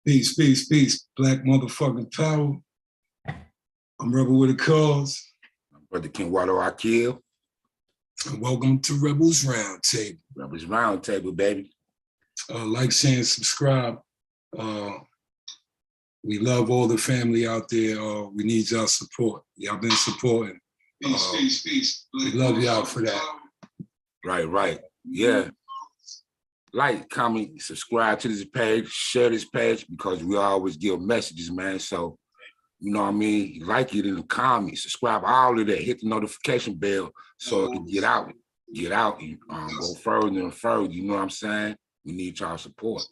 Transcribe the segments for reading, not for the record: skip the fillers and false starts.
Peace, peace, peace. Black motherfucking power. I'm Rebel with a cause. I'm Brother King Water I Kill. And welcome to Rebels Roundtable. Rebels Roundtable, baby. Like, share, and subscribe. We love all the family out there. We need y'all support. Y'all been supporting. Peace. We love y'all for that. Right. Yeah. Like, comment, subscribe to this page, share this page, because we always give messages, man. So, you know what I mean? Like it in the comments, subscribe, all of that. Hit the notification bell so it can get out and go further and further. You know what I'm saying? We need y'all support.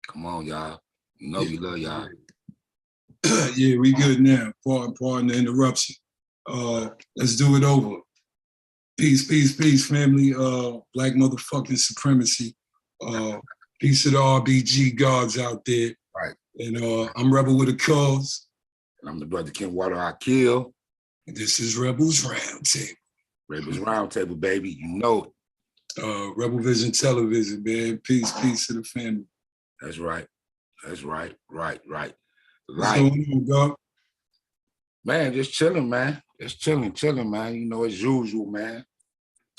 Come on, y'all. You know we love y'all. Yeah, we good now. Pardon the interruption. Let's do it over. Peace, family. Black motherfucking supremacy. Peace to the RBG gods out there. Right. And I'm Rebel with a cause. And I'm the Brother King Water I Kill. And this is Rebels Roundtable. Rebels Roundtable, baby. You know it. Rebel Vision Television, man. Peace to the family. That's right. Right. What's going on, dog? Man, just chilling, man. Just chilling, man. You know, as usual, man.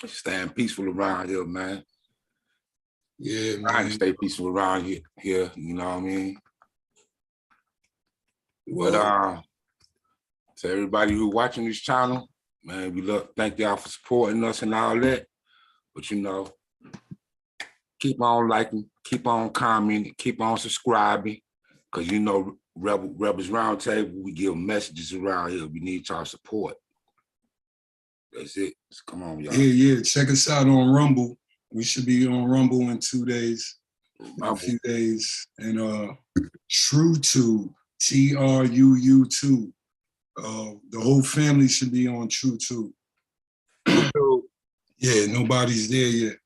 Staying peaceful around here, man. Yeah, man. Trying to stay peaceful around here, you know what I mean? Well, but to everybody who watching this channel, man, thank y'all for supporting us and all that. But you know, keep on liking, keep on commenting, keep on subscribing, because you know, Rebels Roundtable, we give messages around here. We need y'all support. That's it. Come on, y'all. Yeah. Check us out on Rumble. We should be on Rumble in 2 days, a few days. And True2, TRUU2. The whole family should be on True2. Yeah, nobody's there yet.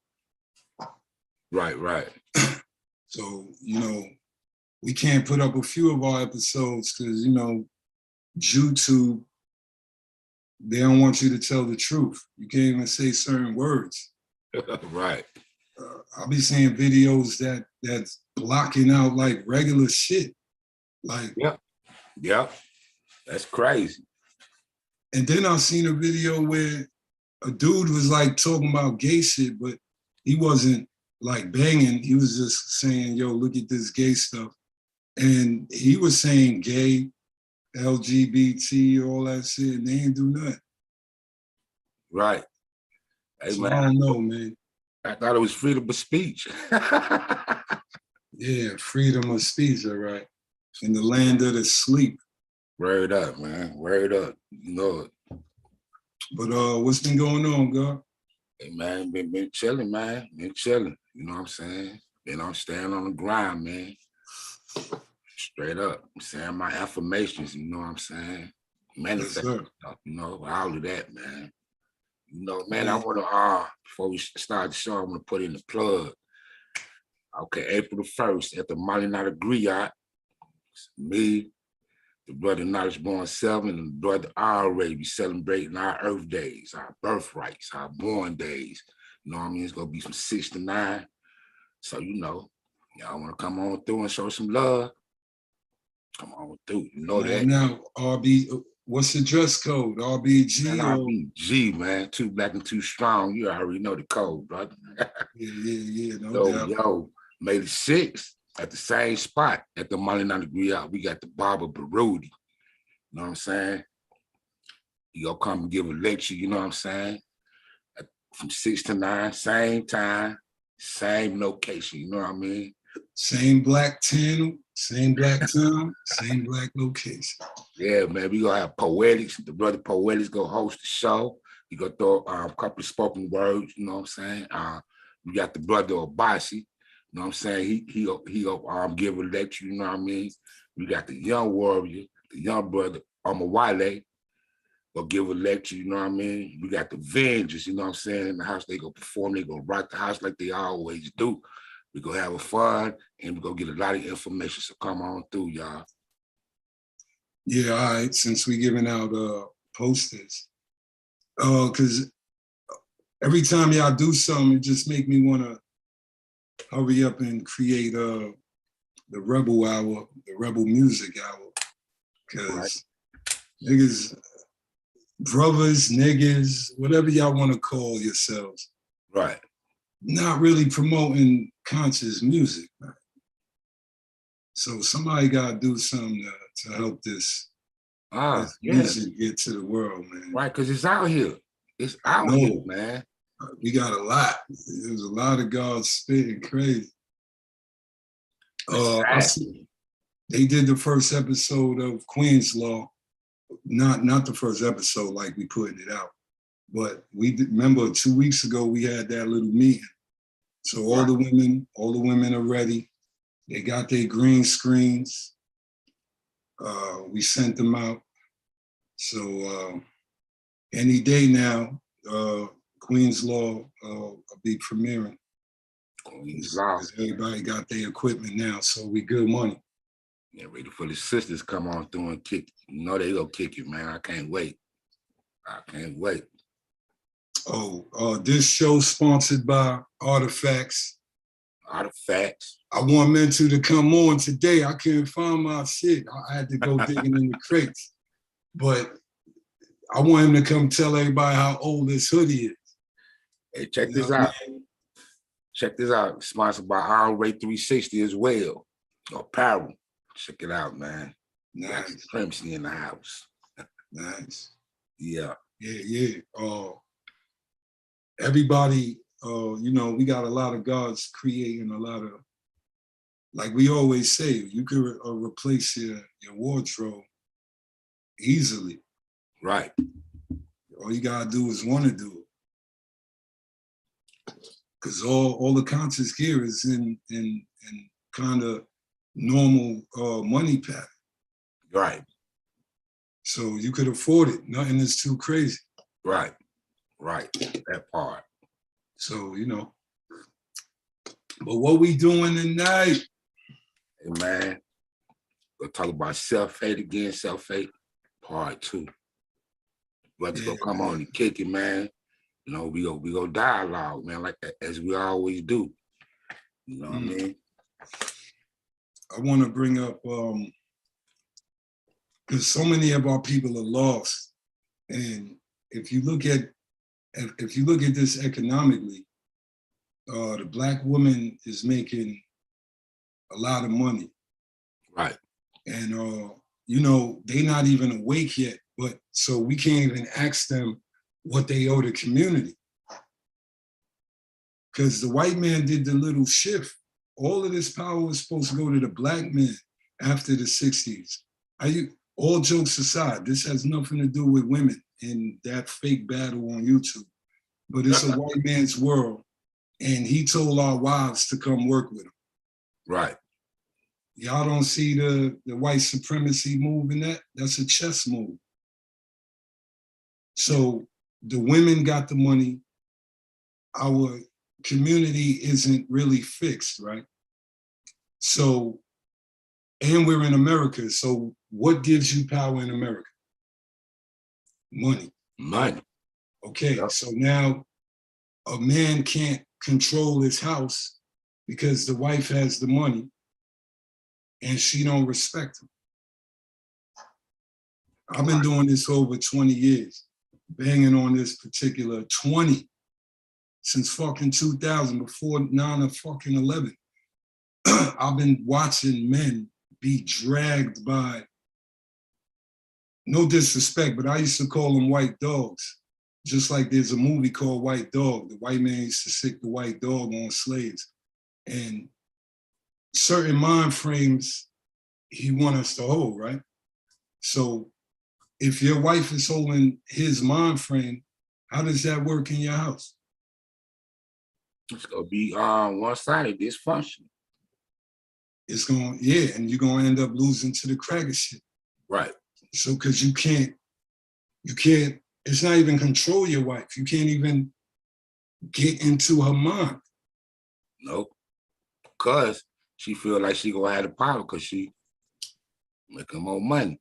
Right. So, you know, we can't put up a few of our episodes because, you know, YouTube, they don't want you to tell the truth. You can't even say certain words. Right. I'll be seeing videos that's blocking out like regular shit. Like, Yep. That's crazy. And then I seen a video where a dude was like talking about gay shit, but he wasn't like banging. He was just saying, yo, look at this gay stuff. And he was saying gay, LGBT, all that shit, and they ain't do nothing. Right. Hey, so man, I don't know, man. I thought it was freedom of speech. Yeah, freedom of speech, all right. In the land of the sleep. Word up, man. Word up. You know it. But what's been going on, God? Hey, man, been chilling, man. Been chilling. You know what I'm saying? I'm staying on the grind, man. Straight up. I'm saying my affirmations, you know what I'm saying? Manifest, yes, you know, all of that, man. You know, man, I want to, before we start the show, I want to put in the plug. Okay, April the 1st at the Molly Not Griot, me, the brother Knowledge Born 7, and the brother R.A. be celebrating our Earth days, our birthrights, our born days. You know what I mean? It's going to be from 6 to 9. So, you know, y'all want to come on through and show some love? Come on through. You know that. Now, what's the dress code? RBG? Man, RBG, man. 2 black and 2 strong. You already know the code, brother. Yeah, no doubt. Yo, May the 6th, at the same spot at the Molly Not Griot, we got the Barber Barudi. You know what I'm saying? You gonna come and give a lecture, you know what I'm saying? From 6 to 9, same time, same location, you know what I mean? Same black channel, same black time, same black location. Yeah, man, we gonna have Poetics. The brother Poetics gonna host the show. You gonna throw a couple of spoken words, you know what I'm saying? We got the brother Obasi, you know what I'm saying? He'll give a lecture, you know what I mean? We got the young warrior, the young brother Amawale, gonna give a lecture, you know what I mean? We got the Vengers, you know what I'm saying? In the house, they gonna perform, they gonna rock the house like they always do. We're going to have a fun, and we're going to get a lot of information, so come on through, y'all. Yeah, all right, since we're giving out posters. Because every time y'all do something, it just make me want to hurry up and create the Rebel Hour, the Rebel Music Hour, because niggas, brothers, niggas, whatever y'all want to call yourselves, Right. not really promoting conscious music, right? So somebody got to do something to help this music get to the world, man. Right, because it's out here. It's out here, man. We got a lot. There's a lot of guards spitting crazy. They did the first episode of Queen's Law. Not the first episode like we putting it out, but we remember 2 weeks ago we had that little meeting. So all the women are ready. They got their green screens. We sent them out. So any day now, Queen's Law will be premiering. Queen's Law. Everybody got their equipment now, so we good money. Yeah, ready for the sisters come on through and kick. You know they gonna kick you, man. I can't wait. I can't wait. This show sponsored by Artifacts. Artifacts. I want Mental to come on today. I couldn't find my shit. I had to go digging in the crates. But I want him to come tell everybody how old this hoodie is. Hey, check this out. Check this out. Sponsored by Ray 360 as well. Apparel. Check it out, man. Nice. Crimson in the house. Nice. Yeah. Yeah. Everybody, we got a lot of guards creating a lot of, like we always say, you can replace your wardrobe easily. Right. All you gotta do is want to do it. Because all the conscious gear is in kind of normal money pattern. Right. So you could afford it. Nothing is too crazy. Right. That part. So, but what we doing tonight? Hey, man, we'll talk about self-hate again, self-hate, part 2. Brothers gonna come on and kick it, man. We go dialogue, man, like as we always do. You know what I mean? I want to bring up, because so many of our people are lost. And if you look at this economically, the Black woman is making a lot of money. Right. And, they're not even awake yet, but so we can't even ask them what they owe the community. Because the white man did the little shift. All of this power was supposed to go to the Black man after the 60s. All jokes aside, this has nothing to do with women in that fake battle on YouTube. But it's a white man's world. And he told our wives to come work with him. Right. Y'all don't see the white supremacy move in that? That's a chess move. So the women got the money. Our community isn't really fixed, right? So, and we're in America. So what gives you power in America? Money. Money. Okay, so now a man can't control his house because the wife has the money and she don't respect him. I've been doing this for over 20 years, banging on this particular 20 since fucking 2000, before 9/11. I've been watching men be dragged by, no disrespect, but I used to call them white dogs. Just like there's a movie called White Dog. The white man used to sick the white dog on slaves. And certain mind frames he want us to hold, right? So if your wife is holding his mind frame, how does that work in your house? It's gonna be one-sided, dysfunction. It's going, and you're gonna end up losing to the cracker shit. Right. So because you can't, it's not even control your wife. You can't even get into her mind. Nope. Because she feel like she gonna have the power because she making more money.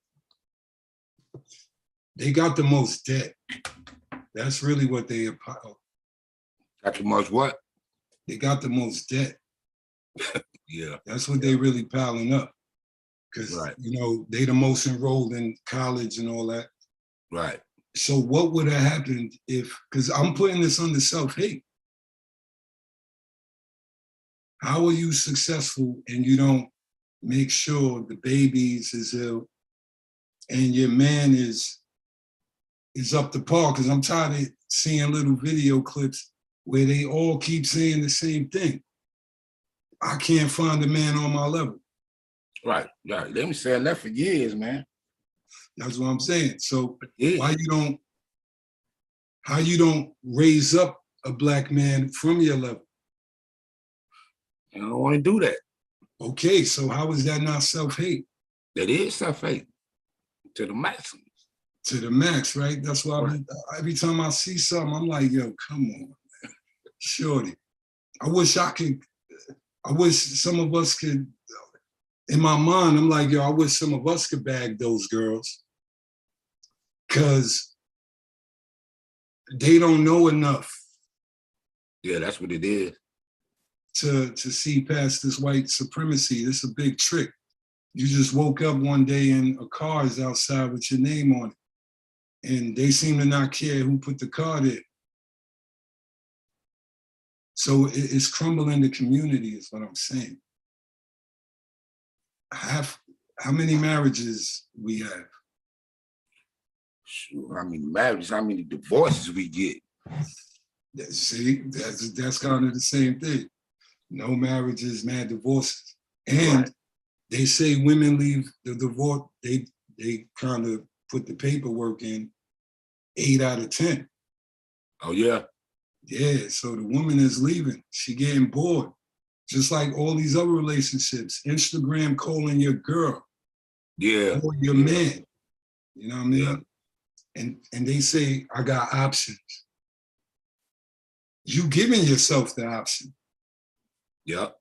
They got the most debt. That's really what they are. Got the most what? They got the most debt. Yeah. That's what they really piling up. Because, Right. you know, they the most enrolled in college and all that. Right. So what would have happened if, because I'm putting this under self-hate. How are you successful and you don't make sure the babies is ill and your man is up to par? Because I'm tired of seeing little video clips where they all keep saying the same thing. I can't find a man on my level. Right. Right. They've been saying that for years, man. That's what I'm saying. So Yeah. how you don't raise up a black man from your level? I don't want to do that. Okay, so how is that not self-hate? That is self-hate to the maximum. To the max, right? That's why Right. every time I see something, I'm like, yo, come on, man. Shorty. I wish some of us could, in my mind, I'm like, yo, I wish some of us could bag those girls because they don't know enough. Yeah, that's what it is. To see past this white supremacy. This is a big trick. You just woke up one day and a car is outside with your name on it. And they seem to not care who put the car there. So it's crumbling the community is what I'm saying. How many marriages we have? Sure. How many marriages, how many divorces we get? See, that's kind of the same thing. No marriages, mad divorces. And right. They say women leave the divorce, they kind of put the paperwork in 8 out of 10. Oh, yeah? Yeah, so the woman is leaving. She getting bored. Just like all these other relationships. Instagram calling your girl. Yeah. Or your man. You know what I mean? Yeah. And they say, I got options. You giving yourself the option. Yep.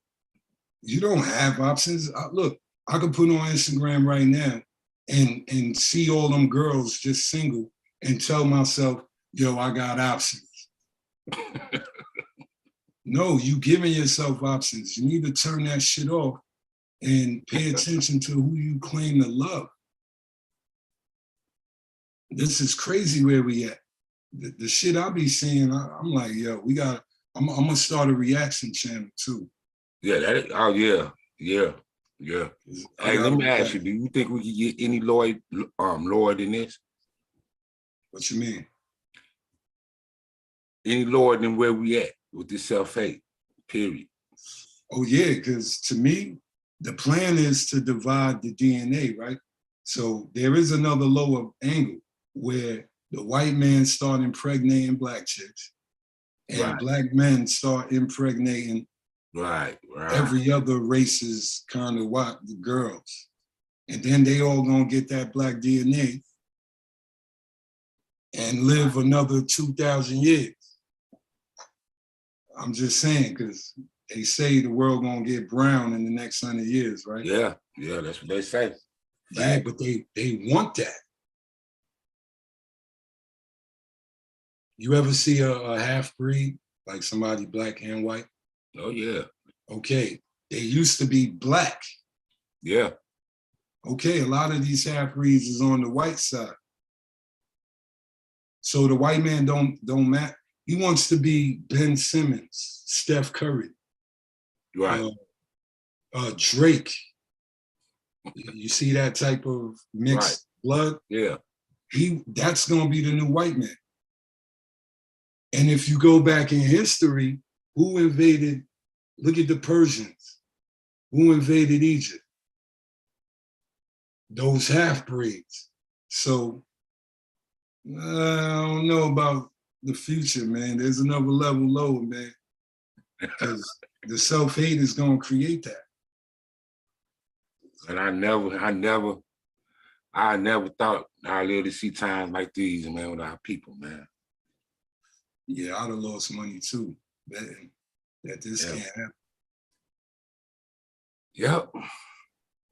You don't have options. Look, I could put on Instagram right now and see all them girls just single and tell myself, yo, I got options. No, you giving yourself options. You need to turn that shit off and pay attention to who you claim to love. This is crazy where we at. The shit I be seeing, I'm like, yo, I'm gonna start a reaction channel too. Yeah, oh yeah, yeah, yeah. Hey, let me ask you, do you think we could get any lower than this? What you mean? Any lower than where we at with this self-hate, period? Oh yeah, because to me, the plan is to divide the DNA, right? So there is another lower angle where the white man start impregnating black chicks and black men start impregnating every other race's kind of what the girls. And then they all gonna get that black DNA and live another 2,000 years. I'm just saying, because they say the world gonna get brown in the next 100 years, right? Yeah, yeah, that's what they say. Yeah, but they want that. You ever see a half-breed, like somebody black and white? Oh, yeah. Okay, they used to be black. Yeah. Okay, a lot of these half-breeds is on the white side. So the white man don't matter. He wants to be Ben Simmons, Steph Curry, right? Drake. You see that type of mixed blood? Yeah. That's gonna be the new white man. And if you go back in history, who invaded? Look at the Persians. Who invaded Egypt? Those half-breeds. So I don't know about the future, man. There's another level lower, man. Because the self-hate is gonna create that. And I never thought I'd live to see times like these, man, with our people, man. Yeah, I'd have lost money too, that this can't happen. Yep.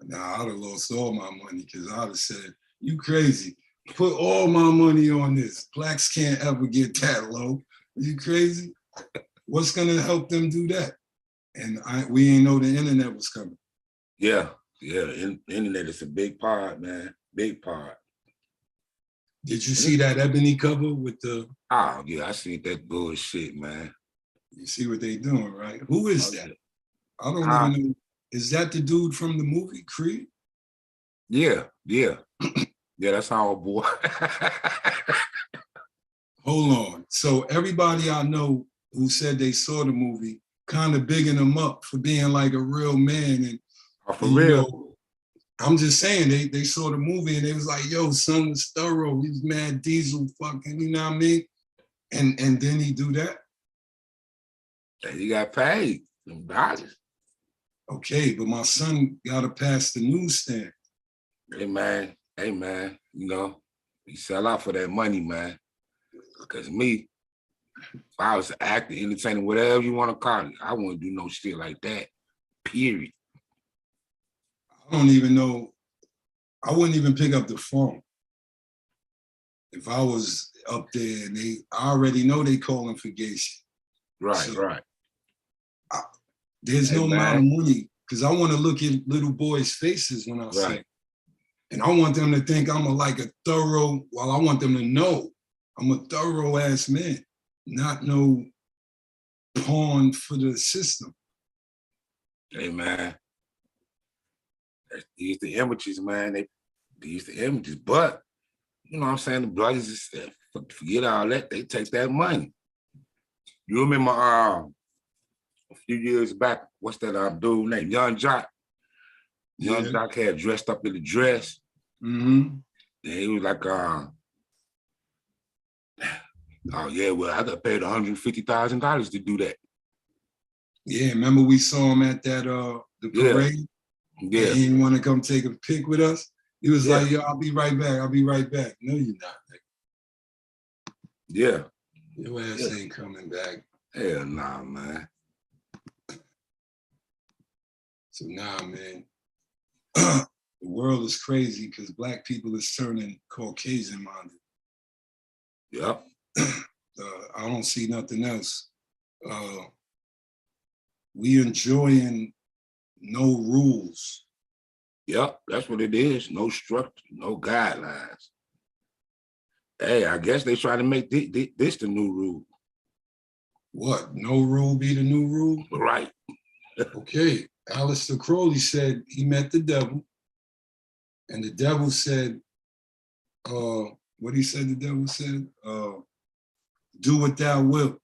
Nah, I'd have lost all my money because I'd have said, you crazy. Put all my money on this. Blacks can't ever get that low. Are you crazy? What's gonna help them do that? And we ain't know the internet was coming. Yeah, internet is a big part, man. Big part. Did you see that ebony cover with the? Oh yeah, I see that bullshit, man. You see what they doing, right? Who is that? Yeah. I don't even know. Is that the dude from the movie Creed? Yeah. That's our boy. Hold on. So everybody I know who said they saw the movie kind of bigging him up for being like a real man. And For real. Know, I'm just saying they saw the movie and they was like, yo, son was thorough. He's mad diesel fucking, you know what I mean? And then he do that. And he got paid some dollars. Okay, but my son gotta pass the newsstand. Hey man, you know, you sell out for that money, man. Because me, if I was an actor, entertainer, whatever you want to call it, I wouldn't do no shit like that, period. I don't even know, I wouldn't even pick up the phone. If I was up there and I already know they calling for gay shit. Right, so right. There's no amount of money, because I want to look at little boys' faces when I say, and I want them to think I'm I want them to know I'm a thorough ass man, not no pawn for the system. Hey man, these the images, man. These the images, but you know what I'm saying? The brothers is forget all that. They take that money. You remember a few years back, what's that dude named Young Jock? Young Jock had dressed up in the dress. Mm-hmm. And he was like, oh yeah, well, I got paid $150,000 to do that. Yeah, remember we saw him at that the parade? Yeah. And he didn't want to come take a pic with us. He was like, yo, I'll be right back. I'll be right back. No, you're not. Yeah. Your ass ain't coming back. Hell nah, man. So nah, man. The world is crazy because Black people is turning Caucasian minded. Yep. I don't see nothing else. We enjoying no rules. Yep, that's what it is. No structure, no guidelines. Hey, I guess they try to make this the new rule. What? No rule be the new rule? Right. Okay. Aleister Crowley said he met the devil, and the devil said, what he said the devil said? Do what thou wilt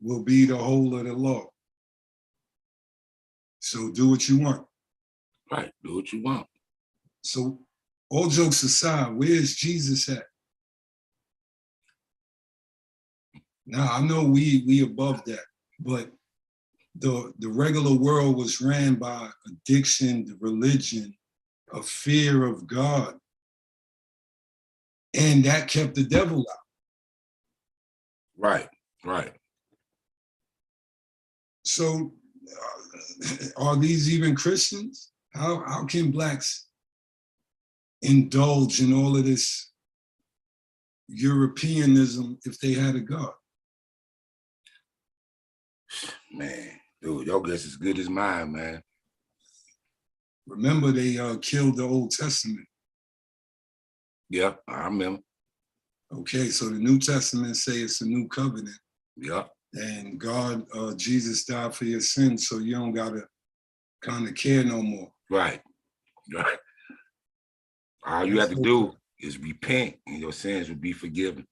will be the whole of the law. So do what you want. Right, do what you want. So all jokes aside, where's Jesus at? Now, I know we above that, but the regular world was ran by addiction, the religion, a fear of God. And that kept the devil out. Right, right. So are these even Christians? How can Blacks indulge in all of this Europeanism if they had a God? Man, dude, your guess is as good as mine, man. Remember, they killed the Old Testament. Yeah, I remember. Okay, so the New Testament say it's a new covenant. Yeah. And God, Jesus died for your sins, so you don't gotta kind of care no more. Right, right. All you have to do is repent and your sins will be forgiven.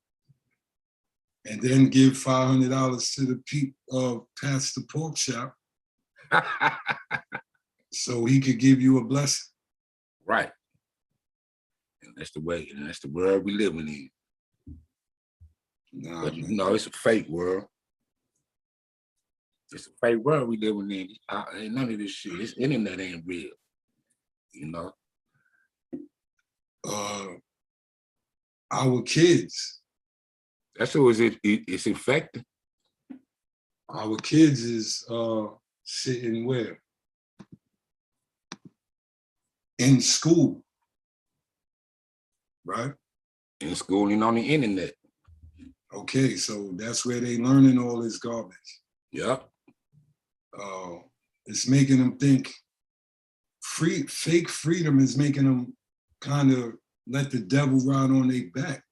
And then give $500 to the people past the pork shop so he could give you a blessing. Right. And that's the way, and that's the world we living in. Nah, but you know, it's a fake world. It's a fake world we living in. Ain't none of this shit. This internet ain't real. You know? Our kids. That's what it's infecting. Our kids is sitting where? In school, right? In schooling on the internet. Okay, so that's where they learning all this garbage. Yep. it's making them think fake freedom is making them kind of let the devil ride on their back.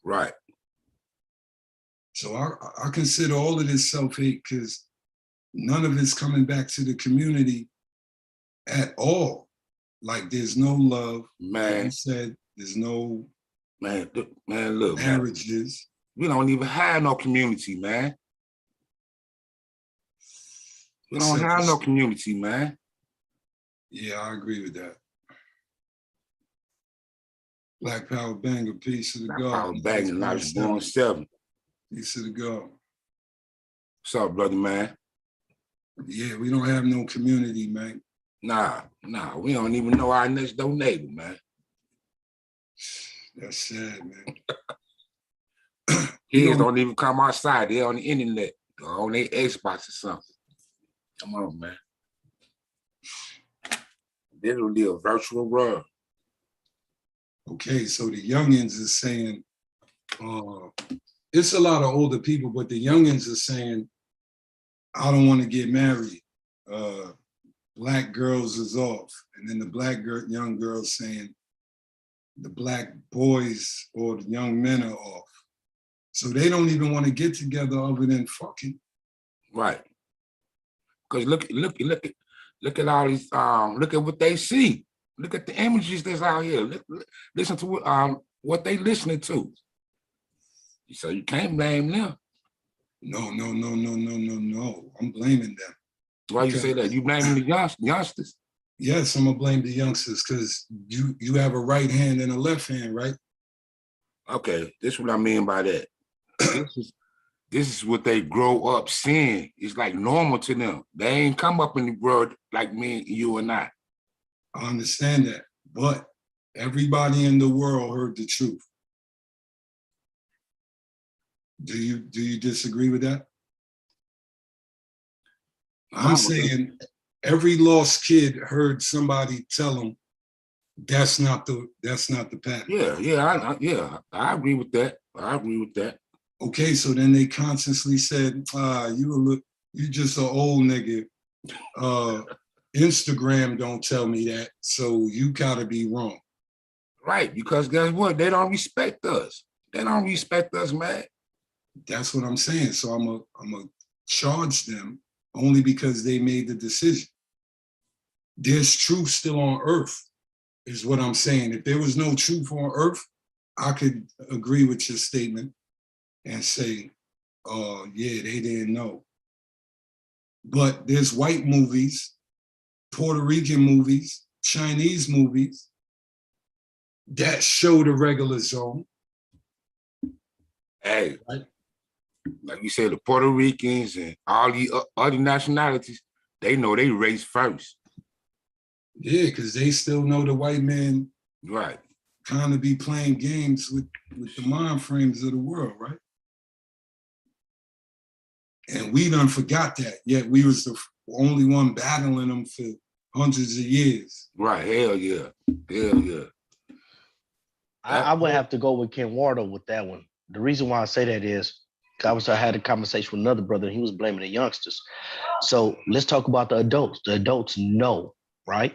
Right. So I consider all of this self-hate because none of it's coming back to the community at all. Like there's no love. Man. Like you said, there's no look, marriages. Man, we don't even have no community, man. We don't have no community, man. Yeah, I agree with that. Black Power Banger, peace to the God. Black Power Banger, Elijah Born 7. Peace to the God. What's up, brother, man? Yeah, we don't have no community, man. Nah, we don't even know our next door neighbor, man. That's sad, man. Kids don't even come outside. They're on the internet or on their Xbox or something. Come on, man. This will be a virtual world. Okay, so the youngins is saying, it's a lot of older people, but the youngins are saying, I don't want to get married. Black girls is off. And then the young girls saying, the black boys or the young men are off. So they don't even want to get together other than fucking. Right. Because look at all these, look at what they see. Look at the images that's out here. Listen to what they listening to. So you can't blame them. No. I'm blaming them. Why you say that? You blaming the youngsters? Yes, I'm gonna blame the youngsters because you have a right hand and a left hand, right? Okay, this is what I mean by that. This is what they grow up seeing. It's like normal to them. They ain't come up in the world like me, you and I. I understand that, but everybody in the world heard the truth. Do you disagree with that? I'm saying every lost kid heard somebody tell them that's not the path. Yeah, I agree with that. I agree with that. Okay, so then they consciously said, you just an old nigga. Instagram don't tell me that, so you gotta be wrong. Right, because guess what? They don't respect us. They don't respect us, man. That's what I'm saying. So I'm a charge them only because they made the decision. There's truth still on earth, is what I'm saying. If there was no truth on earth, I could agree with your statement and say, yeah, they didn't know. But there's white movies, Puerto Rican movies, Chinese movies that show the regular zone. Hey, right? Like you said, the Puerto Ricans and all the other nationalities, they know they race first. Yeah, because they still know the white man, right, kind of be playing games with the mind frames of the world, right? And we done forgot that, yet we was the only one battling them for hundreds of years. Right, hell yeah, hell yeah. I would have to go with Ken Wardo with that one. The reason why I say that is, I had a conversation with another brother, and he was blaming the youngsters. So let's talk about the adults. The adults know, right?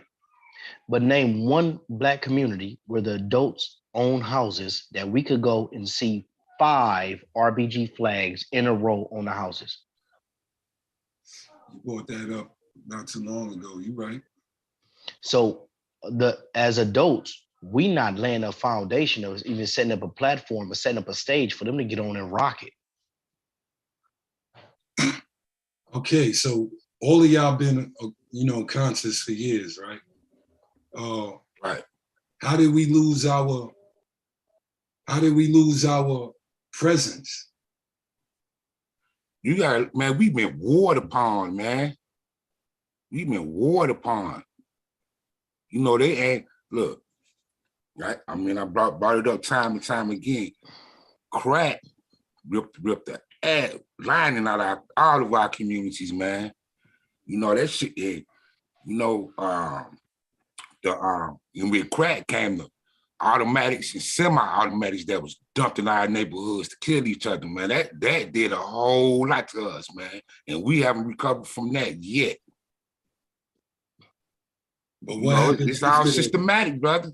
But name one black community where the adults own houses that we could go and see 5 RBG flags in a row on the houses. You brought that up not too long ago. You're right. So as adults, we not laying a foundation of even setting up a platform or setting up a stage for them to get on and rock it. Okay, so all of y'all been, conscious for years, right? Right. How did we lose our presence? You got, man, we've been warred upon, man. We've been warred upon. You know, they ain't, look, right? I mean, I brought it up time and time again. Crack ripped the ass, lining out all of our communities, man. You know, that shit, and with crack came automatics and semi-automatics that was dumped in our neighborhoods to kill each other, man. That did a whole lot to us, man. And we haven't recovered from that yet. But what happened? It's all systematic, brother.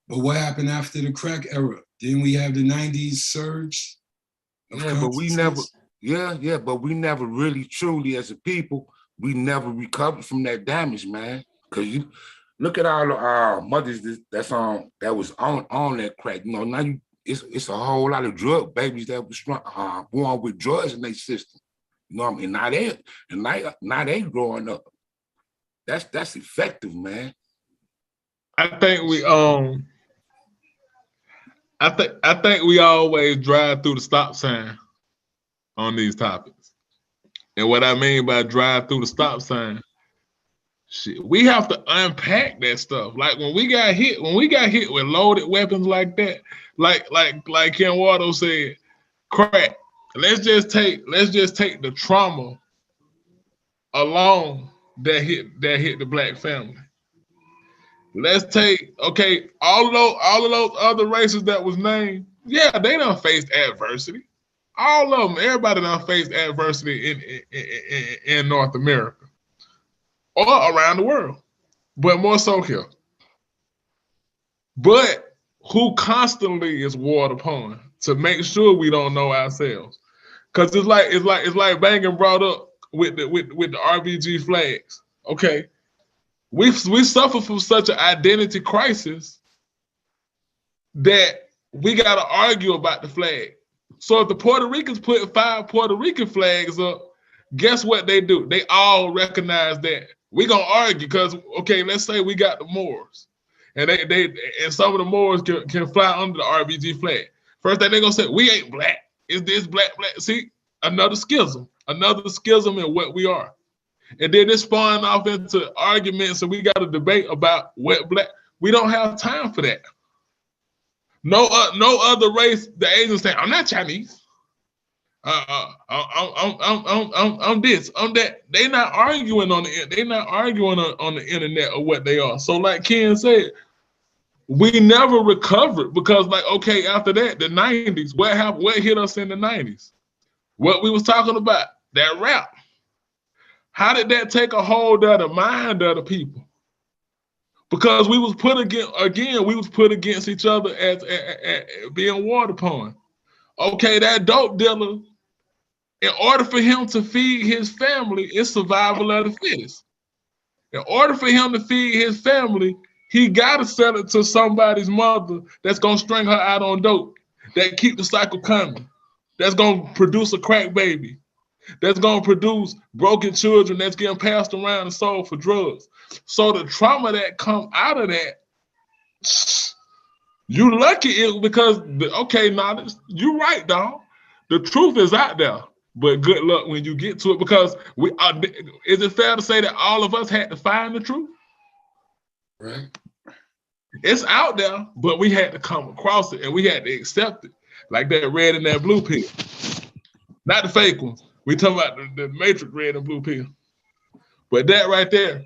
But what happened after the crack era? Didn't we have the 90s surge? Yeah, but we never, but we never really truly as a people, we never recovered from that damage, man. Cause you look at all the mothers that was on that crack. You know, now it's a whole lot of drug babies that was born with drugs in their system. You know what I mean? Now they growing up. That's effective, man. I think we I think we always drive through the stop sign on these topics. And what I mean by drive through the stop sign, shit, we have to unpack that stuff. Like when we got hit with loaded weapons like that, like Ken Wardo said, crack. Let's just take the trauma alone that hit the black family. Let's take, okay, all of those other races that was named, yeah, they done faced adversity. All of them, everybody done faced adversity in North America or around the world, but more so here. But who constantly is warred upon to make sure we don't know ourselves? Because it's like Bangin brought up with the RBG flags. Okay. We suffer from such an identity crisis that we got to argue about the flag. So if the Puerto Ricans put 5 Puerto Rican flags up, guess what they do? They all recognize that. We gonna argue because, okay, let's say we got the Moors, and they some of the Moors can fly under the RBG flag. First thing they gonna say, we ain't black. Is this black? See, another schism in what we are. And then it spawned off into arguments, and we got a debate about what black. We don't have time for that. No other race. The Asians say, "I'm not Chinese. I'm this. I'm that." They not arguing on the. They not arguing on the internet or what they are. So, like Ken said, we never recovered because, like, okay, after that, the '90s. What happened? What hit us in the '90s? What we was talking about? That rap. How did that take a hold of the mind of the people? Because we was put against each other as being warred upon. Okay, that dope dealer, in order for him to feed his family, it's survival of the fittest. In order for him to feed his family, he gotta sell it to somebody's mother that's gonna string her out on dope, that keep the cycle coming, that's gonna produce a crack baby, that's gonna produce broken children that's getting passed around and sold for drugs. So the trauma that come out of that, you lucky because, okay, now you right, dog. The truth is out there, but good luck when you get to it because is it fair to say that all of us had to find the truth? Right. It's out there, but we had to come across it and we had to accept it. Like that red and that blue pill. Not the fake ones. We talking about the Matrix red and blue pill. But that right there.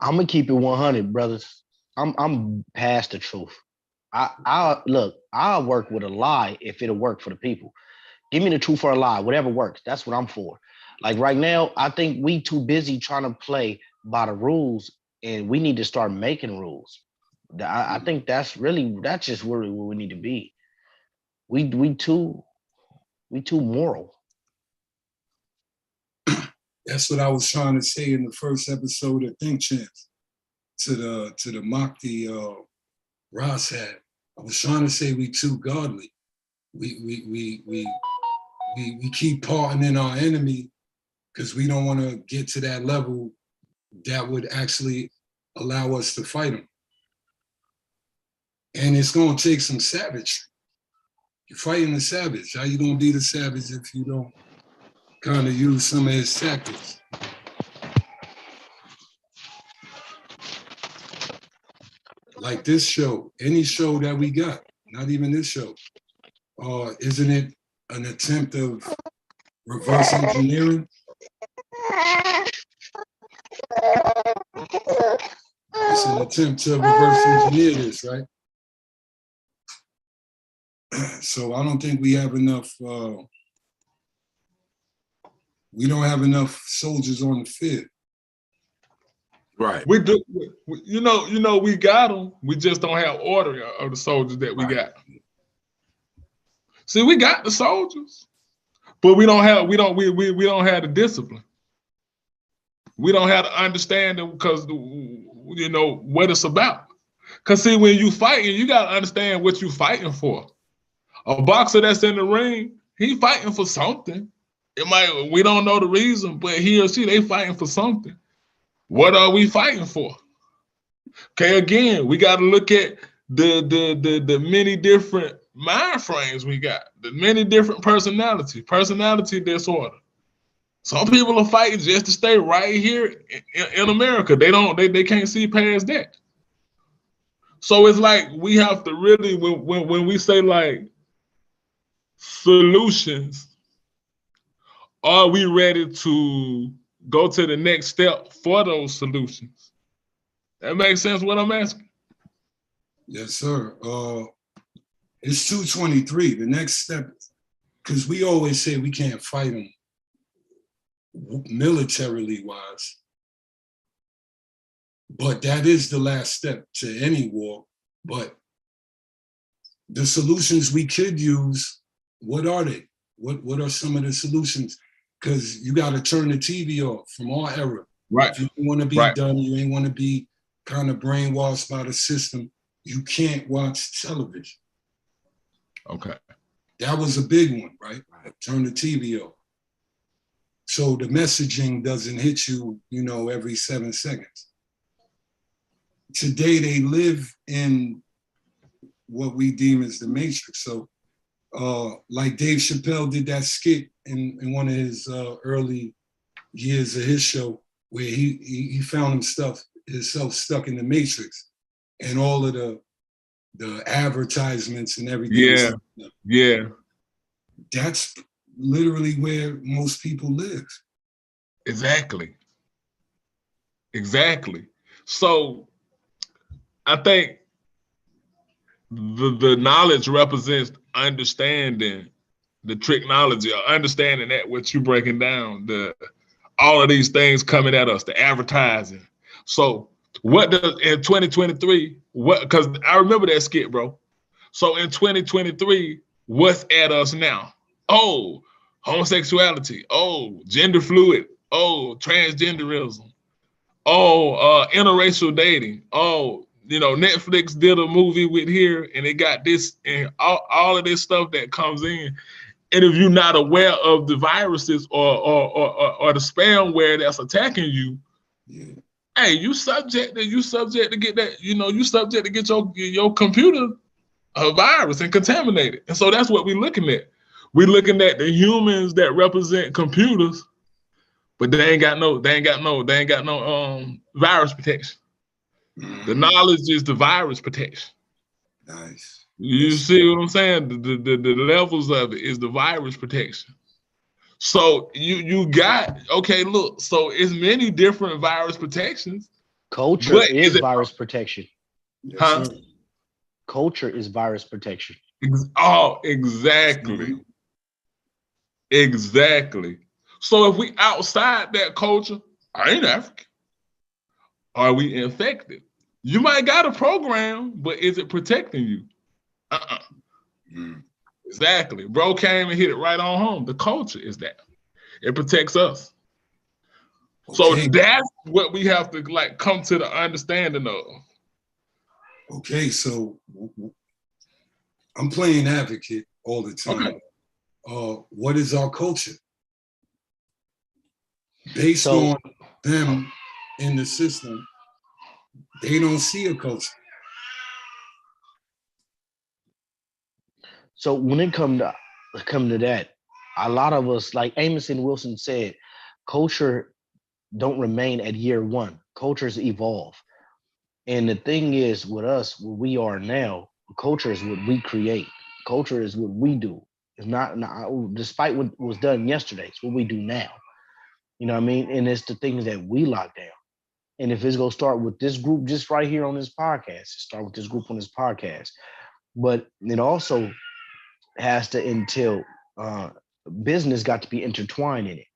I'm gonna keep it 100, brothers. I'm past the truth. I'll work with a lie if it'll work for the people. Give me the truth or a lie, whatever works. That's what I'm for. Like right now, I think we too busy trying to play by the rules, and we need to start making rules. I think that's just really where we need to be. We too moral. That's what I was trying to say in the first episode of Think Champs to the mock the Ross had. I was trying to say we too godly. We keep pardoning our enemy because we don't want to get to that level that would actually allow us to fight them. And it's gonna take some savage. You're fighting the savage. How you gonna be the savage if you don't kind of use some of his tactics? Like this show, any show that we got, not even this show, isn't it an attempt of reverse engineering? it's an attempt to reverse engineer this, right? So I don't think we have enough. We don't have enough soldiers on the field. Right. We do, you know, we got them. We just don't have order of the soldiers that we got. See, we got the soldiers, but we don't have the discipline. We don't have the understanding because you know what it's about. Cause see, when you fighting, you gotta understand what you fighting for. A boxer that's in the ring, he fighting for something. We don't know the reason, but he or she, they fighting for something. What are we fighting for? Okay, again, we got to look at the many different mind frames we got, the many different personality disorder. Some people are fighting just to stay right here in America. They can't see past that. So it's like we have to really, when we say like solutions, are we ready to go to the next step for those solutions? That makes sense what I'm asking? Yes, sir. It's 223. The next step, because we always say we can't fight them militarily wise, but that is the last step to any war. But the solutions we could use, what are they? What are some of the solutions? Because you got to turn the TV off from our era. Right. If you want to be done, you ain't want to be kind of brainwashed by the system, you can't watch television. Okay. That was a big one, right? Turn the TV off. So the messaging doesn't hit you, you know, every 7 seconds. Today they live in what we deem as the matrix. So like Dave Chappelle did that skit in one of his early years of his show where he found himself stuck in the matrix and all of the advertisements and everything. Yeah. That's literally where most people live. Exactly. So I think the knowledge represents understanding the technology, or understanding that what you're breaking down, all of these things coming at us, the advertising. So what does in 2023, because I remember that skit, bro. So in 2023, what's at us now? Oh, homosexuality. Oh, gender fluid. Oh, transgenderism. Oh, interracial dating. Oh, you know, Netflix did a movie with here and it got this and all of this stuff that comes in. And if you're not aware of the viruses or the spamware that's attacking you, hey, you subject to get that, you know, you subject to get your computer a virus and contaminate it. And so that's what we're looking at. We're looking at the humans that represent computers, but they ain't got no virus protection. The knowledge is the virus protection. Nice. You see what I'm saying? The levels of it is the virus protection. So you got, okay, look, so it's many different virus protections. Culture is virus protection. Huh? Culture is virus protection. Oh, exactly. Exactly. So if we outside that culture, I ain't African. Are we infected? You might got a program, but is it protecting you? Exactly. Bro came and hit it right on home. The culture is that. It protects us. Okay. So that's what we have to like come to the understanding of. Okay, so I'm playing advocate all the time. Okay. What is our culture? Based on them in the system, they don't see a culture. So when it come to that, a lot of us, like Amos and Wilson said, culture don't remain at year one. Cultures evolve. And the thing is with us, what we are now, culture is what we create. Culture is what we do. It's not despite what was done yesterday, it's what we do now. You know what I mean? And it's the things that we lock down. And if it's gonna start with this group just right here on this podcast, start with this group on this podcast. But it also has to entail business got to be intertwined in it.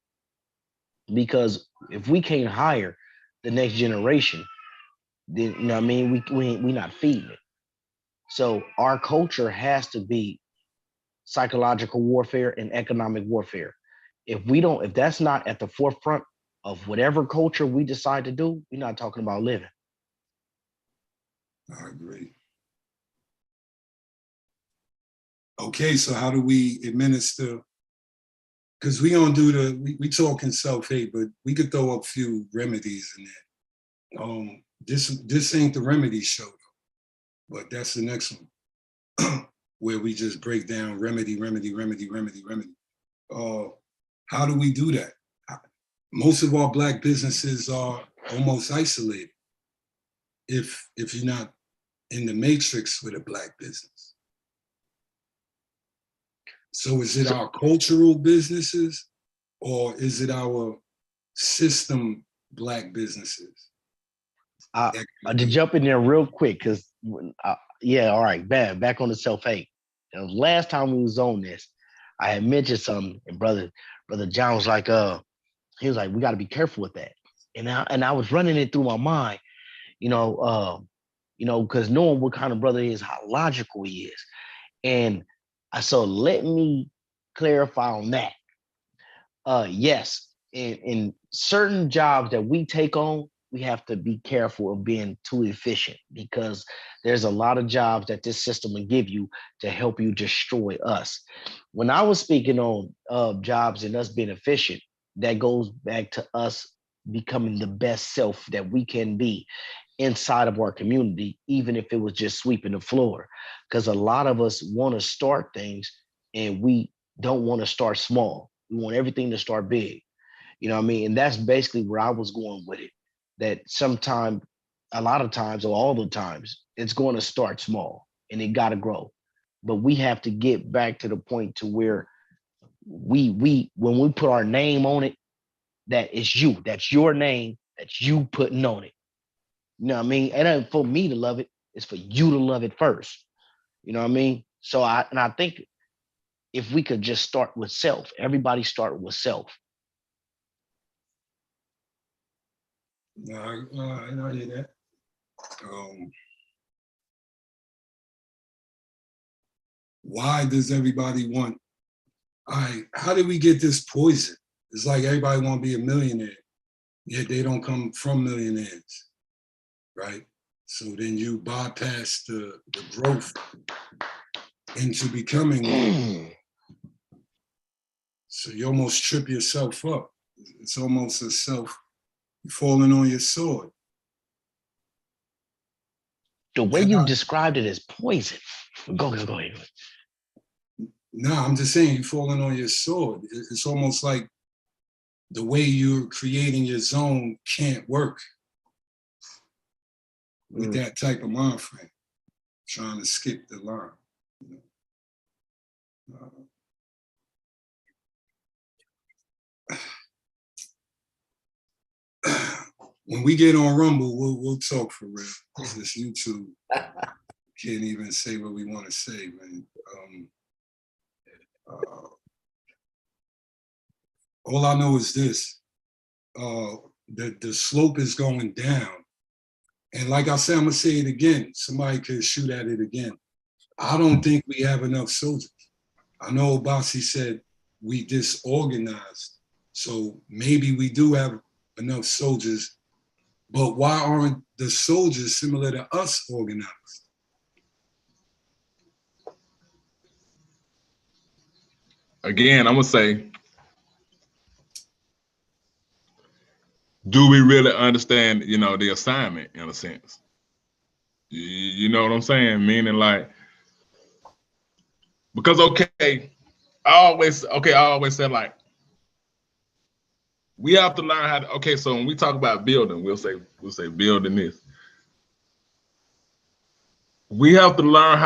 Because if we can't hire the next generation, then you know what I mean, we not feeding it. So our culture has to be psychological warfare and economic warfare. If that's not at the forefront of whatever culture we decide to do, we're not talking about living. I agree. Okay, so how do we administer? Because we don't do we talking self-hate, but we could throw up a few remedies in there. This ain't the remedy show though, but that's the next one where we just break down remedy. How do we do that? Most of our Black businesses are almost isolated if you're not in the matrix with a Black business. So is it our cultural businesses or is it our system Black businesses? To jump in there real quick, because yeah, all right, back on the self-hate. Last time we was on this, I had mentioned something, and brother John was like, he was like, we got to be careful with that. And I was running it through my mind, because knowing what kind of brother he is, how logical he is. And so let me clarify on that. Yes, in certain jobs that we take on, we have to be careful of being too efficient, because there's a lot of jobs that this system will give you to help you destroy us. When I was speaking on jobs and us being efficient, that goes back to us becoming the best self that we can be inside of our community, even if it was just sweeping the floor. Because a lot of us want to start things and we don't want to start small. We want everything to start big. You know what I mean? And that's basically where I was going with it. That sometimes, a lot of times, or all the times, it's going to start small and it got to grow. But we have to get back to the point to where when we put our name on it, that is you. That's your name. That's you putting on it. You know what I mean? It ain't for me to love it. It's for you to love it first. You know what I mean? So I think if we could just start with self, everybody start with self. No, I hear that. Why does everybody want? How did we get this poison? It's like everybody want to be a millionaire, yet they don't come from millionaires, right? So then you bypass the growth into becoming one. So you almost trip yourself up. It's almost a falling on your sword. The way you described it as poison. Go ahead. No, I'm just saying you're falling on your sword. It's almost like the way you're creating your zone can't work with that type of mind frame, trying to skip the line. When we get on Rumble, we'll talk for real. This YouTube can't even say what we want to say, man. All I know is this: the slope is going down, and like I said, I'm gonna say it again. Somebody could shoot at it again. I don't think we have enough soldiers. I know Obasi said we disorganized, so maybe we do have enough soldiers. But why aren't the soldiers similar to us organized? Again, I'm gonna say, do we really understand, the assignment in a sense? You know what I'm saying? Meaning like, because I always said like, we have to learn how to, so when we talk about building, we'll say building this. We have to learn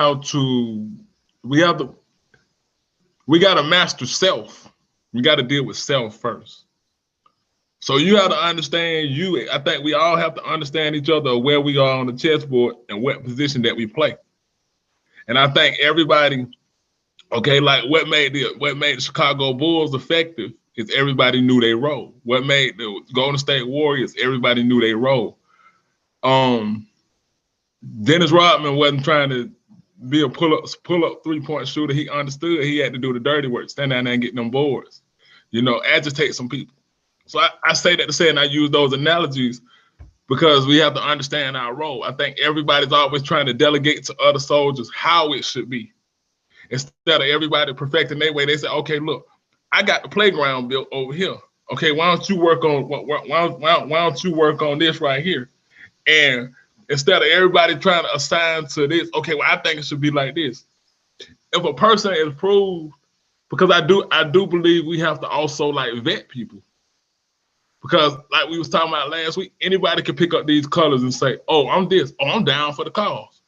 we got to master self. We got to deal with self first. So you have to understand I think we all have to understand each other, where we are on the chessboard and what position that we play. And I think everybody, okay, like what made the Chicago Bulls effective is everybody knew their role. What made the Golden State Warriors, everybody knew their role. Dennis Rodman wasn't trying to be a pull-up 3-point shooter. He understood he had to do the dirty work, stand down there and get them boards, agitate some people. So I say that to say, and I use those analogies because we have to understand our role. I think everybody's always trying to delegate to other soldiers how it should be. Instead of everybody perfecting their way, they say, okay, look, I got the playground built over here. Okay, why don't you work on this right here? And instead of everybody trying to assign to this, okay, well, I think it should be like this. If a person is proved, because I do believe we have to also like vet people. Because like we was talking about last week, anybody can pick up these colors and say, oh, I'm this. Oh, I'm down for the cause.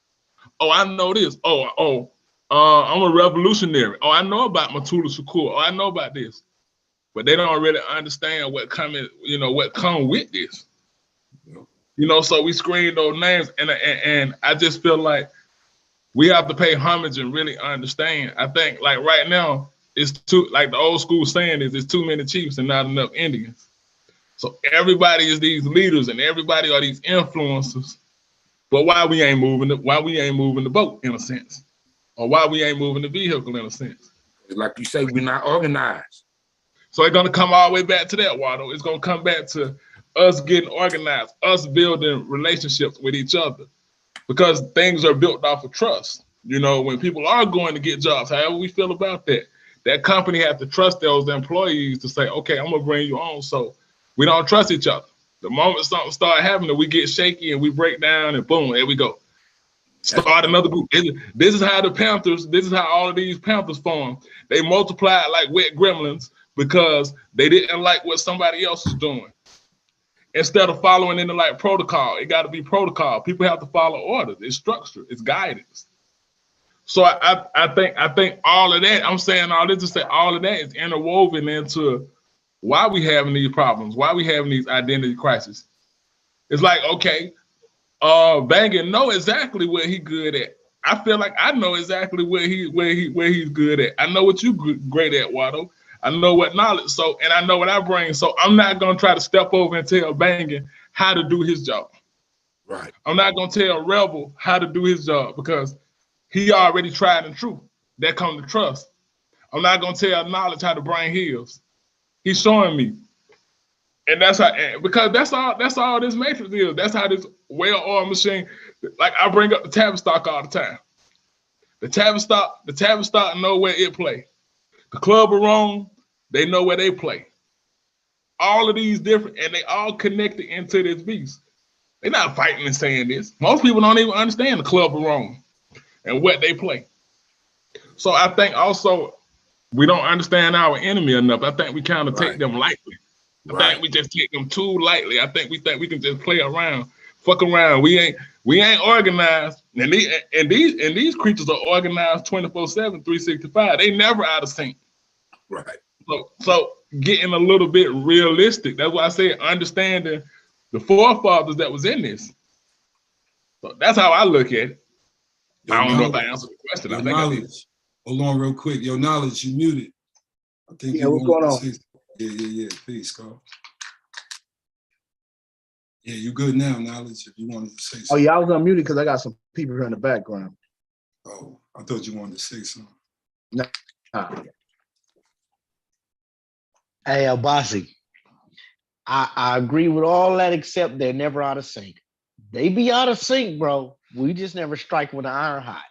Oh, I know this. I'm a revolutionary. Oh, I know about Matula Shakur. Oh, I know about this. But they don't really understand what come with this. So we screen those names, and I just feel like we have to pay homage and really understand. I think like right now, it's like the old school saying is, it's too many chiefs and not enough Indians. So everybody is these leaders and everybody are these influencers. But why we ain't moving the boat in a sense? Or why we ain't moving the vehicle in a sense? Like you say, we're not organized. So it's gonna come all the way back to that, Waldo. It's gonna come back to us getting organized, us building relationships with each other. Because things are built off of trust. When people are going to get jobs, however we feel about that company has to trust those employees to say, okay, I'm gonna bring you on. So we don't trust each other. The moment something starts happening, we get shaky and we break down and boom, there we go. Start another group. This is how the Panthers, this is how all of these Panthers form. They multiplied like wet gremlins because they didn't like what somebody else was doing. Instead of following in the like protocol, it got to be protocol. People have to follow orders. It's structure. It's guidance. So I think all of that, I'm saying all this to say all of that is interwoven into why we having these problems, why we having these identity crises. It's like, okay, Bangin know exactly what he good at. I feel like I know exactly where he's good at. I know what you great at, Watto. I know what knowledge, and I know what I bring. So I'm not gonna try to step over and tell Bangin how to do his job. Right. I'm not gonna tell Rebel how to do his job because he already tried and true. That comes to trust. I'm not gonna tell Knowledge how to bring his. He's showing me. And that's how, because that's all this matrix is. That's how this well-oiled machine, like I bring up the Tavistock all the time. The Tavistock know where it play. The Club of Rome, they know where they play. All of these different, and they all connected into this beast. They're not fighting and saying this. Most people don't even understand the Club of Rome and what they play. So I think also we don't understand our enemy enough. I think we kind of take them lightly. I think we just take them too lightly. I think we can just play around, fuck around. We ain't organized. And these creatures are organized 24/7, 365. They never out of sync. Right. So getting a little bit realistic. That's why I say understanding the forefathers that was in this. So that's how I look at it. I don't know if I answered the question. I think Knowledge. I did. Hold on real quick. Your Knowledge, you muted. I think what's going on? Yeah. Peace, Carl. Yeah, you good now, Knowledge, if you wanted to say something. Oh, yeah, I was unmuted because I got some people here in the background. Oh, I thought you wanted to say something. No. Hey, Abasi, I agree with all that except they're never out of sync. They be out of sync, bro. We just never strike when the iron hot.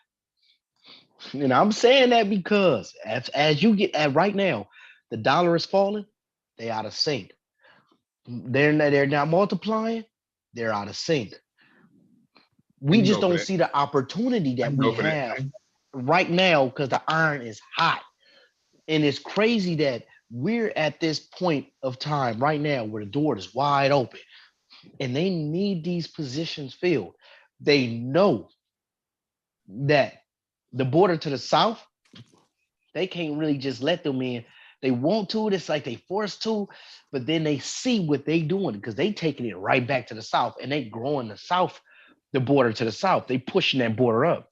And I'm saying that because as you get at right now, the dollar is falling, they out of sync. They're not multiplying, they're out of sync. We just don't see the opportunity that we have right now because the iron is hot. And it's crazy that we're at this point of time right now where the door is wide open and they need these positions filled. They know that the border to the south, they can't really just let them in They want to, it's like they forced to, but then they see what they doing because they taking it right back to the South and they growing the South, the border to the South. They pushing that border up.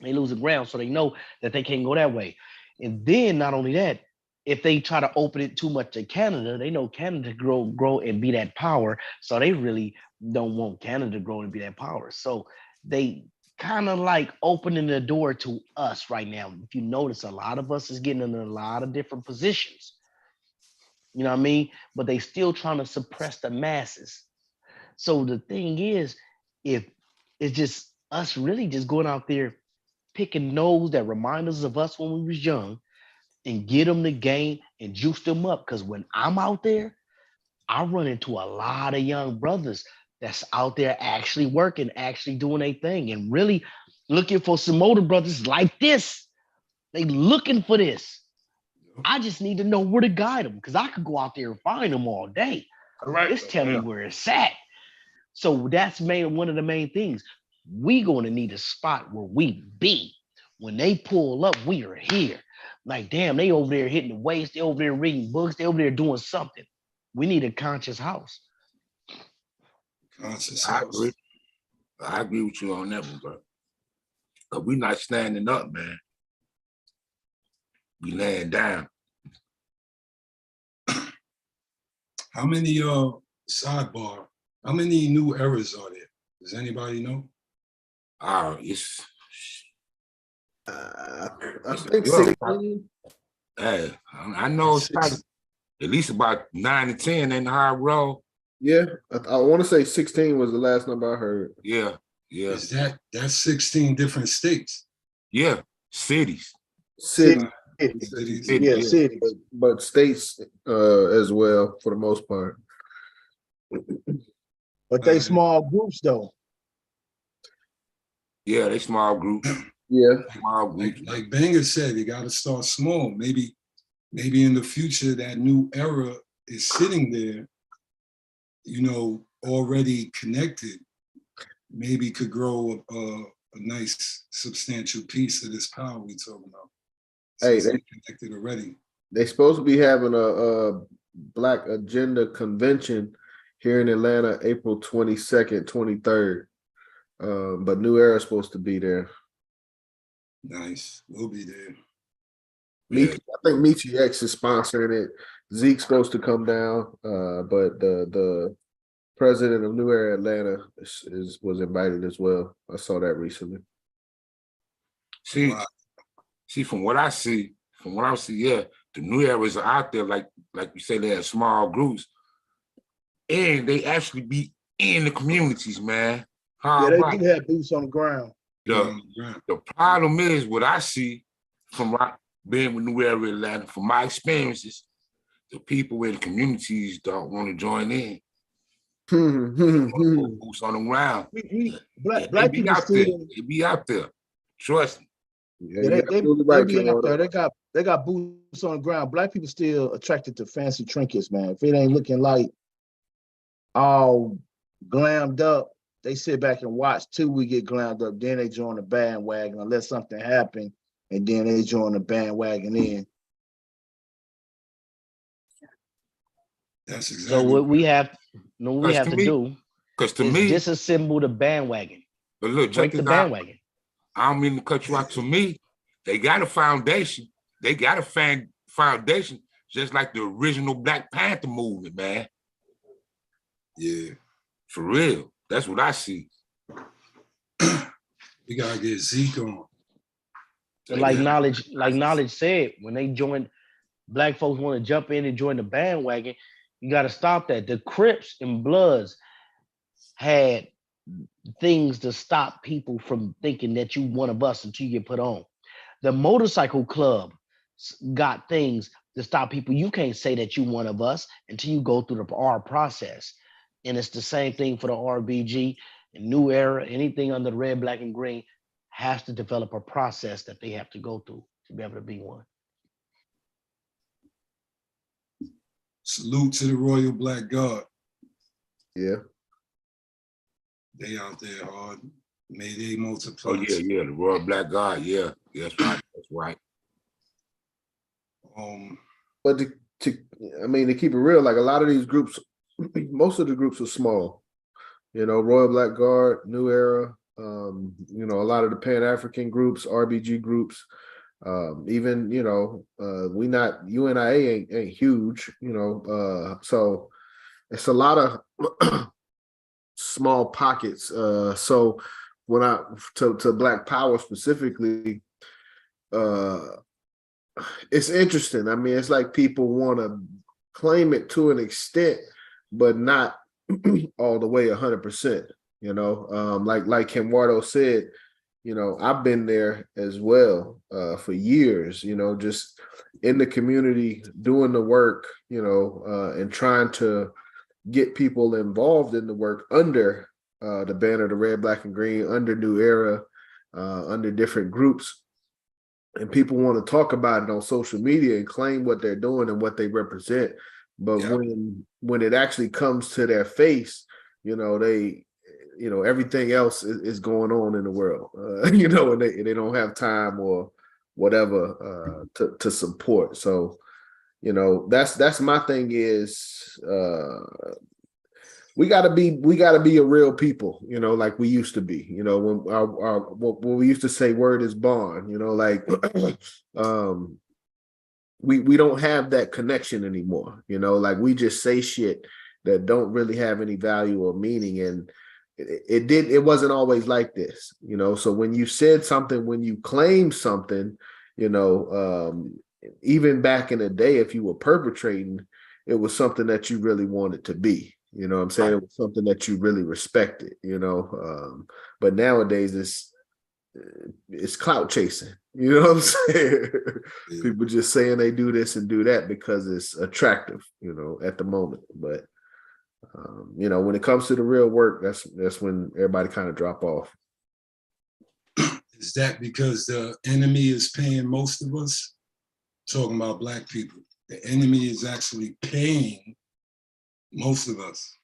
They losing ground, so they know that they can't go that way. And then not only that, if they try to open it too much to Canada, they know Canada grow and be that power. So they really don't want Canada to grow and be that power. So they kind of like opening the door to us right now. If you notice, a lot of us is getting in a lot of different positions. You know what I mean? But they still trying to suppress the masses. So the thing is, if it's just us really just going out there picking those that remind us of us when we was young and get them the game and juice them up. Because when I'm out there, I run into a lot of young brothers that's out there actually working, actually doing a thing, and really looking for some older brothers like this. They looking for this. I just need to know where to guide them because I could go out there and find them all day. Right. Just tell me where it's at. So that's one of the main things. We going to need a spot where we be. When they pull up, we are here. Like, damn, they over there hitting the weights. They over there reading books. They over there doing something. We need a conscious house. Conscious I house. agree. I agree with you on that one, bro. But we not standing up, man. We laying down. How many sidebar? How many new eras are there? Does anybody know? It's I think 16. hey, I know it's probably at least about 9 to 10 in the high road. Yeah, I want to say 16 was the last number I heard. Yeah. Is that's 16 different states? Yeah, cities. City. Cities. Yeah, city, but states as well for the most part. But they small groups though. Yeah, they small groups. Yeah, Small groups. Like Banger said, you got to start small. Maybe in the future that new era is sitting there, you know, already connected. Maybe could grow a nice substantial piece of this power we talking about. So hey, they connected already. they're supposed to be having a Black Agenda convention here in Atlanta, April 22nd, 23rd. But New Era is supposed to be there. Nice, we'll be there. Yeah. I think Michi X is sponsoring it. Zeke's supposed to come down, but the president of New Era Atlanta was invited as well. I saw that recently. See, from what I see, yeah, the new eras are out there, like you say, they have small groups, and they actually be in the communities, man. Yeah, they do have boots on the ground. The problem is what I see from being with New Era Atlanta, from my experiences, the people in the communities don't want to join in. Boots on the ground. Black people still, they be out there. Trust me. Yeah, they be out there. They got boots on the ground. Black people still attracted to fancy trinkets, man. If it ain't looking like all glammed up, they sit back and watch till we get glammed up. Then they join the bandwagon unless something happen, and then they join the bandwagon in. That's exactly. So what we have to do is disassemble the bandwagon. But look, break the bandwagon. I don't mean to cut you out. To me, they got a foundation. They got a foundation, just like the original Black Panther movement, man. Yeah, for real. That's what I see. We gotta get Zeke on. Like Knowledge said, when they join, Black folks want to jump in and join the bandwagon. You got to stop that. The Crips and Bloods had things to stop people from thinking that you one of us until you get put on. The motorcycle club got things to stop people. You can't say that you one of us until you go through the R process. And it's the same thing for the RBG and New Era. Anything under the red, black, and green has to develop a process that they have to go through to be able to be one. Salute to the Royal Black Guard. Yeah. They out there hard. May they multiply. Oh, yeah, the Royal Black Guard, yeah. That's right, that's right. but to keep it real, like a lot of these groups, most of the groups are small. You know, Royal Black Guard, New Era, you know, a lot of the Pan-African groups, RBG groups, even, you know, UNIA ain't huge, you know, so it's a lot of small pockets. So when to Black Power specifically, it's interesting. I mean, it's like people want to claim it to an extent, but not all the way 100%. You know, like Kenwardo said, you know, I've been there as well for years. You know, just in the community doing the work. You know, and trying to get people involved in the work under the banner, the Red, Black, and Green, under New Era, under different groups. And people want to talk about it on social media and claim what they're doing and what they represent. But when it actually comes to their face, you know, everything else is going on in the world, you know, and they don't have time or whatever to support. So, you know, that's my thing is we gotta be a real people, you know, like we used to be, you know, when we used to say word is bond, you know, like we don't have that connection anymore, you know, like we just say shit that don't really have any value or meaning. And it wasn't always like this, you know. So when you said something, when you claimed something, you know, even back in the day, if you were perpetrating, it was something that you really wanted to be. You know what I'm saying? It was something that you really respected, you know. But nowadays it's clout chasing. You know what I'm saying? Yeah. People just saying they do this and do that because it's attractive, you know, at the moment. But you know, when it comes to the real work, that's when everybody kind of drop off. Is that because the enemy is paying most of us? Talking about Black people, the enemy is actually paying most of us.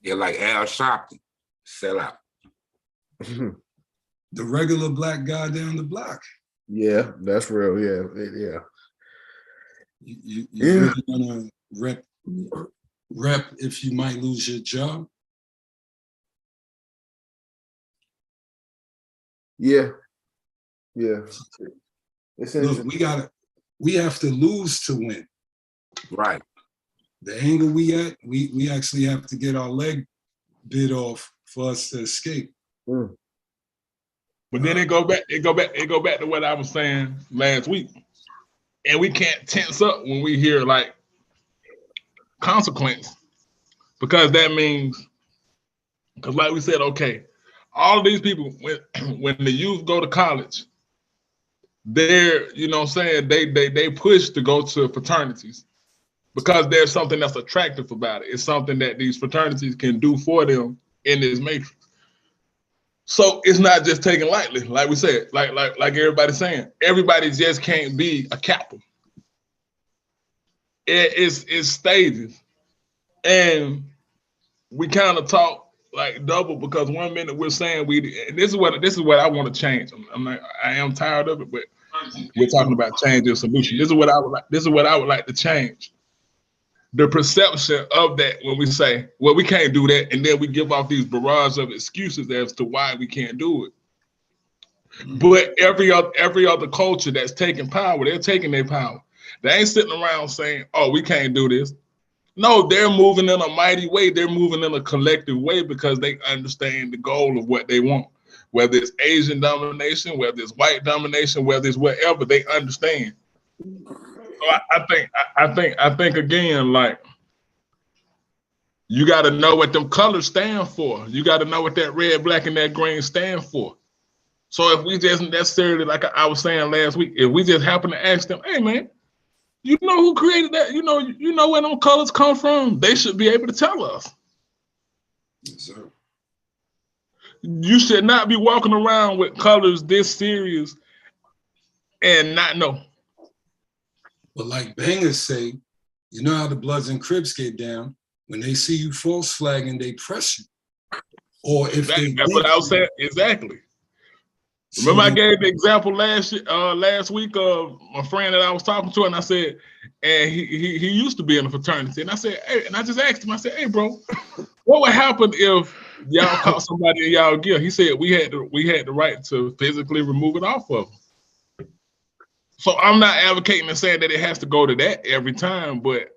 Yeah, like Al Sharpton, sell out. The regular Black guy down the block. Yeah, that's real. Yeah. You really wanna rep if you might lose your job? Yeah. Look, we have to lose to win. Right. The angle we at, we actually have to get our leg bit off for us to escape. Mm. But then it go back to what I was saying last week. And we can't tense up when we hear like consequence, because that means, because like we said, okay, all of these people, when the youth go to college, they're, you know what I'm saying, they push to go to fraternities because there's something that's attractive about it. It's something that these fraternities can do for them in this matrix. So it's not just taken lightly, like we said, like everybody's saying. Everybody just can't be a captain. It's stages, and we kind of talk like double, because 1 minute we're saying this is what I want to change. I am tired of it, but we're talking about change and solution. This is what I would like to change. The perception of that when we say, well, we can't do that, and then we give off these barrage of excuses as to why we can't do it. But every other culture that's taking power, they're taking their power. They ain't sitting around saying, oh, we can't do this. No, they're moving in a mighty way. They're moving in a collective way because they understand the goal of what they want. Whether it's Asian domination, whether it's white domination, whether it's whatever, they understand. So I think again, like, you got to know what them colors stand for. You got to know what that red, black, and that green stand for. So if we just necessarily, like I was saying last week, if we just happen to ask them, hey man, you know who created that? You know where them colors come from? They should be able to tell us. Yes, sir. You should not be walking around with colors this serious and not know. But like bangers say, you know how the Bloods and Crips get down. When they see you false flagging, they press you. Or if that's what I was saying. Exactly. Remember, I gave the example last week of my friend that I was talking to, and I said, and he used to be in a fraternity, and I said, hey, and I just asked him, I said, hey, bro, what would happen if y'all caught somebody in y'all gear? He said we had the right to physically remove it off of them. So I'm not advocating and saying that it has to go to that every time, but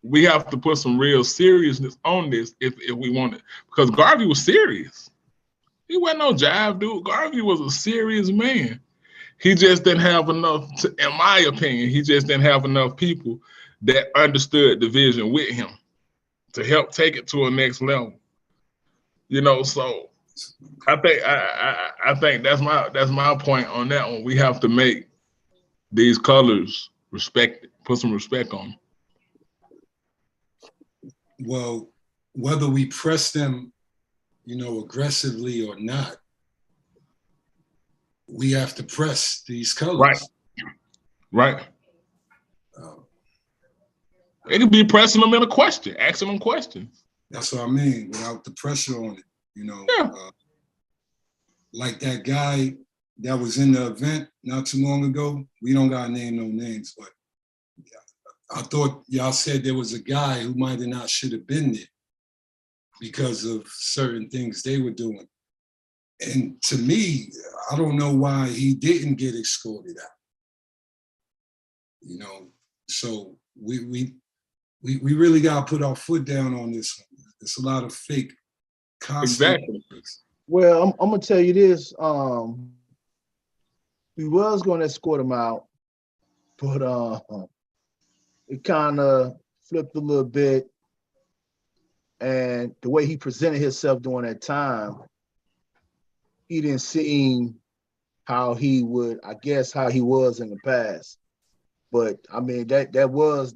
we have to put some real seriousness on this if we want it, because Garvey was serious. He wasn't no jive dude. Garvey was a serious man. He just didn't have enough, in my opinion, he just didn't have enough people that understood the vision with him to help take it to a next level. You know, so I think that's my point on that one. We have to make these colors respected, put some respect on them. Well, whether we press them, you know, aggressively or not, we have to press these colors. Right. It could be pressing them in a question, asking them questions. That's what I mean, without the pressure on it, you know. Yeah. Like that guy that was in the event not too long ago, we don't gotta name no names, but I thought y'all said there was a guy who might have not should have been there because of certain things they were doing. And to me, I don't know why he didn't get escorted out. You know, so we really gotta put our foot down on this one. There's a lot of fake costumes. Exactly. Well, I'm gonna tell you this. We was gonna escort him out, but it kind of flipped a little bit. And the way he presented himself during that time, he didn't seem how he would, I guess, how he was in the past. But I mean, that was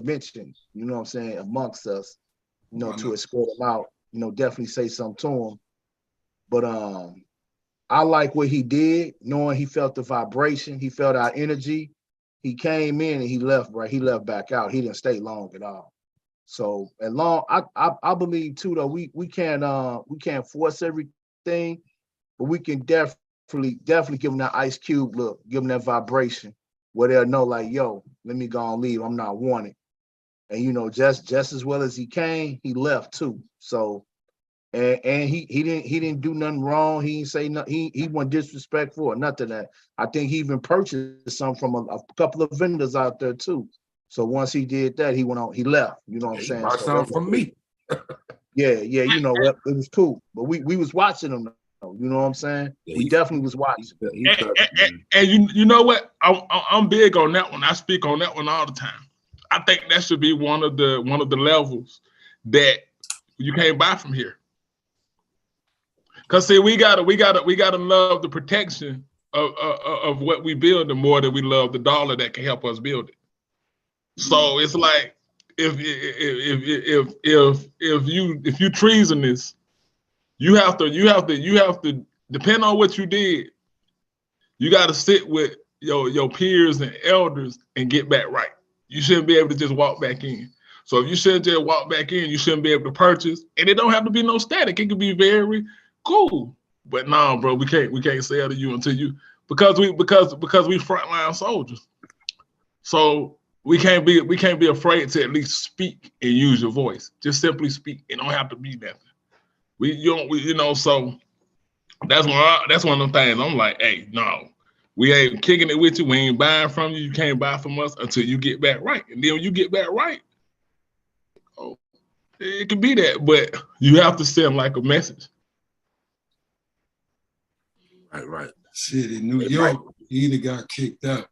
mentioned, you know what I'm saying, amongst us, you know, to escort him out, you know, definitely say something to him. But I like what he did, knowing he felt the vibration, he felt our energy. He came in and he left, right? He left back out. He didn't stay long at all. So as long, I believe too, though, we can't force everything, but we can definitely give them that Ice Cube look, give them that vibration, where they'll know, like, yo, let me go and leave. I'm not wanted. And you know, just as well as he came, he left too. So, and he didn't do nothing wrong. He didn't say nothing. He wasn't disrespectful or nothing. That I think he even purchased some from a couple of vendors out there too. So once he did that, he went on. He left. You know what I'm saying? Bought something from me. Yeah. You know, it was cool. But we was watching him. You know what I'm saying? Yeah, we definitely was watching. And you know what? I'm big on that one. I speak on that one all the time. I think that should be one of the levels that you can't buy from here. Cause see, we gotta love the protection of what we build the more than we love the dollar that can help us build it. So it's like if you treasonous, you have to depend on what you did. You got to sit with your peers and elders and get back right. You shouldn't be able to just walk back in. So if you shouldn't just walk back in, you shouldn't be able to purchase. And it don't have to be no static. It could be very cool. But no, bro, we can't sell to you until you because we frontline soldiers. So we can't be afraid to at least speak and use your voice. Just simply speak. It don't have to be nothing. So that's one of the things I'm like, hey, no, we ain't kicking it with you. We ain't buying from you. You can't buy from us until you get back right. And then when you get back right, oh, it could be that, but you have to send like a message. Right. Shit, in New York, he either got kicked out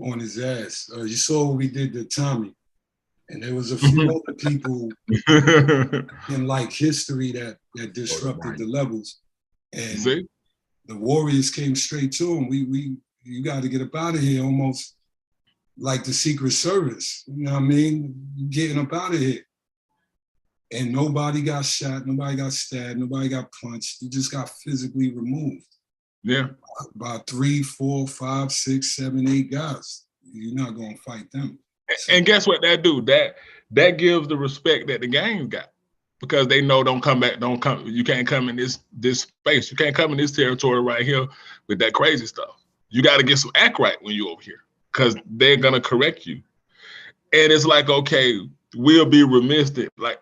on his ass. You saw what we did to Tommy. And there was a few other people in like history that disrupted the levels. And the Warriors came straight to him. You got to get up out of here, almost like the Secret Service. You know what I mean? Getting up out of here. And nobody got shot, nobody got stabbed, nobody got punched. You just got physically removed. Yeah. About 3, 4, 5, 6, 7, 8 guys. You're not going to fight them. And guess what that do? That gives the respect that the game got. because they know don't come. You can't come in this space. You can't come in this territory right here with that crazy stuff. You got to get some act right when you're over here, because they're gonna correct you. And it's like, okay, we'll be remiss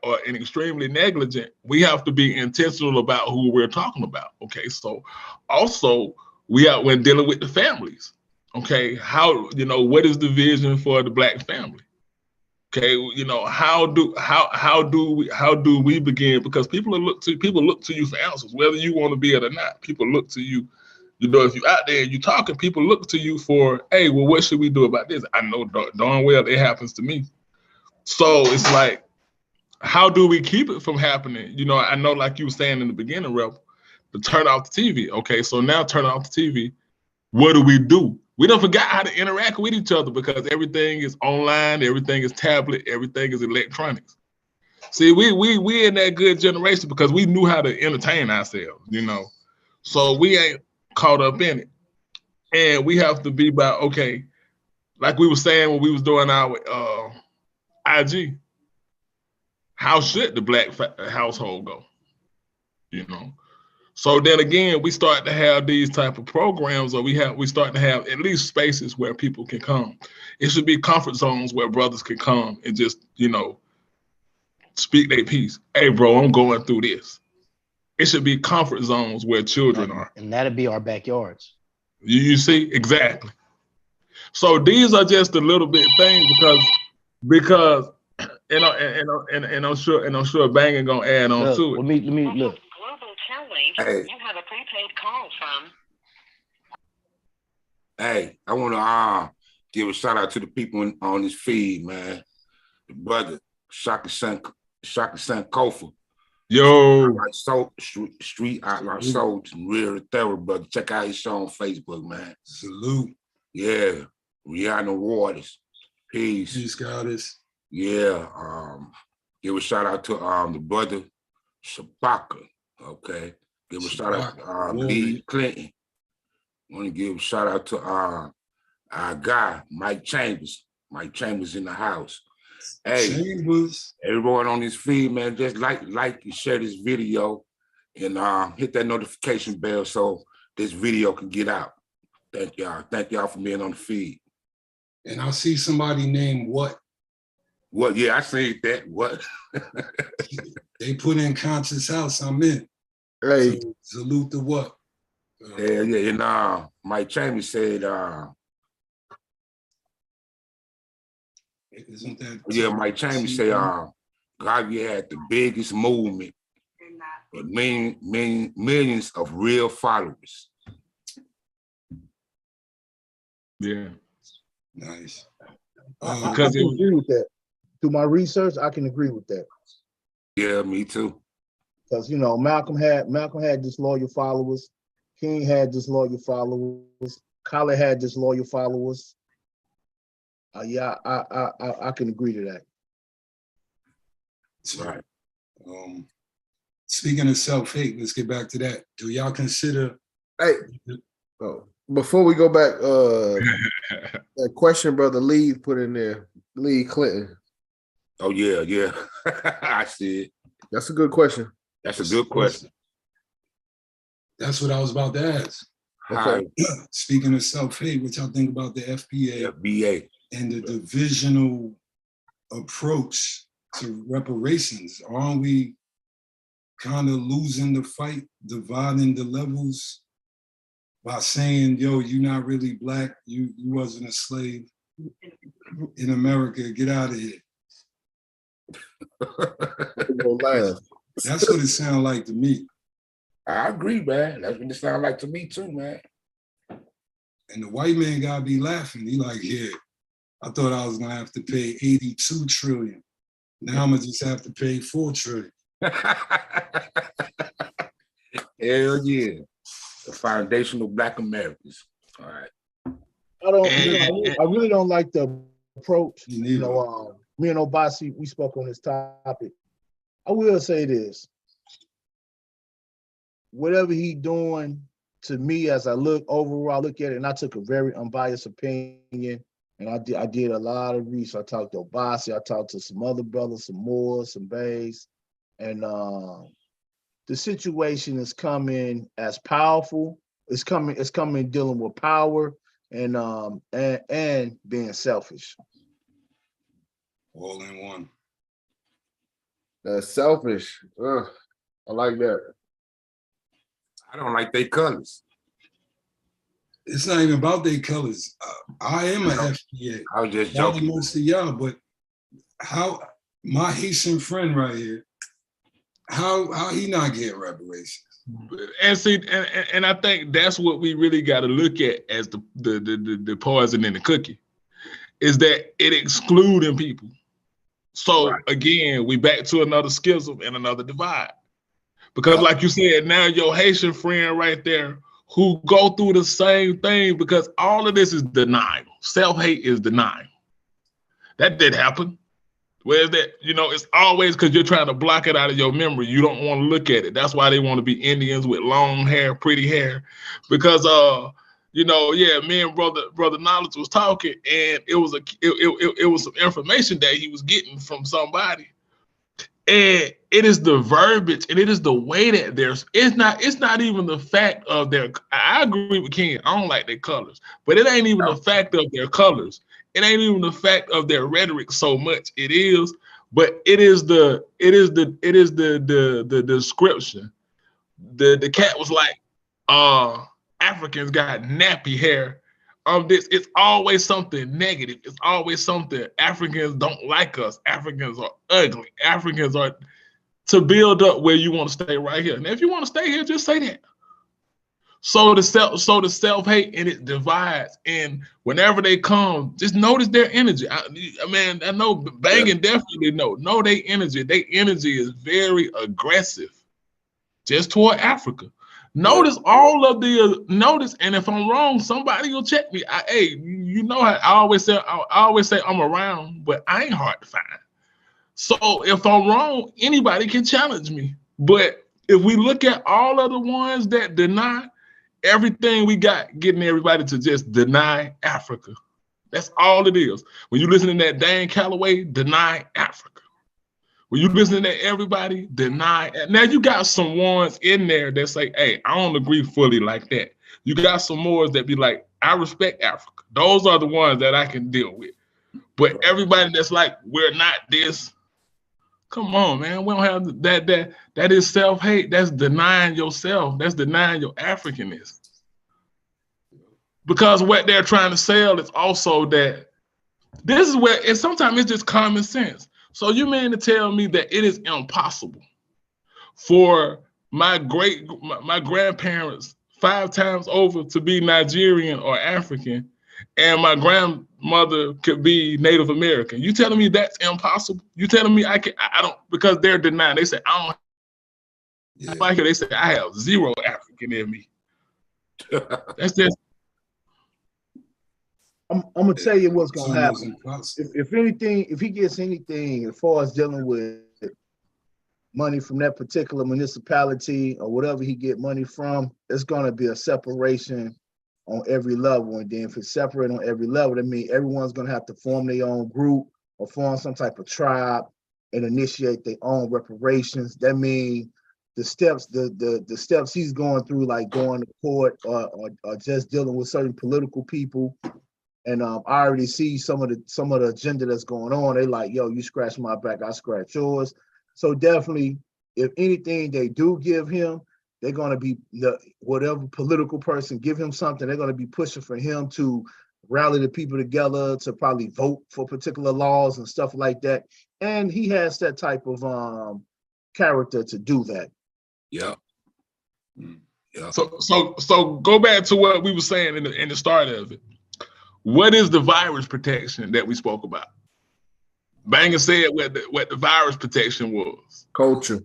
or extremely negligent. We have to be intentional about who we're talking about. Okay, so also when dealing with the families. Okay, what is the vision for the Black family? Okay, how do we begin? Because people look to you for answers, whether you want to be it or not. People look to you. If you're out there and you're talking, people look to you for, hey, well, what should we do about this? I know darn well it happens to me. So it's like, how do we keep it from happening? I know, like you were saying in the beginning, Rebel, to turn off the TV. Okay, so now turn off the TV. What do? We don't forget how to interact with each other, because everything is online, everything is tablet, everything is electronics. See, we in that good generation because we knew how to entertain ourselves, So we ain't caught up in it. And we have to be about, okay, like we were saying when we was doing our IG, how should the Black household go? So then again, we start to have these type of programs, or we start to have at least spaces where people can come. It should be comfort zones where brothers can come and just, speak their piece. Hey, bro, I'm going through this. It should be comfort zones where children are. And that'd be our backyards. You see? Exactly. So these are just a little bit things because and I'm sure Bangin' gonna add on to it. Let me look. Hey. You have a prepaid call from. Hey, I want to give a shout out to the people on this feed, man. The brother Shaka San Kofa. Yo, Street Outlaw Soldiers, real thorough, brother. Check out his show on Facebook, man. Salute. Yeah, Rihanna Waters. Peace. Peace, goddess. Yeah. Give a shout out to the brother Shabaka. Okay. Give a shout out to Lee Clinton. I want to give a shout out to our guy, Mike Chambers. Mike Chambers in the house. Hey, Chambers. Everyone on this feed, man, just like and share this video and hit that notification bell so this video can get out. Thank y'all. Thank y'all for being on the feed. And I see somebody named What? What? Yeah, I see that. What? They put in Conscious House, I'm in. Hey. So, salute to What? Yeah. And Mike Chambers said, isn't that? Yeah, Mike Chambers said, Javier had the biggest movement with millions of real followers. Yeah. Nice. I can agree with that. Through my research, I can agree with that. Yeah, me too. Because Malcolm had disloyal followers, King had disloyal followers, Khaled had disloyal followers. Yeah, I can agree to that. That's right. Speaking of self-hate, let's get back to that. Do y'all consider? Hey, before we go back, that question brother Lee put in there, Lee Clinton. Oh yeah. I see it. That's a good question. That's a good question. That's what I was about to ask. Okay. Speaking of self-hate, what y'all think about the FBA and the divisional approach to reparations? Aren't we kind of losing the fight, dividing the levels by saying, yo, you're not really Black, you wasn't a slave in America, get out of here. That's what it sounds like to me. I agree, man. That's what it sounds like to me too, man. And the white man gotta be laughing. He like, yeah, I thought I was gonna have to pay 82 trillion. Now I'm gonna just have to pay 4 trillion. Hell yeah. The foundational Black Americans. All right. I really don't like the approach. Me and Obasi, we spoke on this topic. I will say this. Whatever he doing, to me, as I look at it, and I took a very unbiased opinion, and I did a lot of research. I talked to Obasi, I talked to some other brothers, some Moors, some Bays. And the situation is coming as powerful. It's coming dealing with power and being selfish. All in one. That's selfish. I like that. I don't like their colors. It's not even about their colors. I am an FBA. I was just Probably joking. most of y'all, but how my Haitian friend right here, how he not getting reparations? And see, and I think that's what we really got to look at as the poison in the cookie, is that it excluding people. So again, we back to another schism and another divide. Because like you said, now your Haitian friend right there who go through the same thing, because all of this is denial. Self-hate is denial. That did happen. Where's that? You know, it's always because you're trying to block it out of your memory. You don't want to look at it. That's why they want to be Indians with long hair, pretty hair. Because you know, yeah, me and brother Knowledge was talking, and it was some information that he was getting from somebody. And it is the verbiage, and it is the way that it's not even the fact of their. I agree with Ken. I don't like their colors, but it ain't even the fact of their colors. It ain't even the fact of their rhetoric so much. It is, but it is the description. The cat was like, Africans got nappy hair. It's always something negative. It's always something. Africans don't like us. Africans are ugly. Africans are to build up where you want to stay right here. And if you want to stay here, just say that. So the self-hate and it divides. And whenever they come, just notice their energy. I know Banging definitely know their energy. Their energy is very aggressive just toward Africa. Notice all of the notice, and if I'm wrong, somebody will check me. Hey, you know how I always say I'm around, but I ain't hard to find. So if I'm wrong, anybody can challenge me. But if we look at all of the ones that deny everything we got, getting everybody to just deny Africa. That's all it is. When you listen to that Dan Calloway, deny Africa. When you listen to everybody, deny. Now you got some ones in there that say, hey, I don't agree fully like that. You got some more that be like, I respect Africa. Those are the ones that I can deal with. But everybody that's like, we're not this. Come on, man. We don't have that. That is self-hate. That's denying yourself. That's denying your Africanness. Because what they're trying to sell is also that this is where, and sometimes it's just common sense. So you mean to tell me that it is impossible for my grandparents 5 times over to be Nigerian or African, and my grandmother could be Native American? You telling me that's impossible? You telling me I don't, because they're denying. They say I don't. Yeah. They say I have 0 African in me. That's just. I'm gonna tell you what's gonna happen. If anything, if he gets anything as far as dealing with money from that particular municipality or whatever he get money from, it's gonna be a separation on every level. And then if it's separate on every level, that means everyone's gonna have to form their own group or form some type of tribe and initiate their own reparations. That means the steps he's going through, like going to court or just dealing with certain political people. And I already see some of the agenda that's going on. They like, yo, you scratch my back, I scratch yours. So definitely, if anything they do give him, they're going to be, whatever political person give him something, they're going to be pushing for him to rally the people together to probably vote for particular laws and stuff like that. And he has that type of character to do that. Yeah. Yeah. So go back to what we were saying in the start of it. What is the virus protection that we spoke about? Banger said what the virus protection was. Culture.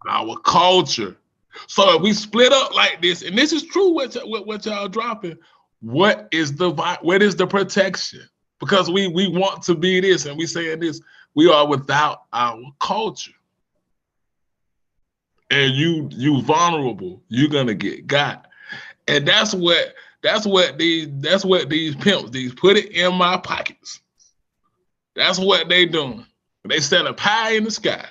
Our culture. So if we split up like this, and this is true what y'all dropping, what is the protection? Because we want to be this, and we saying this, we are without our culture. And you vulnerable, you're gonna get got. And that's what these pimps, these put it in my pockets. That's what they doing. They set a pie in the sky.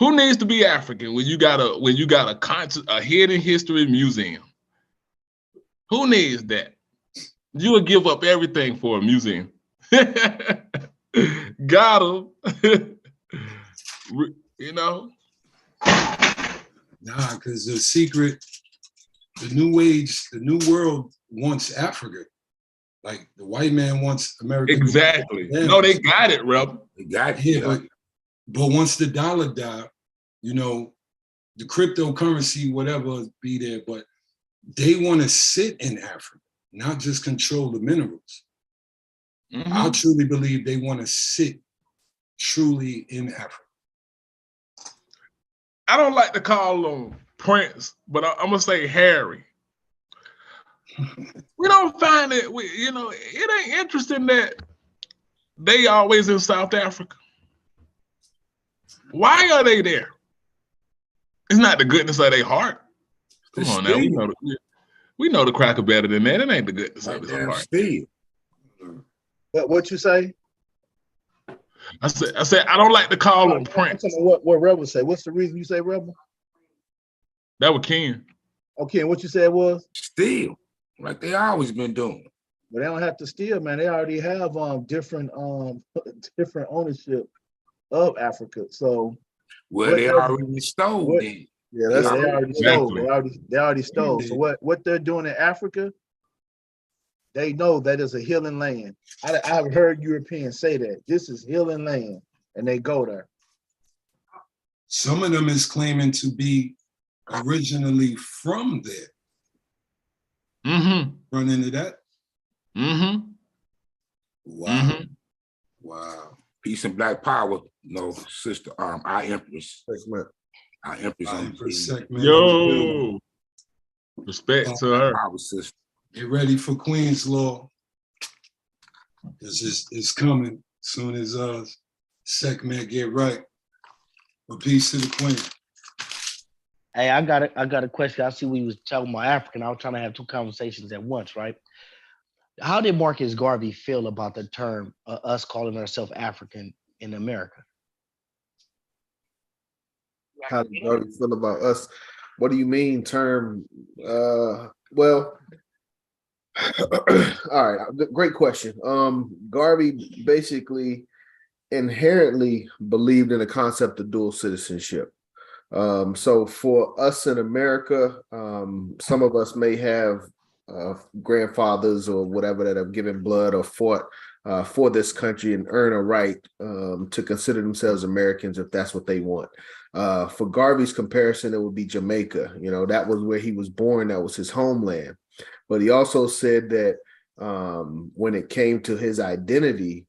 Who needs to be African when you got a hidden history museum? Who needs that? You would give up everything for a museum. Got him. You know? Nah, because the secret, the new age, the new world wants Africa. Like the white man wants America. Exactly. No, they got it, Rebel. They got it. Yeah, but once the dollar died, you know, the cryptocurrency, whatever be there, but they want to sit in Africa, not just control the minerals. Mm-hmm. I truly believe they want to sit truly in Africa. I don't like to call him Prince, but I'm gonna say Harry. We don't find it, it ain't interesting that they always in South Africa. Why are they there? It's not the goodness of their heart. Come on now, we know the cracker better than that. It ain't the goodness of his heart. What you say? I said I don't like to call him Prince. What Rebel say? What's the reason you say Rebel? That was Ken. Okay, and what you said was? Steal, like they always been doing. But they don't have to steal, man. They already have different ownership of Africa. So they already stole then. Yeah, they already stole. They already stole. So what they're doing in Africa, they know that is a healing land. I've heard Europeans say that this is healing land, and they go there. Some of them is claiming to be originally from there. Mm-hmm. Run into that? Mm-hmm. Wow. Mm-hmm. Wow. Peace and black power. No, sister, our Empress. Our Empress. Yo. Respect to her. Our sister. Get ready for Queen's Law. It's coming as soon as Sekhmet get right. But peace to the Queen. Hey, I got a question. I see we was talking about African. I was trying to have two conversations at once, right? How did Marcus Garvey feel about the term us calling ourselves African in America? How did Garvey feel about us? What do you mean term? Well, all right, great question. Garvey basically inherently believed in the concept of dual citizenship. So for us in America, some of us may have grandfathers or whatever that have given blood or fought for this country and earn a right to consider themselves Americans if that's what they want. For Garvey's comparison, it would be Jamaica. You know, that was where he was born. That was his homeland. But he also said that when it came to his identity,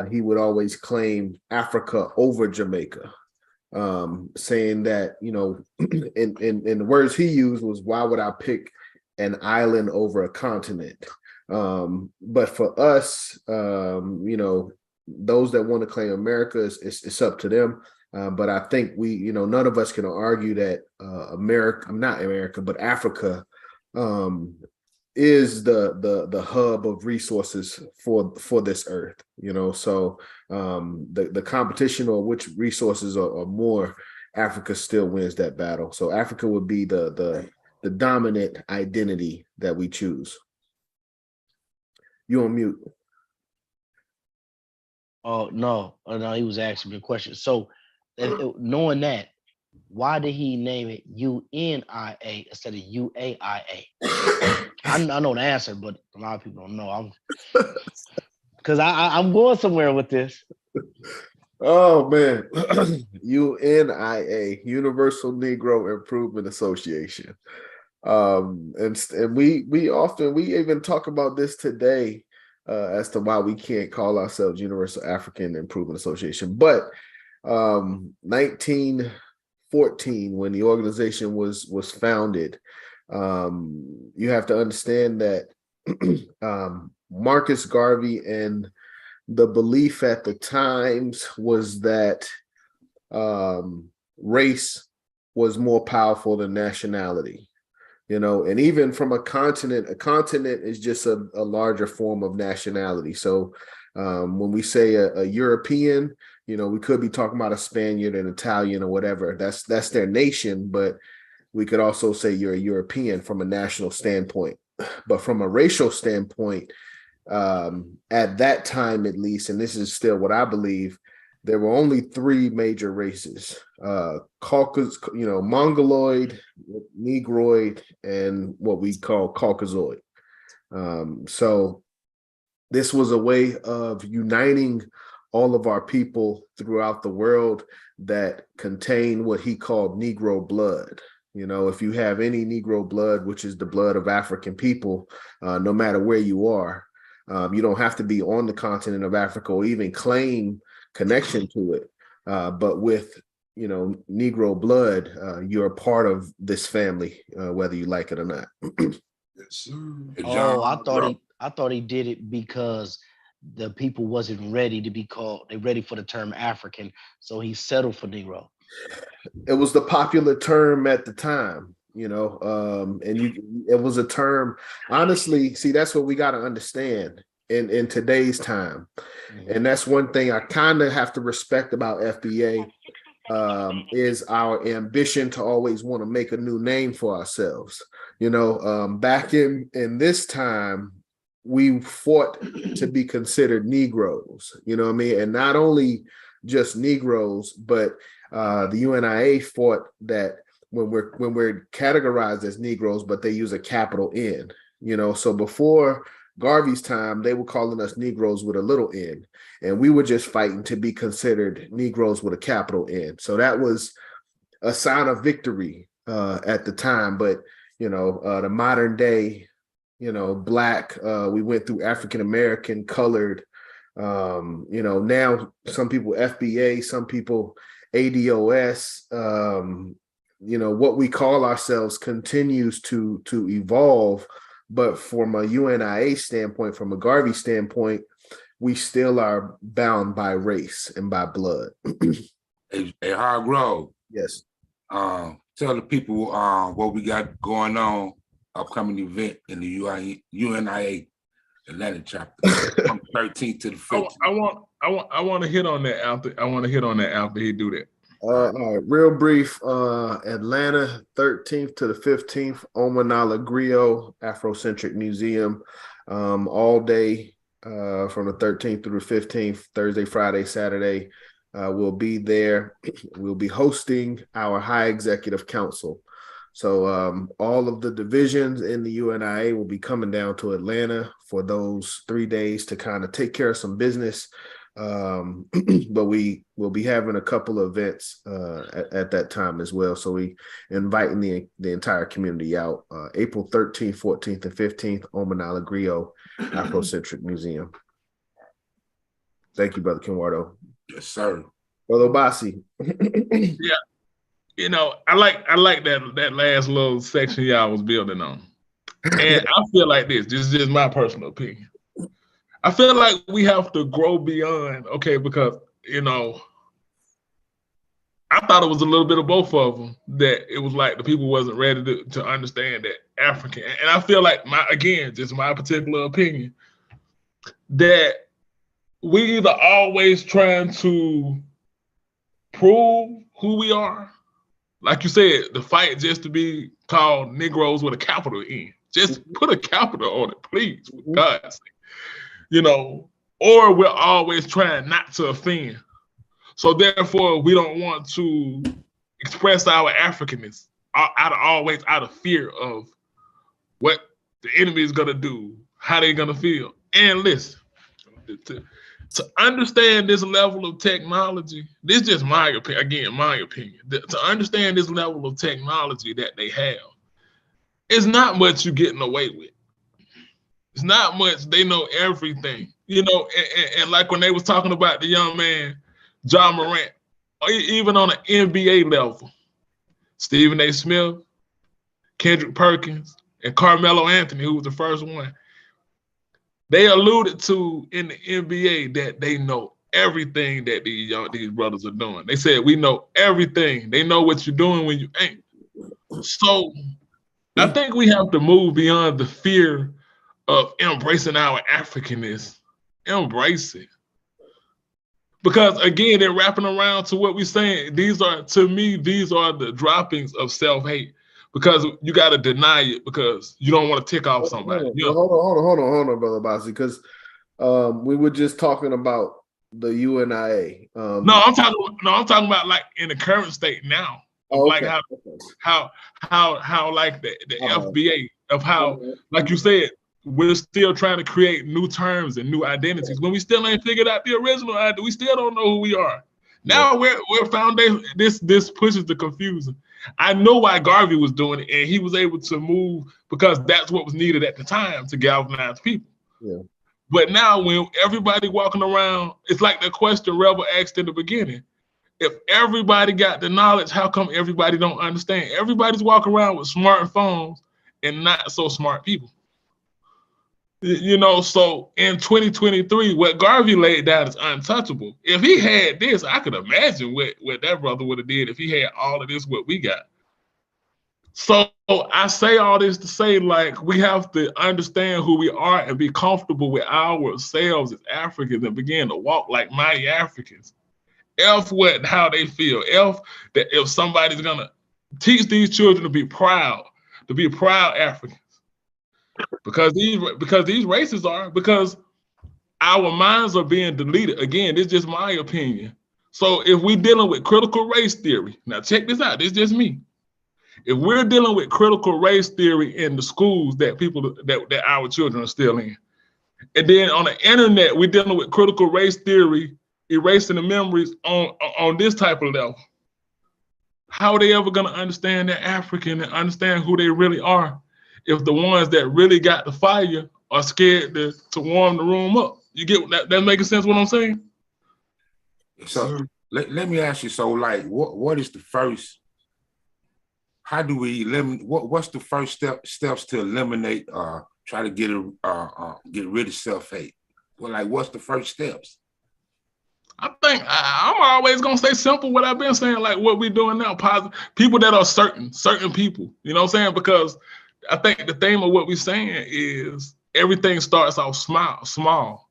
he would always claim Africa over Jamaica, saying that, you know, in the words he used was, why would I pick an island over a continent? But for us, you know, those that want to claim America, it's up to them. But I think none of us can argue that Africa is the hub of resources for this earth, you know. So the competition or which resources are more, Africa still wins that battle. So Africa would be the dominant identity that we choose. You on mute. Oh no, he was asking me a question. So knowing that, why did he name it UNIA instead of UAIA? I know the answer, but a lot of people don't know. Because I'm going somewhere with this. Oh man, UNIA, Universal Negro Improvement Association. And we even talk about this today as to why we can't call ourselves Universal African Improvement Association. But 1914, when the organization was founded, you have to understand that Marcus Garvey and the belief at the times was that race was more powerful than nationality, you know. And even from a continent is just a larger form of nationality. So when we say a European, You know, we could be talking about a Spaniard, an Italian, or whatever. That's their nation, but we could also say you're a European from a national standpoint. But from a racial standpoint, at that time at least, and this is still what I believe, there were only three major races: Caucasus, Mongoloid, Negroid, and what we call Caucasoid. So this was a way of uniting all of our people throughout the world that contain what he called Negro blood. You know, if you have any Negro blood, which is the blood of African people, no matter where you are, you don't have to be on the continent of Africa or even claim connection to it. But with, Negro blood, you're a part of this family, whether you like it or not. Yes, sir. Oh, I thought he did it because the people wasn't ready to be called. They ready for the term African, so he settled for Negro. It was the popular term at the time, it was a term. Honestly, see, that's what we got to understand in today's time. Mm-hmm. And that's one thing I kind of have to respect about FBA, is our ambition to always want to make a new name for ourselves. Back in this time, we fought to be considered Negroes, you know what I mean? And not only just Negroes, but the UNIA fought that when we're categorized as Negroes, but they use a capital N, so before Garvey's time, they were calling us Negroes with a little n, and we were just fighting to be considered Negroes with a capital N. So that was a sign of victory at the time. But, the modern day, Black, we went through African-American, colored, now some people FBA, some people ADOS, what we call ourselves continues to evolve. But from a UNIA standpoint, from a Garvey standpoint, we still are bound by race and by blood. Hey, Hargrove. Yes. Tell the people what we got going on, upcoming event in the UNIA Atlanta chapter from 13th to the 15th. I want to hit on that after he do that. All right, real brief. Atlanta, 13th to the 15th, Omanala Griot Afrocentric Museum, all day from the 13th through the 15th, Thursday, Friday, Saturday. We'll be there. We'll be hosting our High Executive Council. So all of the divisions in the UNIA will be coming down to Atlanta for those 3 days to kind of take care of some business. But we will be having a couple of events at that time as well. So we inviting the entire community out. April 13th, 14th, and 15th, Omanala Griot Afrocentric Museum. Thank you, Brother Kenwardo. Yes, sir. Brother Obasi. Yeah. I like that last little section y'all was building on. And I feel like this is just my personal opinion. I feel like we have to grow beyond, because, I thought it was a little bit of both of them, that it was like the people wasn't ready to understand that African. And I feel like, just my particular opinion, that we either always trying to prove who we are. Like you said, the fight just to be called Negroes with a capital N. Just put a capital on it, please, for God's sake. Or we're always trying not to offend. So therefore, we don't want to express our Africanness out of fear of what the enemy is going to do, how they're going to feel. And listen, to understand this level of technology, this is just my opinion, to understand this level of technology that they have, it's not much you're getting away with. It's not much. They know everything, and like when they was talking about the young man, John Morant, or even on an NBA level, Stephen A. Smith, Kendrick Perkins, and Carmelo Anthony, who was the first one, they alluded to in the NBA that they know everything that these brothers are doing. They said, we know everything. They know what you're doing when you ain't. So I think we have to move beyond the fear of embracing our Africanness. Embrace it. Because again, they're wrapping around to what we're saying. These are, to me, these are the droppings of self-hate. Because you got to deny it because you don't want to tick off somebody. Hold on, Brother Bossy, because we were just talking about the UNIA. No, I'm talking about like in the current state now. Like how like the FBA of how, like you said, we're still trying to create new terms and new identities when we still ain't figured out the original identity. We still don't know who we are. Now we're foundation. This pushes the confusion. I know why Garvey was doing it, and he was able to move because that's what was needed at the time to galvanize people. Yeah. But now when everybody walking around, it's like the question Rebel asked in the beginning. If everybody got the knowledge, how come everybody don't understand? Everybody's walking around with smartphones and not so smart people. You know, so in 2023, what Garvey laid down is untouchable. If he had this, I could imagine what that brother would have did if he had all of this, what we got. So I say all this to say, like, we have to understand who we are and be comfortable with ourselves as Africans and begin to walk like mighty Africans. How they feel. That if somebody's gonna teach these children to be proud Africans. Because these races are, because our minds are being deleted. Again, this is just my opinion. So if we're dealing with critical race theory, now check this out, this is just me. If we're dealing with critical race theory in the schools that our children are still in, and then on the internet, we're dealing with critical race theory, erasing the memories on this type of level, how are they ever gonna understand they're African and understand who they really are if the ones that really got the fire are scared to warm the room up? You get that making sense what I'm saying? So let me ask you, so like what is the first, how do we eliminate, what's the first steps to eliminate try to get rid of self-hate? Well, like what's the first steps? I think I'm always gonna say simple what I've been saying, like what we're doing now, positive people that are certain people, you know what I'm saying? Because I think the theme of what we're saying is everything starts off small.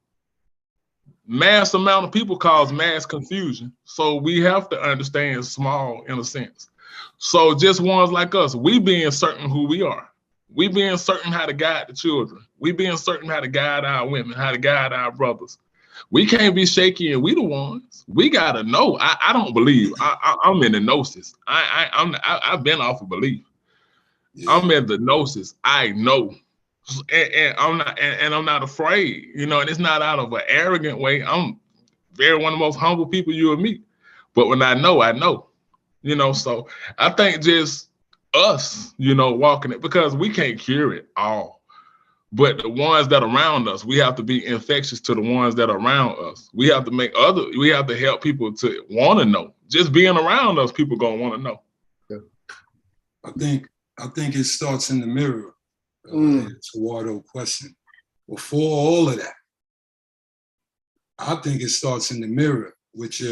Mass amount of people cause mass confusion. So we have to understand small in a sense. So just ones like us, we being certain who we are. We being certain how to guide the children. We being certain how to guide our women, how to guide our brothers. We can't be shaky and we the ones. We gotta know. I don't believe. I'm in the gnosis. I've been off of belief. Yeah. I'm in the gnosis. I know, and I'm not afraid. You know, and it's not out of an arrogant way. I'm one of the most humble people you will meet. But when I know, I know. You know, so I think just us, you know, walking it, because we can't cure it all. But the ones that are around us, we have to be infectious to the ones that are around us. We have to help people to want to know. Just being around us, people gonna want to know. Yeah. I think it starts in the mirror. Eduardo question. Before all of that, I think it starts in the mirror, which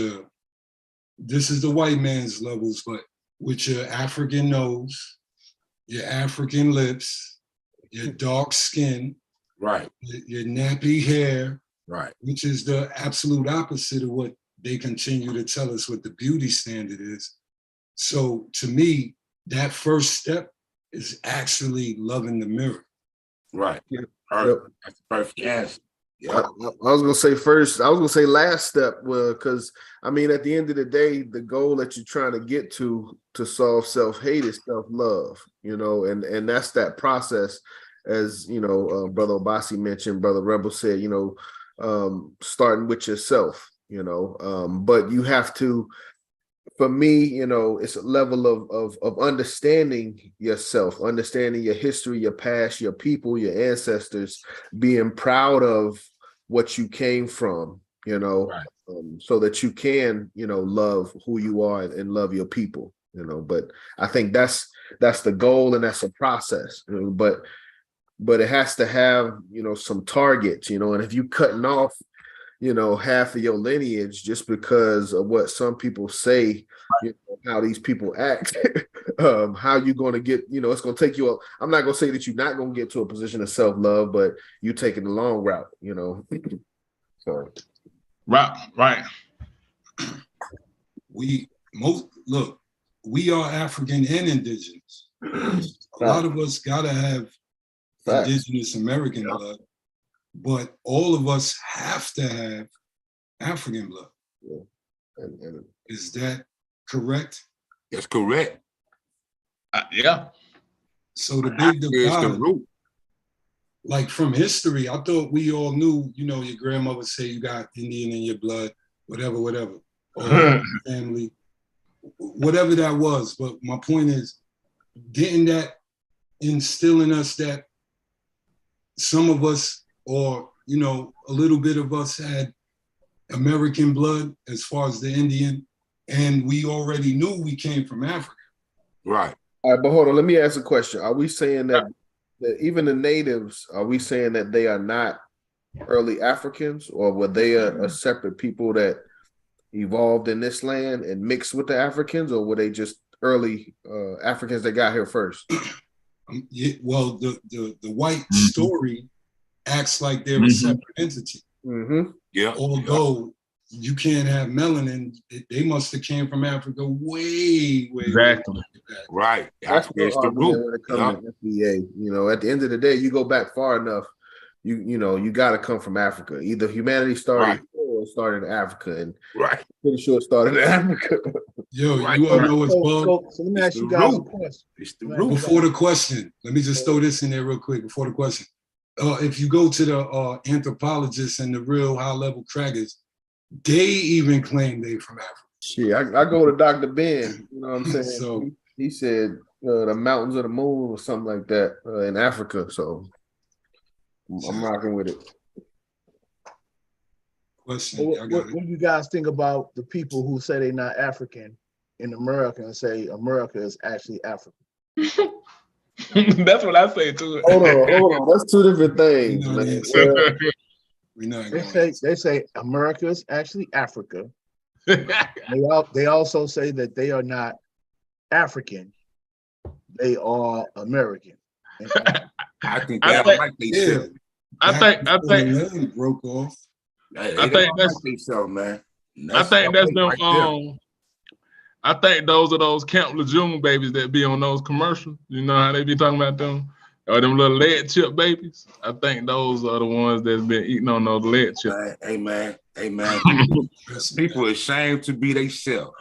this is the white man's levels, but with your African nose, your African lips, your dark skin, right, your nappy hair, right, which is the absolute opposite of what they continue to tell us what the beauty standard is. So to me, that first step is actually loving the mirror. Right. Yeah. That's the perfect answer. Yeah. I was gonna say last step, because I mean, at the end of the day, the goal that you're trying to get to solve self-hate is self-love, you know, and that's that process, as you know, Brother Obasi mentioned, Brother Rebel said, you know, starting with yourself, you know, but you have to, for me, you know, it's a level of understanding yourself, understanding your history, your past, your people, your ancestors, being proud of what you came from, you know, right. So that you can, you know, love who you are and love your people, you know. But I think that's the goal, and that's a process, you know, but it has to have, you know, some targets, you know, and if you cutting off, you know, half of your lineage just because of what some people say, you know, how these people act, how you going to get, you know, it's going to take you I'm not going to say that you're not going to get to a position of self-love, but you taking the long route, you know. So. Right. we are African and indigenous. A lot of us gotta have indigenous American blood, but all of us have to have African blood. Is that correct? That's correct. Yeah. So the big divide, like from history, I thought we all knew, you know, your grandmother would say you got Indian in your blood, whatever, or family, whatever that was. But my point is, didn't that instill in us that some of us, or, you know, a little bit of us had American blood as far as the Indian, and we already knew we came from Africa. Right. All right, but hold on. Let me ask a question. Are we saying that even the natives, are we saying that they are not early Africans, or were they a separate people that evolved in this land and mixed with the Africans, or were they just early Africans that got here first? Yeah, well, the white story acts like they're a separate entity. Yeah. Although you can't have melanin, they must have came from Africa way exactly. Back. Right. That's the root when it comes to FBA. You know, at the end of the day, you go back far enough, you know, you got to come from Africa. Either humanity started or started in Africa, and pretty sure it started in Africa. Yo, you all know what's bug? So let me ask you guys a question. It's the root. Before the question, let me just throw this in there real quick. Before the question, if you go to the anthropologists and the real high-level crackers, they even claim they from Africa. Shit, I go to Dr. Ben, you know what I'm saying? So he said the mountains of the moon or something like that in Africa. So I'm rocking with it. Question. What do you guys think about the people who say they're not African in America and say America is actually Africa? That's what I say too. Hold on. That's two different things, man. They say America is actually Africa. They also say that they are not African. They are American. I think broke off. I think that's man. I think that's them. I think those are those Camp Lejeune babies that be on those commercials. You know how they be talking about them, or them little lead chip babies. I think those are the ones that's been eating on those lead chips. Amen. People ashamed to be themselves,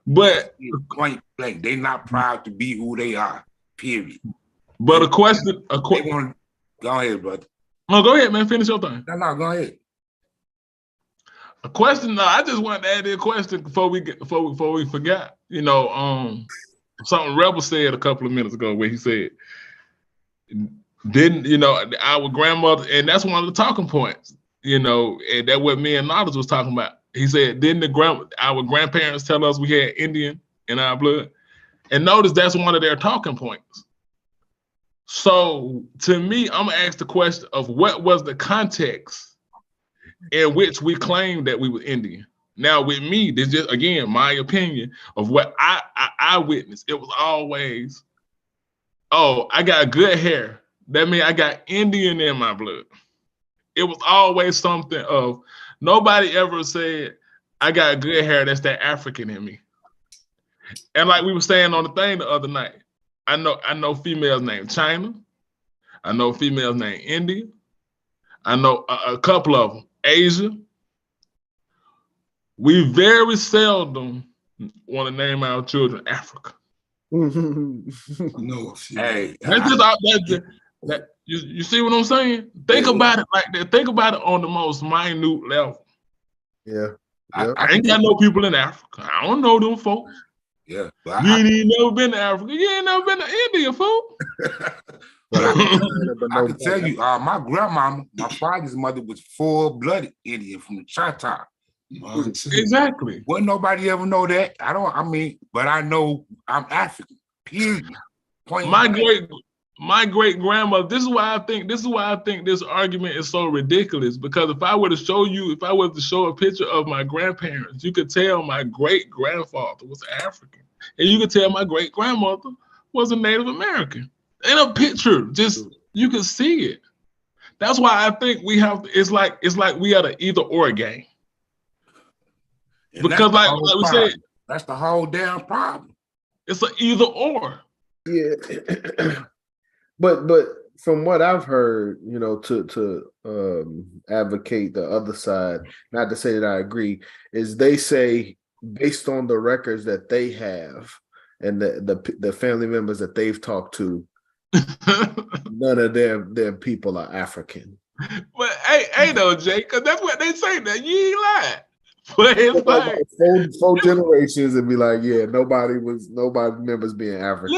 but point blank, they not proud to be who they are. Period. But a question. Go ahead, brother. No, go ahead, man. Finish your thing. No, go ahead. A question. No, I just wanted to add a question before we forgot. You know, something Rebel said a couple of minutes ago where he said, "Didn't you know our grandmother?" And that's one of the talking points. You know, and that's what me and Noddles was talking about. He said, "Didn't our grandparents tell us we had Indian in our blood?" And notice that's one of their talking points. So to me, I'm gonna ask the question of what was the context in which we claimed that we were Indian. Now with me, this just again my opinion of what I witnessed. It was always, oh, I got good hair. That means I got Indian in my blood. It was always something of nobody ever said I got good hair. That's that African in me. And like we were saying on the thing the other night, I know females named China. I know females named India. I know a couple of them, Asia. We very seldom want to name our children Africa. No, hey, you see what I'm saying? Think about it like that. Think about it on the most minute level. Yeah. I ain't got no people in Africa. I don't know them folks. Yeah, you ain't never been to Africa. You ain't never been to India, fool. I can tell you, my grandmama, my father's mother was full-blooded Indian from the Choctaw. Exactly. Wouldn't nobody ever know that? But I know I'm African. Period. My great grandmother. This is why I think this argument is so ridiculous. Because if I were to show a picture of my grandparents, you could tell my great grandfather was African, and you could tell my great grandmother was a Native American. In a picture, just you can see it. That's why I think we have. It's like we are the either or game. Because like we said, that's the whole damn problem. It's an either or. Yeah. But from what I've heard, you know, to advocate the other side, not to say that I agree, is they say based on the records that they have and the family members that they've talked to, none of their people are African. But hey, no, Jay, because that's what they say. Now you ain't lying. But it's like four generations and be like, yeah, nobody remembers being African.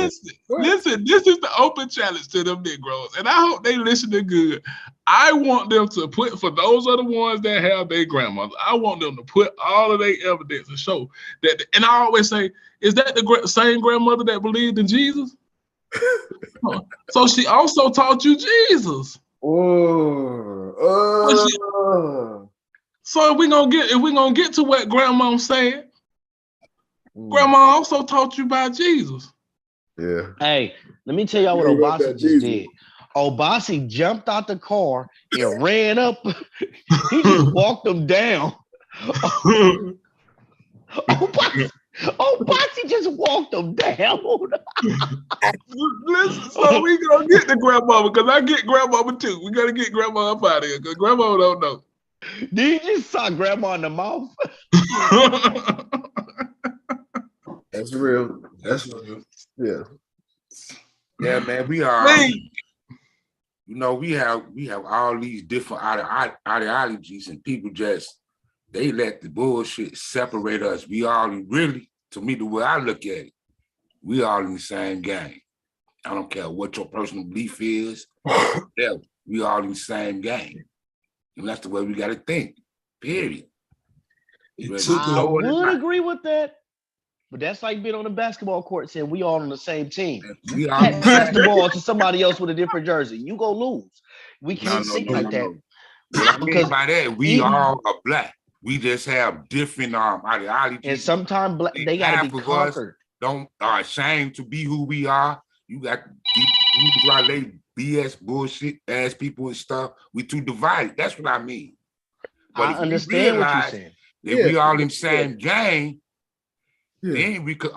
Listen, this is the open challenge to them Negroes, and I hope they listening good. I want them to put, for those are the ones that have their grandmother, I want them to put all of their evidence to show that. And I always say, is that the same grandmother that believed in Jesus? So she also taught you Jesus. So if we gonna get to what Grandma said, Grandma also taught you about Jesus. Yeah. Hey, let me tell y'all what Obasi just did. Obasi jumped out the car and ran up. He just walked them down. Obasi just walked them down. Listen, so we gonna get to Grandmama, because I get Grandmama too. We gotta get Grandma up out of here, because Grandma don't know. Did you just saw Grandma in the mouth? That's real. That's real. Yeah. Yeah, man. We are. You know, we have all these different ideologies, and people just they let the bullshit separate us. We all really, to me, the way I look at it, we all in the same game. I don't care what your personal belief is. Yeah, we all in the same game. And that's the way we got to think, period. I would agree with that, but that's like being on the basketball court saying we all on the same team. You can't pass the ball to somebody else with a different jersey. You go lose. We can't think like that. What I mean by that, we all are black. We just have different ideologies. And sometimes they got to be conquered. Don't are ashamed to be who we are. You got these BS bullshit ass people and stuff. We too divided. That's what I mean. But I understand what you're saying. That we all in the same game, then we could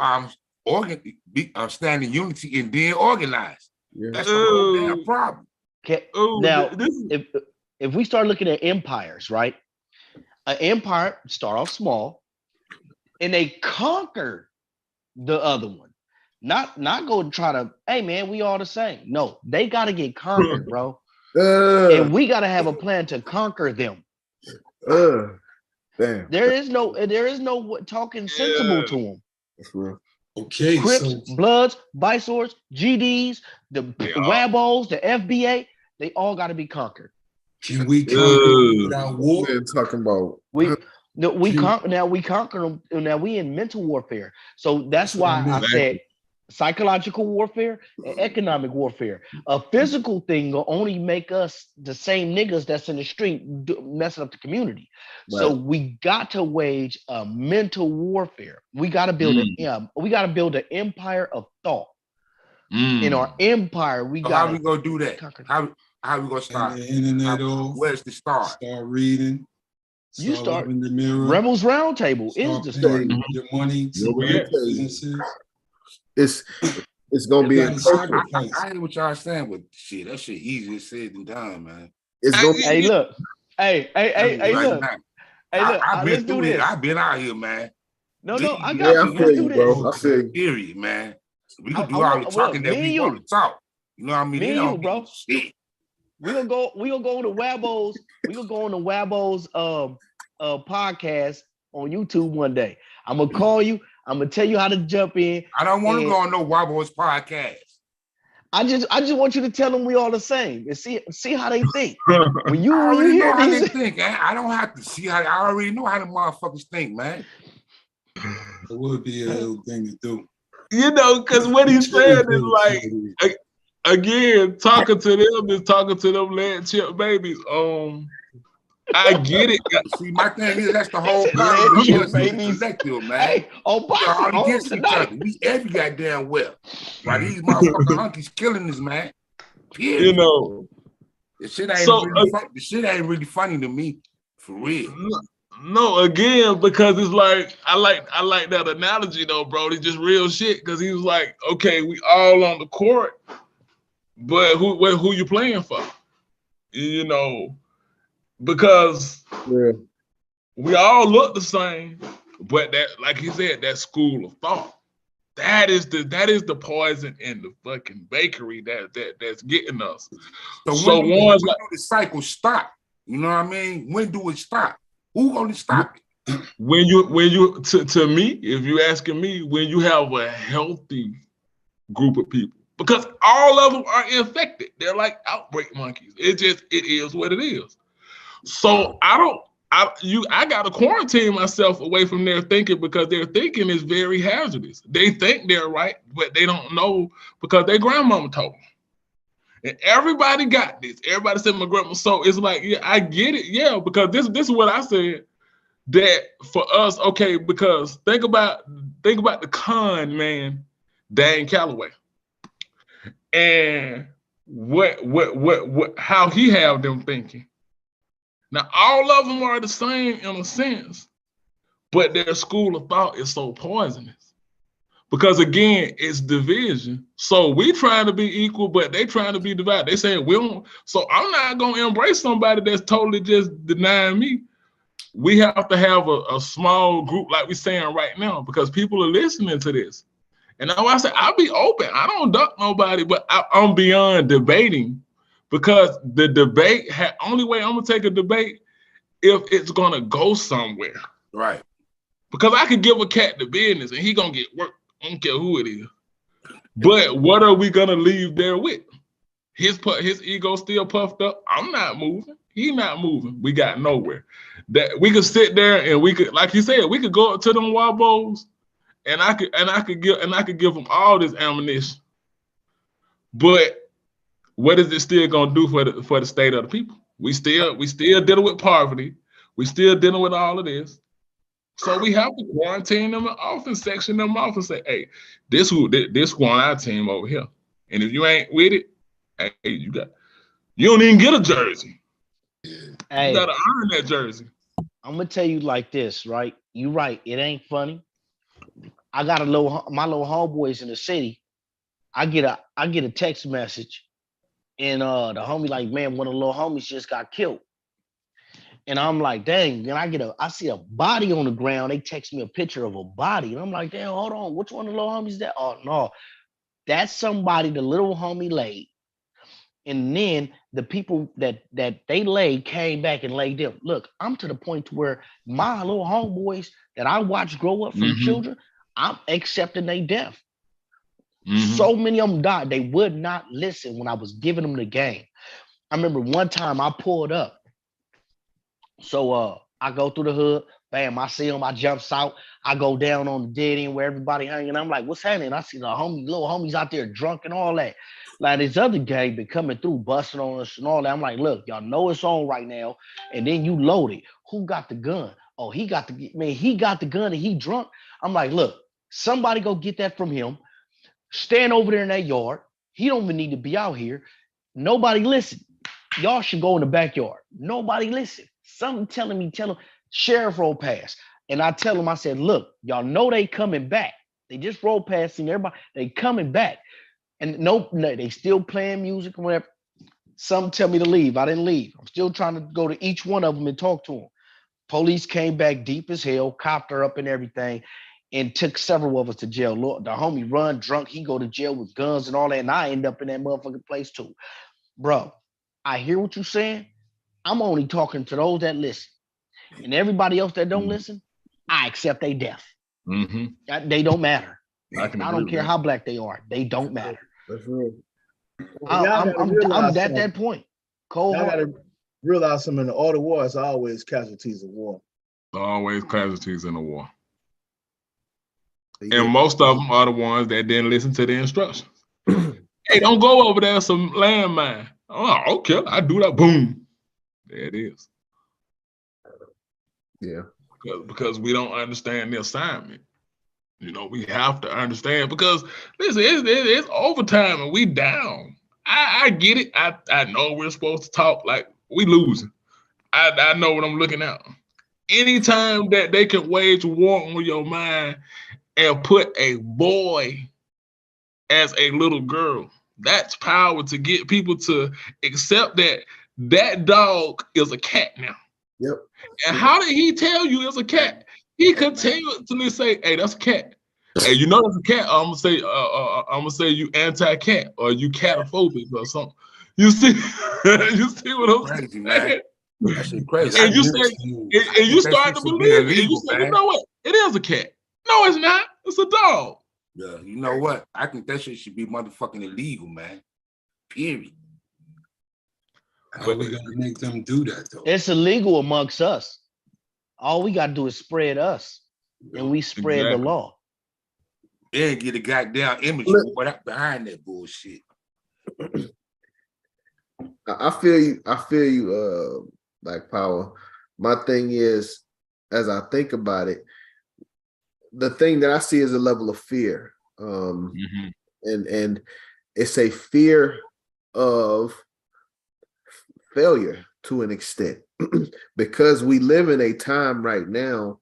stand in unity and then organize. Yeah. That's the whole damn problem. Now, if we start looking at empires, right? An empire start off small, and they conquer the other one. Not go try to, hey man, we all the same. No, they got to get conquered, bro. And we got to have a plan to conquer them. Damn. There is no talking sensible to them. That's real. Okay, Crips, Bloods, Bisors, GDs, the Wabos, the FBA, they all got to be conquered. Can we conquer without war? We're talking about we conquer them. Now we in mental warfare. So that's why I said psychological warfare and economic warfare. A physical thing will only make us the same niggas that's in the street messing up the community. Right. So we got to wage a mental warfare. We got to build an empire of thought. In our empire, we got. How we gonna do that? How we gonna start? The internet where's the start? Start reading. You start in the mirror. Rebels Roundtable is the start. Your money to businesses. It's gonna be. I hear what y'all saying, but shit, that shit easier said than done, man. It's gonna be. Hey, look. Hey, look. I've been through this. I've been out here, man. No, I got you. Let's do this, bro. I feel you. Period, man. We can do all the talking that we want to talk. You know what I mean? Me and you, bro. Shit. We gonna go on the Wabos. We gonna go on the Wabos podcast on YouTube one day. I'm gonna call you. I'm gonna tell you how to jump in. I don't want to go on no Wabos podcast. I just want you to tell them we all the same and see how they think. When you hear how they think, man. I don't have to see how. I already know how the motherfuckers think, man. It would be a little thing to do. You know, because what he's saying is like, again, talking to them is talking to them land chip babies. I get it. See, my thing is that's the whole problem. Collective, man. Hey, all against each other. We every goddamn well. Why these motherfucking monkeys killing us, man? Period. You know, the shit ain't really funny to me, for real. No, again, because it's like I like that analogy though, bro. It's just real shit. Because he was like, okay, we all on the court, but who you playing for? You know, because we all look the same, but that, like he said, that school of thought, that is the poison in the fucking bakery that's getting us. So when do the cycle stop? You know what I mean? When do it stop? Who gonna stop it? When you to me, if you asking me, when you have a healthy group of people, because all of them are infected. They're like outbreak monkeys. It is what it is. So I gotta quarantine myself away from their thinking, because their thinking is very hazardous. They think they're right, but they don't know, because their grandmama told them. And everybody got this. Everybody said my grandma. So it's like, yeah, I get it. Yeah, because this is what I said. That for us, okay, because think about the con man, Dan Calloway, and what how he have them thinking. Now all of them are the same in a sense, but their school of thought is so poisonous. Because again, it's division. So we trying to be equal, but they trying to be divided. They saying we don't. So I'm not gonna embrace somebody that's totally just denying me. We have to have a small group like we're saying right now, because people are listening to this. And that's why I say I'll be open. I don't duck nobody, but I'm beyond debating, because the debate, only way I'm gonna take a debate if it's gonna go somewhere. Right. Because I could give a cat the business and he gonna get work. I don't care who it is. But what are we gonna leave there with? His ego still puffed up. I'm not moving. He not moving. We got nowhere. That we could sit there and we could, like you said, we could go up to them wobbles, and I could give them all this ammunition. But what is it still gonna do for the state of the people? We still dealing with poverty. We still dealing with all of this. So we have to quarantine them off and section them off and say, hey, this one our team over here. And if you ain't with it, hey, you don't even get a jersey. Hey, you gotta earn that jersey. I'm gonna tell you like this, right? You right, it ain't funny. I got my little homeboys in the city. I get a text message, and the homie like, man, one of the little homies just got killed. And I'm like, dang, and I see a body on the ground. They text me a picture of a body. And I'm like, damn, hold on. Which one of the little homies is that? Oh, no. That's somebody the little homie laid. And then the people that they laid came back and laid them. Look, I'm to the point where my little homeboys that I watched grow up from children, I'm accepting their death. So many of them died. They would not listen when I was giving them the game. I remember one time I pulled up. So I go through the hood, bam, I see him, I jumps out, I go down on the dead end where everybody hanging. I'm like, what's happening? I see the little homies out there drunk and all that. Like this other gang been coming through, busting on us and all that. I'm like, look, y'all know it's on right now. And then you load it. Who got the gun? Oh, he got the gun and he drunk. I'm like, look, somebody go get that from him. Stand over there in that yard. He don't even need to be out here. Nobody listen. Y'all should go in the backyard. Nobody listen. Something tell him, sheriff roll past. And I tell him, I said, look, y'all know they coming back. They just roll past and everybody, they coming back. And no, they still playing music or whatever. Some tell me to leave. I didn't leave. I'm still trying to go to each one of them and talk to them. Police came back deep as hell, copped her up and everything, and took several of us to jail. Lord, the homie run drunk. He go to jail with guns and all that. And I end up in that motherfucking place too. Bro, I hear what you're saying. I'm only talking to those that listen. And everybody else that don't listen, I accept their death. They don't matter. I don't care how black they are. They don't matter. That's real. I'm at that point. Cold I gotta realize something. In the art of war, it's always casualties of war. Always casualties in a war. And most of them are the ones that didn't listen to the instructions. Hey, don't go over there, some landmine. Oh, okay, I do that. Boom. There it is. Yeah. Because we don't understand the assignment. You know, we have to understand, because listen, it's overtime and we down. I get it. I know we're supposed to talk like we losing. I know what I'm looking at. anytime that they can wage war on your mind and put a boy as a little girl, that's power to get people to accept that that dog is a cat now. Yep. And how did he tell you it's a cat? He continuously say, "Hey, that's a cat. Hey, you know that's a cat." I'm gonna say you anti-cat or you cataphobic or something. You see, you see what I'm Crazy, saying? man. That shit crazy. And you say, and you start to believe it. And you say, man. you know what? It is a cat. No, it's not. It's a dog. Yeah, you know what? I think that shit should be motherfucking illegal, man. Period. How are we gonna make them do that though? It's illegal amongst us. All we gotta do is spread us, and we spread the law. And get a goddamn image behind that bullshit. I feel you, Black Power. My thing is, as I think about it, the thing that I see is a level of fear. And it's a fear of failure to an extent. Because we live in a time right now,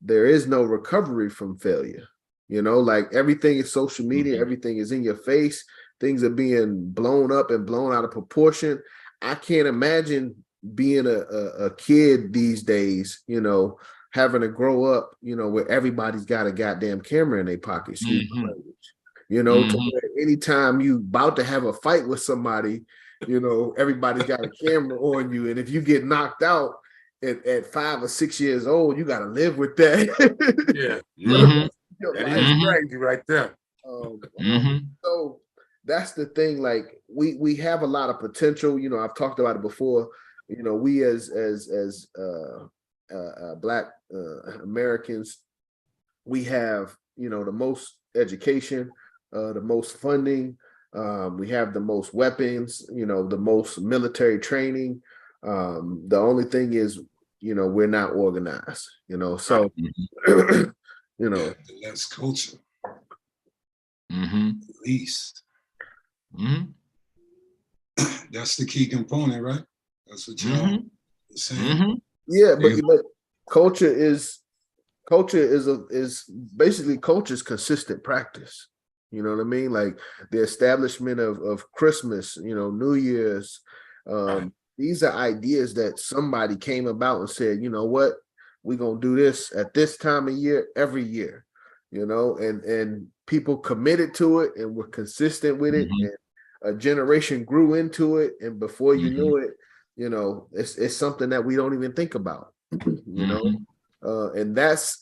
there is no recovery from failure. You know, like everything is social media, everything is in your face, things are being blown up and blown out of proportion. I can't imagine being a kid these days, you know, having to grow up, you know, where everybody's got a goddamn camera in their pocket, you know, to where anytime you about to have a fight with somebody, you know, everybody's got a camera on you. And if you get knocked out at 5 or 6 years old, you got to live with that. Yeah. That is crazy right there. So that's the thing. Like we have a lot of potential. You know, I've talked about it before. You know, we as Black Americans, we have, you know, the most education, the most funding. We have the most weapons. You know, the most military training. The only thing is, you know, we're not organized. You know, so. You know, less culture, at least. That's the key component, right? That's what y'all saying. Yeah, but culture is basically culture's consistent practice. You know what I mean? Like the establishment of Christmas, you know, New Year's. These are ideas that somebody came about and said, you know what? We're gonna do this at this time of year every year, you know, and people committed to it and were consistent with it, and a generation grew into it, and before you knew it, you know, it's something that we don't even think about, you know, and that's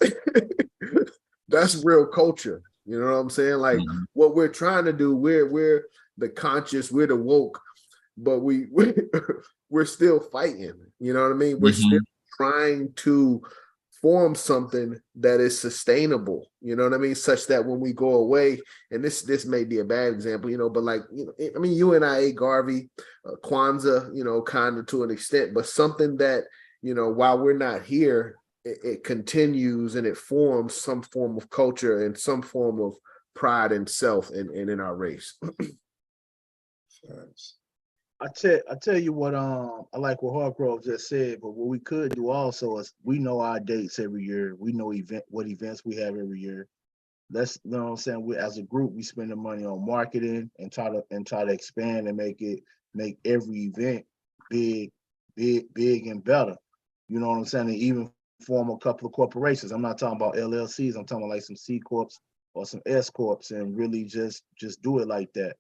that's real culture, you know what I'm saying? Like what we're trying to do, we're the conscious, we're the woke, but we're still fighting, you know what I mean? We're still trying to form something that is sustainable, you know what I mean? Such that when we go away, and this may be a bad example, you know, but like, you know, I mean, you and I ate Garvey, Kwanzaa, you know, kind of to an extent, but something that, you know, while we're not here, it continues and it forms some form of culture and some form of pride in self and in our race. I tell you what, I like what Hargrove just said, but what we could do also is we know our dates every year. We know what events we have every year. Let's, you know what I'm saying? We, as a group, we spend the money on marketing and try to expand and make every event big and better. You know what I'm saying? And even form a couple of corporations. I'm not talking about LLCs. I'm talking about like some C corps or some S corps, and really just do it like that.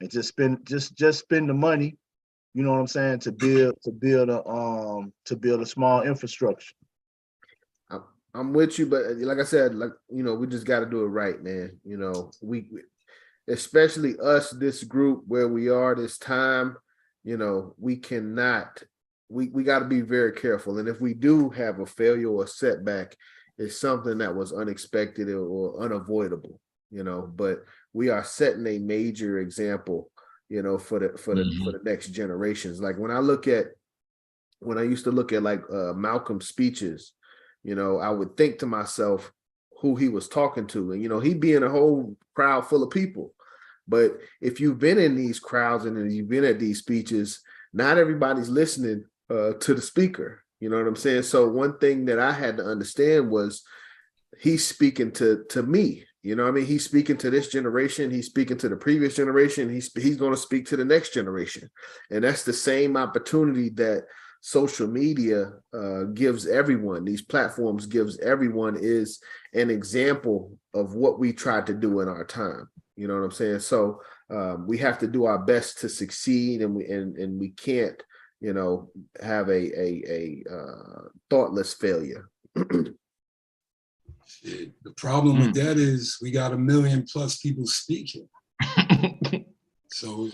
And just spend the money, you know what I'm saying, to build a small infrastructure. I'm with you, but like I said, like, you know, we just got to do it right, man. You know, we especially us, this group where we are this time, you know, we cannot, we got to be very careful. And if we do have a failure or a setback, it's something that was unexpected or unavoidable, you know, but we are setting a major example, you know, for the next generations. Like when I used to look at like Malcolm's speeches, you know, I would think to myself who he was talking to, and you know, he'd be in a whole crowd full of people. But if you've been in these crowds and you've been at these speeches, not everybody's listening to the speaker. You know what I'm saying? So one thing that I had to understand was he's speaking to me. You know what I mean? He's speaking to this generation. He's speaking to the previous generation. He's going to speak to the next generation. And that's the same opportunity that social media gives everyone. These platforms gives everyone is an example of what we tried to do in our time. You know what I'm saying? So we have to do our best to succeed, and we can't, you know, have a thoughtless failure. Shit, the problem with that is we got 1 million plus people speaking. So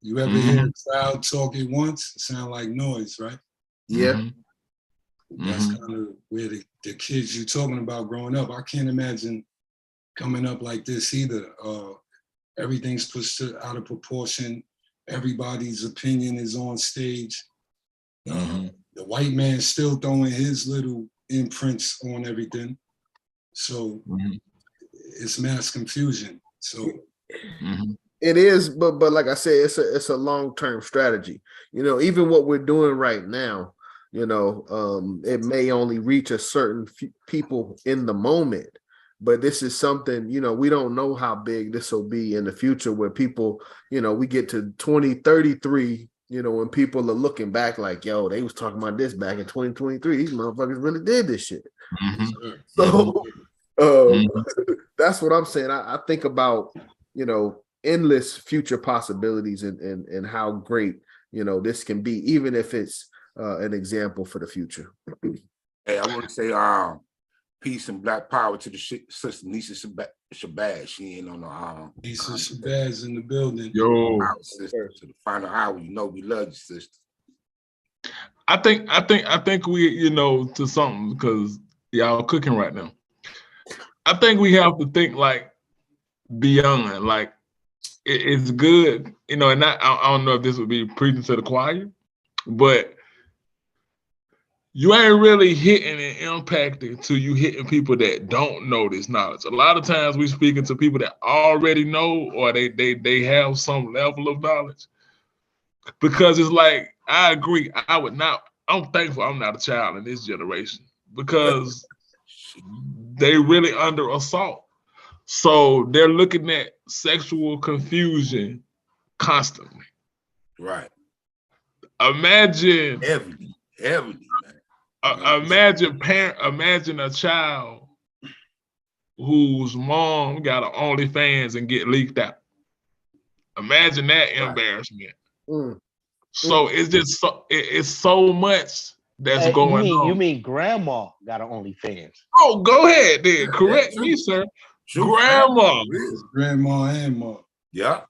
you ever hear a crowd talk at once? It sound like noise, right? Yeah. That's kind of where the kids you're talking about growing up. I can't imagine coming up like this either. Everything's pushed out of proportion. Everybody's opinion is on stage. The white man's still throwing his little imprints on everything. So it's mass confusion. So it is, but like I said, it's a long-term strategy. You know, even what we're doing right now, you know, it may only reach a certain people in the moment, but this is something, you know, we don't know how big this will be in the future, where people, you know, we get to 2033, you know, when people are looking back like, yo, they was talking about this back in 2023. These motherfuckers really did this shit. So that's what I'm saying. I think about, you know, endless future possibilities and how great, you know, this can be, even if it's an example for the future. Hey, I want to say peace and black power to the sister Nisha Shabazz. She ain't on the Nisha Shabazz in the building. Yo, sister, to the final hour. You know we love you, sister. I think we, you know, to something, because y'all cooking right now. I think we have to think like beyond, like it's good, you know, and I don't know if this would be preaching to the choir, but you ain't really hitting and impacting till you hitting people that don't know this knowledge. A lot of times we speaking to people that already know, or they have some level of knowledge. Because it's like, I agree, I'm thankful I'm not a child in this generation, because they really under assault. So they're looking at sexual confusion constantly. Right. Imagine heavily, man. Imagine a child whose mom got an OnlyFans and get leaked out. Imagine that embarrassment. So it's just it's so much that's going on. You mean grandma got an OnlyFans? Oh, go ahead then. Correct me, sir. Grandma. Grandma and mom. Yeah.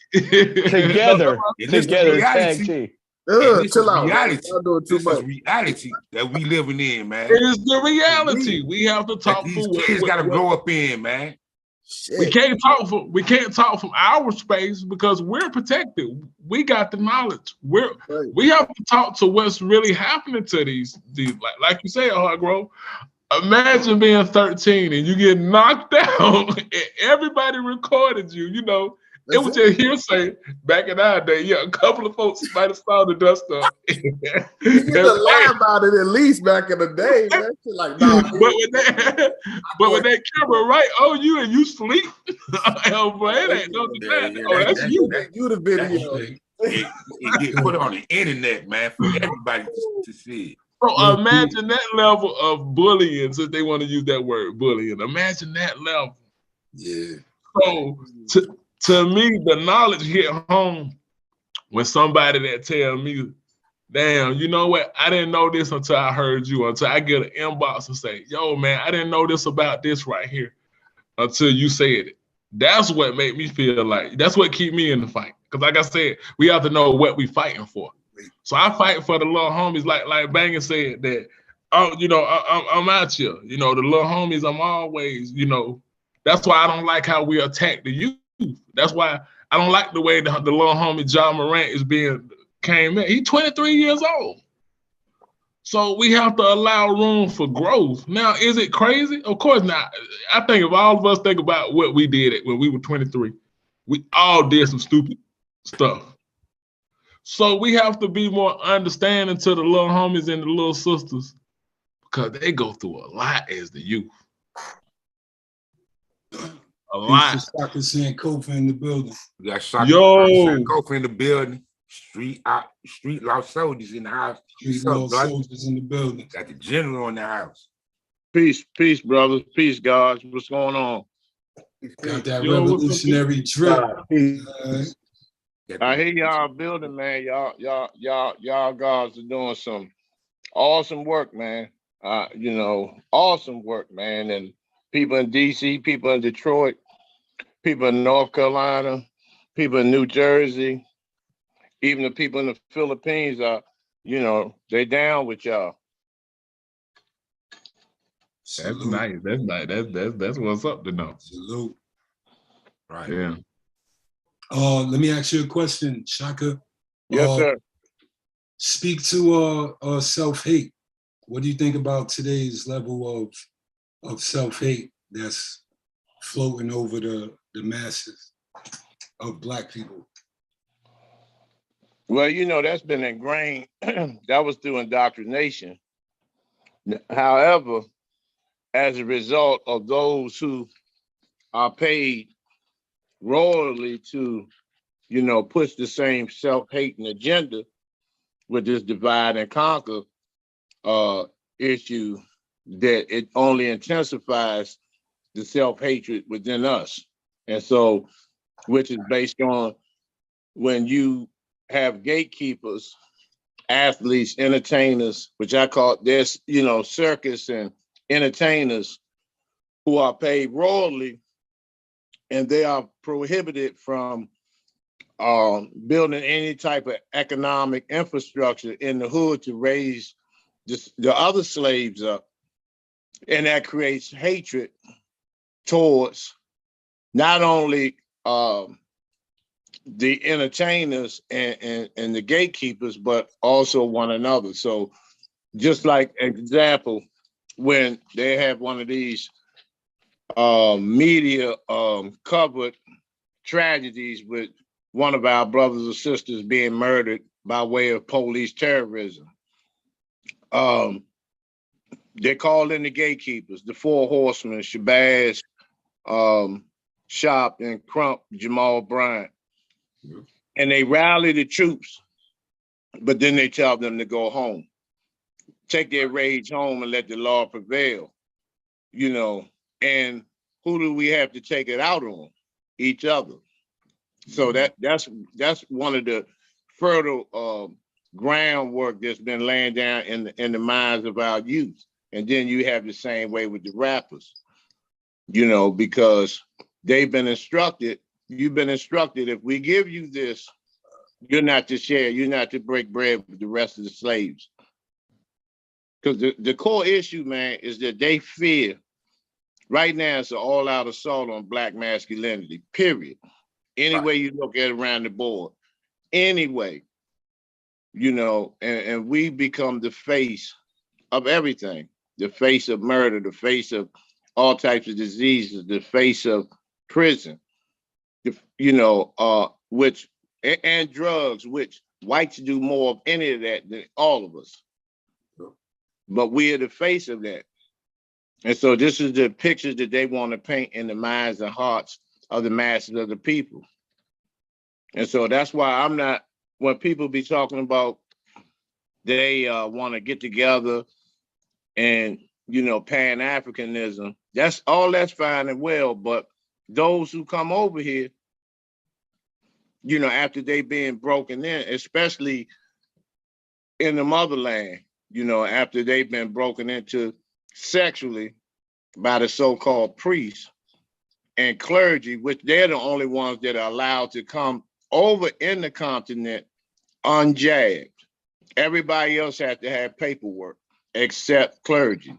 Together, tag team. This is reality. This is reality that we living in, man. It is the reality. We have to talk. These kids got to grow up in, man. Shit. We can't talk from our space, because we're protected. We got the knowledge. We have to talk to what's really happening to these like you say, Hargrove. Imagine being 13 and you get knocked out and everybody recorded you, you know. It was just hearsay back in our day. Yeah, a couple of folks might have saw the dust up. You used to lie about it at least back in the day, man. Like, nah, but when that camera right on you and you sleep, oh boy, it ain't no that. Oh, that's you. You the video. It get put on the internet, man, for everybody to see. So imagine that level of bullying, since they want to use that word, bullying. Imagine that level. Yeah. So to me, the knowledge hit home when somebody that tell me, damn, you know what? I didn't know this until I heard you, until I get an inbox and say, yo, man, I didn't know this about this right here until you said it. That's what made me feel like, that's what keep me in the fight. Because like I said, we have to know what we fighting for. So I fight for the little homies, like Banger said, that, you know, I'm out here. You know, the little homies, I'm always, you know, that's why I don't like how we attack the youth. That's why I don't like the way the little homie John Morant is came in. He's 23 years old. So we have to allow room for growth. Now, is it crazy? Of course not. I think if all of us think about what we did when we were 23, we all did some stupid stuff. So we have to be more understanding to the little homies and the little sisters because they go through a lot as the youth. A lot. Shaka Sankofa in the building. We got Shaka Sankofa in the building. Street law soldiers in the house. Street law soldiers in the building. Got the general in the house. Peace, brothers. Peace, guys. What's going on? Got that revolutionary drip. I hear y'all building, man. Y'all guys are doing some awesome work, man. Awesome work, man. And people in DC, people in Detroit, people in North Carolina, people in New Jersey, even the people in the Philippines are, they down with y'all. That's nice. That's nice. That's what's up to know. Salute. Right. Yeah. Let me ask you a question, Shaka. Yes, sir. Speak to self-hate. What do you think about today's level of self-hate that's floating over the masses of Black people? Well, that's been ingrained. That was through indoctrination. However, as a result of those who are paid royally to, push the same self-hating agenda with this divide and conquer issue, that it only intensifies the self-hatred within us. And so, which is based on when you have gatekeepers, athletes, entertainers, which I call this, circus and entertainers who are paid royally, and they are prohibited from building any type of economic infrastructure in the hood to raise the other slaves up. And that creates hatred towards not only the entertainers and the gatekeepers, but also one another. So just like example, when they have one of these media covered tragedies with one of our brothers or sisters being murdered by way of police terrorism, they called in the gatekeepers, the four horsemen, Shabazz, Shop, and Crump, Jamal Bryant. And they rally the troops, but then they tell them to go home. Take their rage home and let the law prevail, and who do we have to take it out on? Each other. So that's one of the fertile groundwork that's been laying down in the minds of our youth. And then you have the same way with the rappers, because they've been instructed, you've been instructed, if we give you this, you're not to share, you're not to break bread with the rest of the slaves. Because the core issue, man, is that they fear, right now it's an all-out assault on Black masculinity, period. Any way you look at it around the board, anyway, and we become the face of everything, the face of murder, the face of all types of diseases, the face of prison, which, and drugs, which whites do more of any of that than all of us. But we are the face of that. And so this is the pictures that they want to paint in the minds and hearts of the masses of the people. And so that's why I'm not, when people be talking about they want to get together and, Pan-Africanism, that's fine and well. But those who come over here, after they being broken in, especially in the motherland, after they've been broken into sexually by the so-called priests and clergy, which they're the only ones that are allowed to come over in the continent unjabbed. Everybody else has to have paperwork except clergy.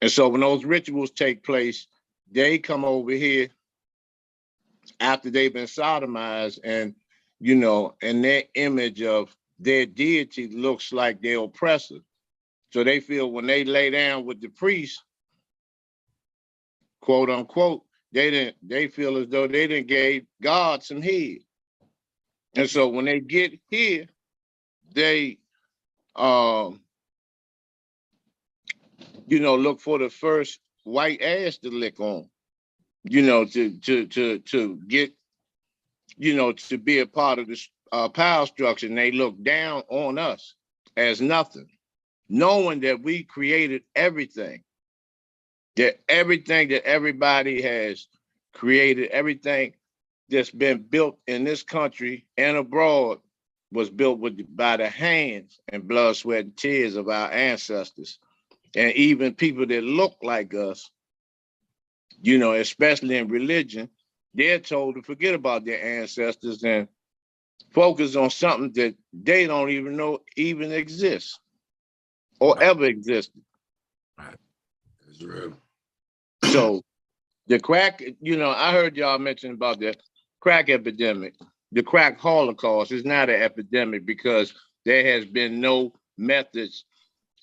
And so when those rituals take place, they come over here after they've been sodomized, and, and their image of their deity looks like their oppressor. So they feel when they lay down with the priest, quote unquote, they feel as though they didn't gave God some head. And so when they get here, they, look for the first white ass to lick on, to get, to be a part of this power structure. And they look down on us as nothing, knowing that we created everything, that everything that everybody has created, everything that's been built in this country and abroad was built by the hands and blood, sweat, and tears of our ancestors. And even people that look like us, especially in religion, they're told to forget about their ancestors and focus on something that they don't even know even exists or ever existed. Right. That's real. So the crack, I heard y'all mention about the crack epidemic. The crack holocaust is not an epidemic because there has been no methods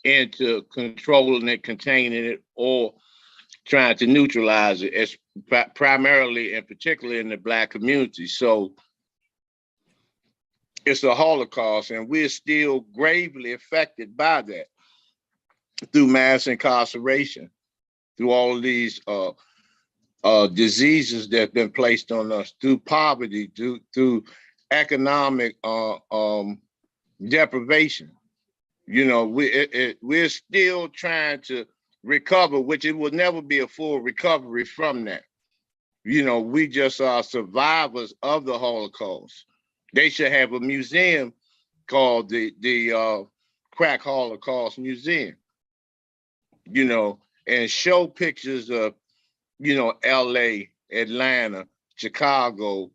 into controlling it, containing it, or trying to neutralize it. It's primarily and particularly in the Black community. So it's a holocaust, and we're still gravely affected by that through mass incarceration, through all of these diseases that have been placed on us, through poverty, through economic deprivation. We're still trying to recover, which it will never be a full recovery from that. We just are survivors of the Holocaust. They should have a museum called the Crack Holocaust Museum, and show pictures of, LA, Atlanta, Chicago,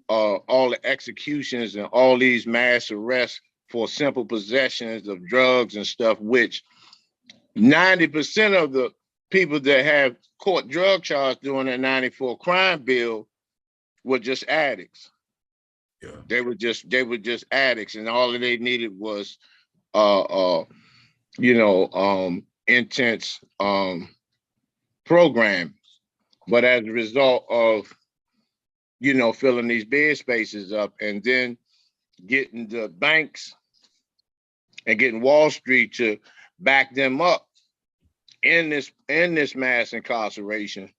all the executions and all these mass arrests for simple possessions of drugs and stuff, which 90% of the people that have court drug charges during that 94 crime bill were just addicts. Yeah. They were just addicts, and all that they needed was intense programs. But as a result of filling these bed spaces up and then getting the banks and getting Wall Street to back them up in this mass incarceration,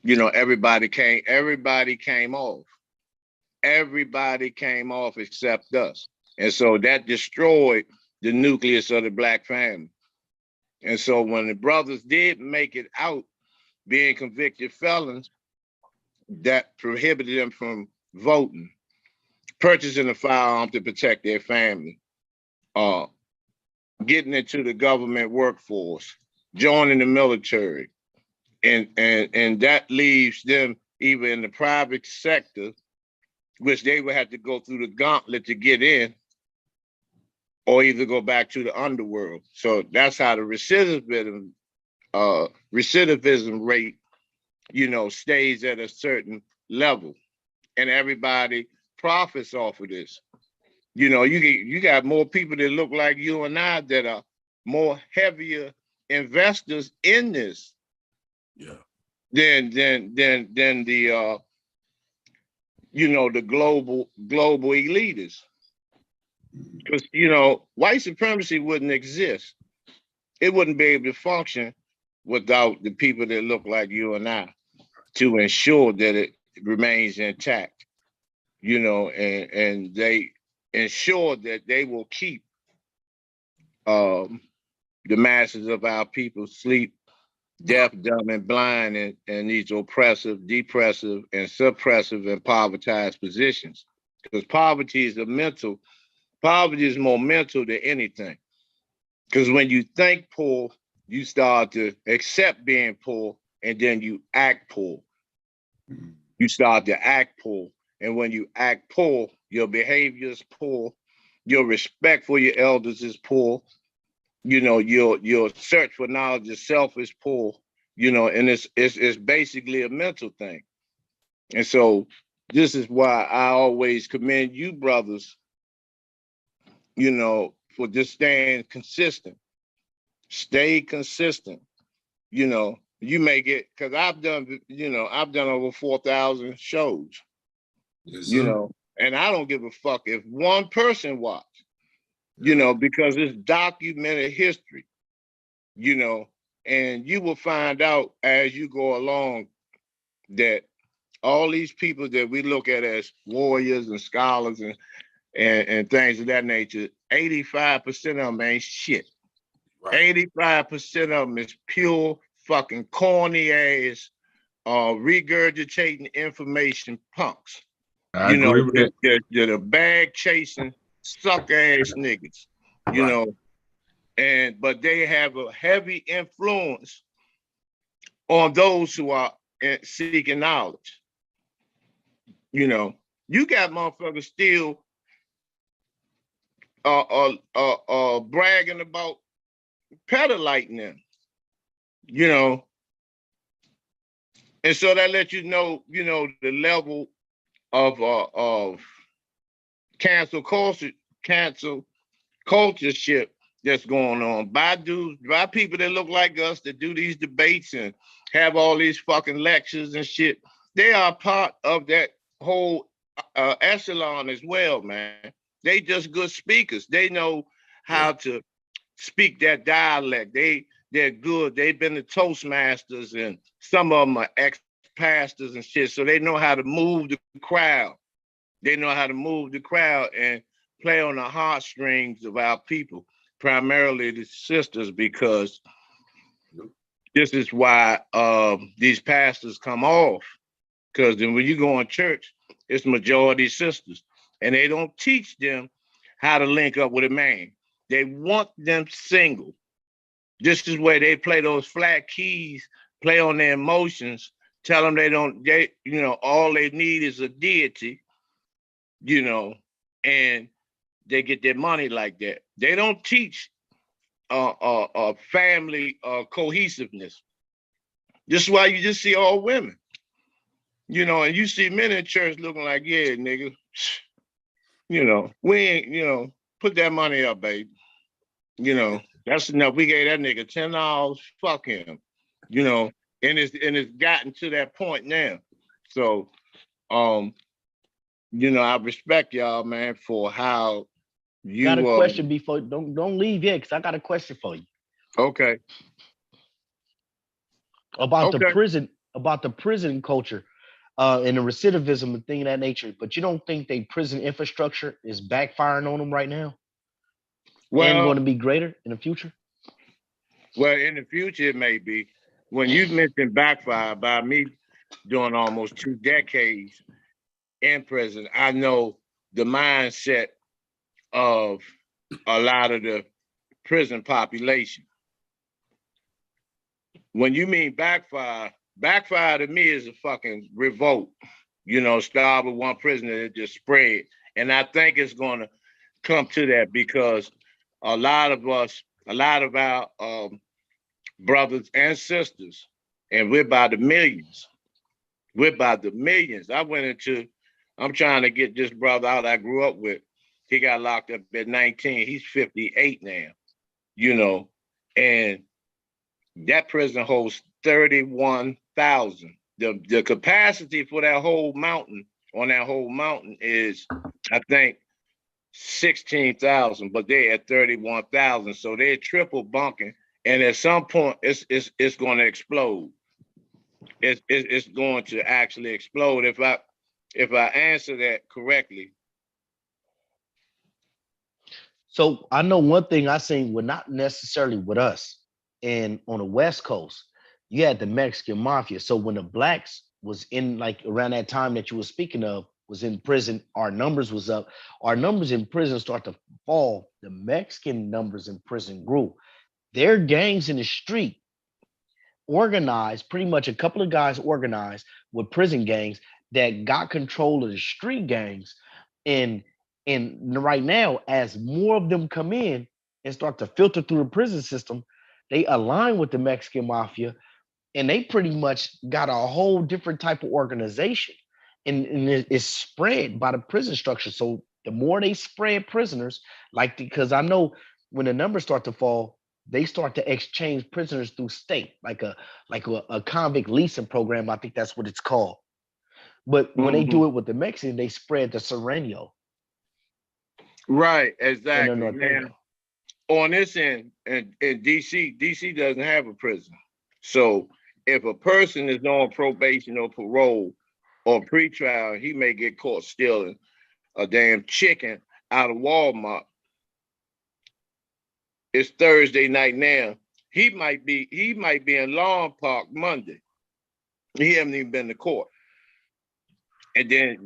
everybody came off. Everybody came off except us. And so that destroyed the nucleus of the Black family. And so when the brothers did make it out being convicted felons, that prohibited them from voting, purchasing a firearm to protect their family, getting into the government workforce, joining the military, and that leaves them either in the private sector, which they would have to go through the gauntlet to get in, or either go back to the underworld. So that's how the recidivism rate, stays at a certain level, and everybody profits off of this. You got more people that look like you and I that are more heavier investors in this. Yeah. Than the the global elitists. Because white supremacy wouldn't exist. It wouldn't be able to function without the people that look like you and I to ensure that it remains intact. And they ensure that they will keep the masses of our people asleep, deaf, dumb, and blind in these oppressive, depressive, and suppressive and povertized positions. Because poverty is more mental than anything. Because when you think poor, you start to accept being poor, and then you act poor. You start to act poor. And when you act poor, your behavior is poor. Your respect for your elders is poor. Your search for knowledge itself is poor. And it's basically a mental thing. And so this is why I always commend you brothers, for just staying consistent. Stay consistent. You make it, because I've done over 4,000 shows. Yes, sir. And I don't give a fuck if one person watch, you know, because it's documented history, you know, and you will find out as you go along that all these people that we look at as warriors and scholars and things of that nature, 85% of them ain't shit. Right. 85% of them is pure fucking corny ass, regurgitating information punks. I agree with that. They're the bag chasing, suck ass niggas, you know, but they have a heavy influence on those who are seeking knowledge. You know, you got motherfuckers still bragging about pedalighting them, you know. And so that lets you know, the level of cancel cultureship that's going on by people that look like us that do these debates and have all these fucking lectures and shit. They are part of that whole echelon as well, man. They just good speakers. They know how to speak that dialect. They're good. They've been to Toastmasters, and some of them are ex-pastors and shit. So they know how to move the crowd. They know how to move the crowd and play on the heartstrings of our people, primarily the sisters, because this is why these pastors come off. Because then when you go in church, it's majority sisters, and they don't teach them how to link up with a man. They want them single. This is where they play those flat keys, play on their emotions, tell them all they need is a deity, and they get their money like that. They don't teach family cohesiveness. This is why you just see all women, and you see men in church looking like, yeah, nigga, we ain't, put that money up, babe. That's enough. We gave that nigga $10. Fuck him. And it's gotten to that point now. So, I respect y'all, man, for how you got a question before don't leave yet, because I got a question for you. Okay. About the prison culture, and the recidivism and thing of that nature. But you don't think the prison infrastructure is backfiring on them right now? And going to be greater in the future? Well, in the future, it may be. When you mentioned backfire, by me doing almost 2 decades in prison, I know the mindset of a lot of the prison population. When you mean backfire to me is a fucking revolt. Start with one prisoner that just spread. And I think it's going to come to that because a lot of our brothers and sisters, and we're by the millions. I'm trying to get this brother out I grew up with. He got locked up at 19. He's 58 now, and that prison holds 31,000. The capacity for that whole mountain, is, I think, 16,000, but they're at 31,000. So they're triple bunking. And at some point, it's going to explode. It's going to actually explode if I answer that correctly. So I know one thing I seen, well, not necessarily with us, and on the West Coast, you had the Mexican mafia. So when the blacks was in, like around that time that you were speaking of, was in prison, our numbers was up. Our numbers in prison start to fall. The Mexican numbers in prison grew. Their gangs in the street organized, pretty much a couple of guys organized with prison gangs that got control of the street gangs. And right now, as more of them come in and start to filter through the prison system, they align with the Mexican mafia, and they pretty much got a whole different type of organization. And it's spread by the prison structure. So the more they spread prisoners, because I know when the numbers start to fall, they start to exchange prisoners through state, like a convict leasing program. I think that's what it's called. But when they do it with the Mexican, they spread the Sereno. Right, And the exactly. Norteño. Now, on this end, in DC doesn't have a prison. So if a person is on probation or parole or pretrial, he may get caught stealing a damn chicken out of Walmart. It's Thursday night now. He might be in Lawn Park Monday. He hasn't even been to court. And then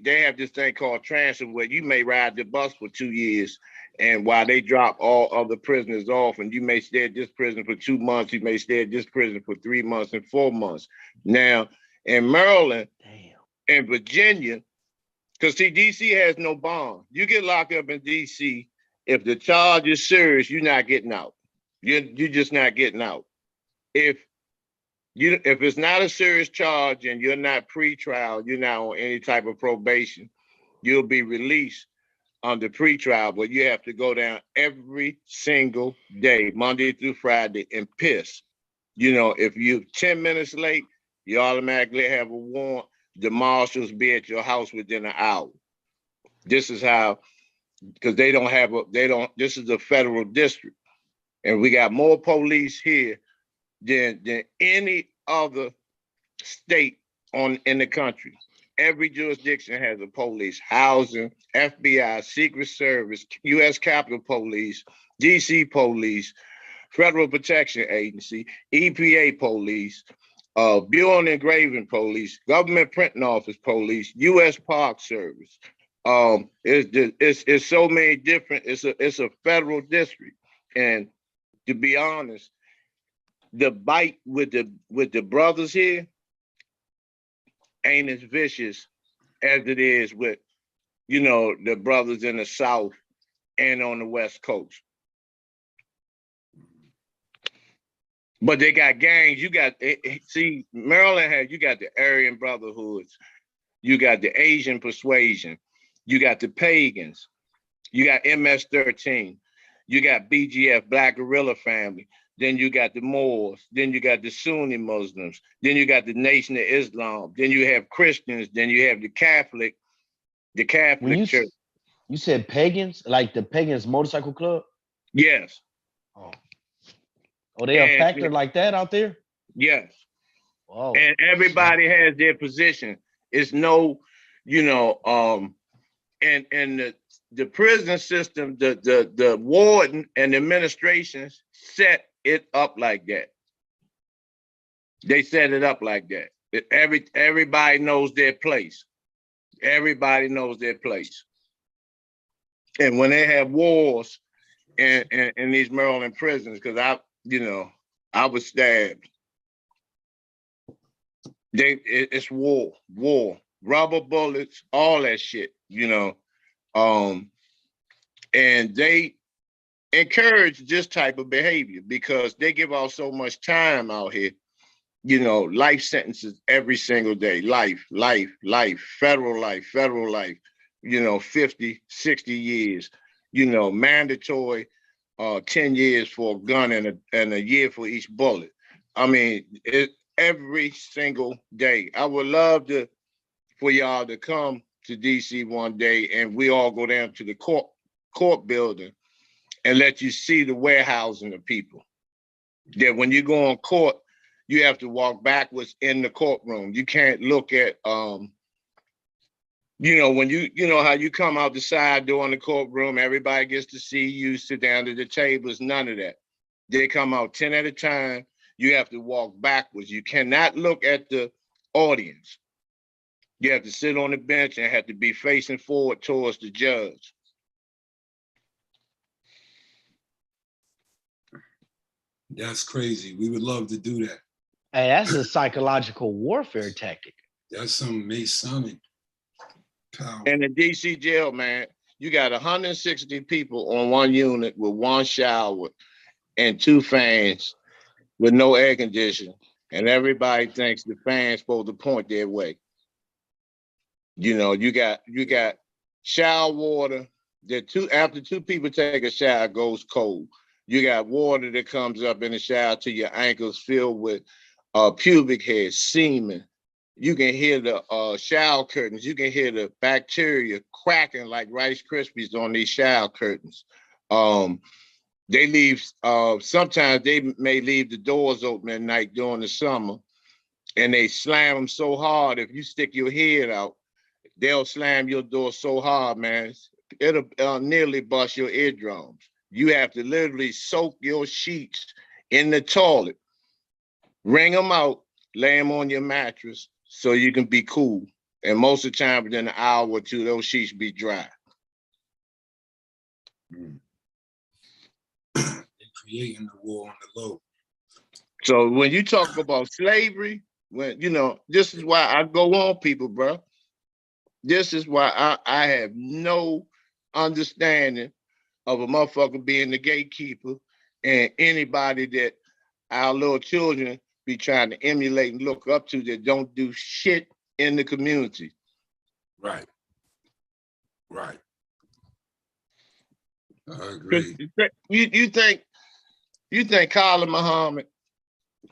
they have this thing called transfer where you may ride the bus for 2 years, and while they drop all other prisoners off, and you may stay at this prison for 2 months, you may stay at this prison for 3 months and 4 months. Now, in Maryland and Virginia, because see, DC has no bond. You get locked up in DC, if the charge is serious, you're not getting out. You're just not getting out. If it's not a serious charge and you're not pre-trial, you're not on any type of probation, you'll be released under pre-trial, but you have to go down every single day, Monday through Friday, and piss. If you're 10 minutes late, you automatically have a warrant. The marshals be at your house within an hour. This is how, because this is a federal district, and we got more police here than any other state in the country. Every jurisdiction has a police, housing, FBI, Secret Service, U.S. Capitol Police, DC Police, Federal Protection Agency, EPA Police, Bureau and Engraving Police, Government Printing Office Police, U.S. Park Service. It's so many different. It's a federal district, and to be honest, the bite with the brothers here ain't as vicious as it is with, the brothers in the South and on the West Coast. But they got gangs. Maryland you got the Aryan Brotherhoods, you got the Asian Persuasion, you got the Pagans, you got MS-13, you got BGF, Black Guerrilla Family. Then you got the Moors, then you got the Sunni Muslims, then you got the Nation of Islam, then you have Christians, then you have the Catholic Church. You said pagans, like the Pagans Motorcycle Club? Yes. Oh, they a factor like that out there? Yes. Oh, and everybody has their position. It's no, and the prison system, the warden and the administration set it up like that. They set it up like that. Everybody knows their place. Everybody knows their place. And when they have wars in these Maryland prisons, because I was stabbed. It's war, rubber bullets, all that shit, and they encourage this type of behavior because they give out so much time out here, life sentences every single day, life, federal life, 50, 60 years, mandatory 10 years for a gun and a year for each bullet. I mean, every single day. I would love for y'all to come to DC one day and we all go down to the court building and let you see the warehousing of people. That when you go on court, you have to walk backwards in the courtroom. You can't look at, when how you come out the side door in the courtroom, everybody gets to see you, sit down at the tables, none of that. They come out 10 at a time. You have to walk backwards. You cannot look at the audience. You have to sit on the bench and have to be facing forward towards the judge. That's crazy. We would love to do that. Hey, that's a psychological warfare tactic. That's some Masonic power. In the DC jail, man, you got 160 people on one unit with one shower and 2 fans with no air conditioning, and everybody thinks the fan's supposed to point their way. You got shower water that after 2 people take a shower, it goes cold. You got water that comes up in the shower to your ankles filled with pubic hair, semen, you can hear the shower curtains. You can hear the bacteria cracking like Rice Krispies on these shower curtains. They leave, sometimes they may leave the doors open at night during the summer, and they slam them so hard, if you stick your head out, they'll slam your door so hard, man, it'll nearly bust your eardrums. You have to literally soak your sheets in the toilet, wring them out, lay them on your mattress so you can be cool. And most of the time, within an hour or two, those sheets be dry. Creating the war on the low. So when you talk about slavery, when this is why I go on people, bro. This is why I have no understanding of a motherfucker being the gatekeeper and anybody that our little children be trying to emulate and look up to that don't do shit in the community. Right. Right. I agree. You think Colin Muhammad,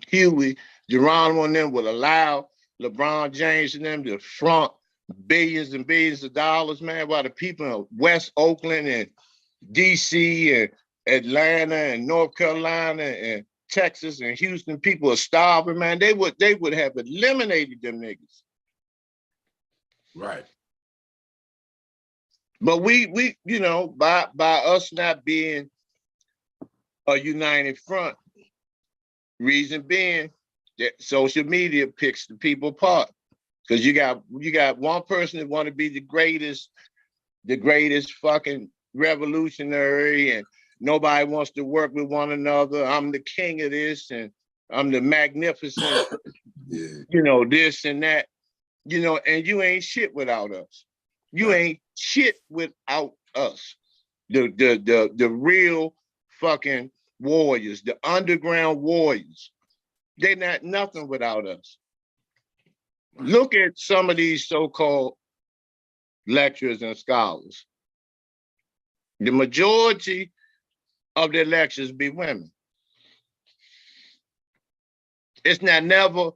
Huey, Geronimo and them would allow LeBron James and them to front billions and billions of dollars, man, while the people in West Oakland and DC and Atlanta and North Carolina and Texas and Houston, people are starving, man. They would have eliminated them niggas. Right. But we by us not being a united front, reason being that social media picks the people apart. Because you got one person that want to be the greatest fucking revolutionary, and nobody wants to work with one another. I'm the king of this, and I'm the magnificent, this and that, and you ain't shit without us. You ain't shit without us. The real fucking warriors, the underground warriors, they're not nothing without us. Look at some of these so-called lecturers and scholars. The majority of their lectures be women. It's not never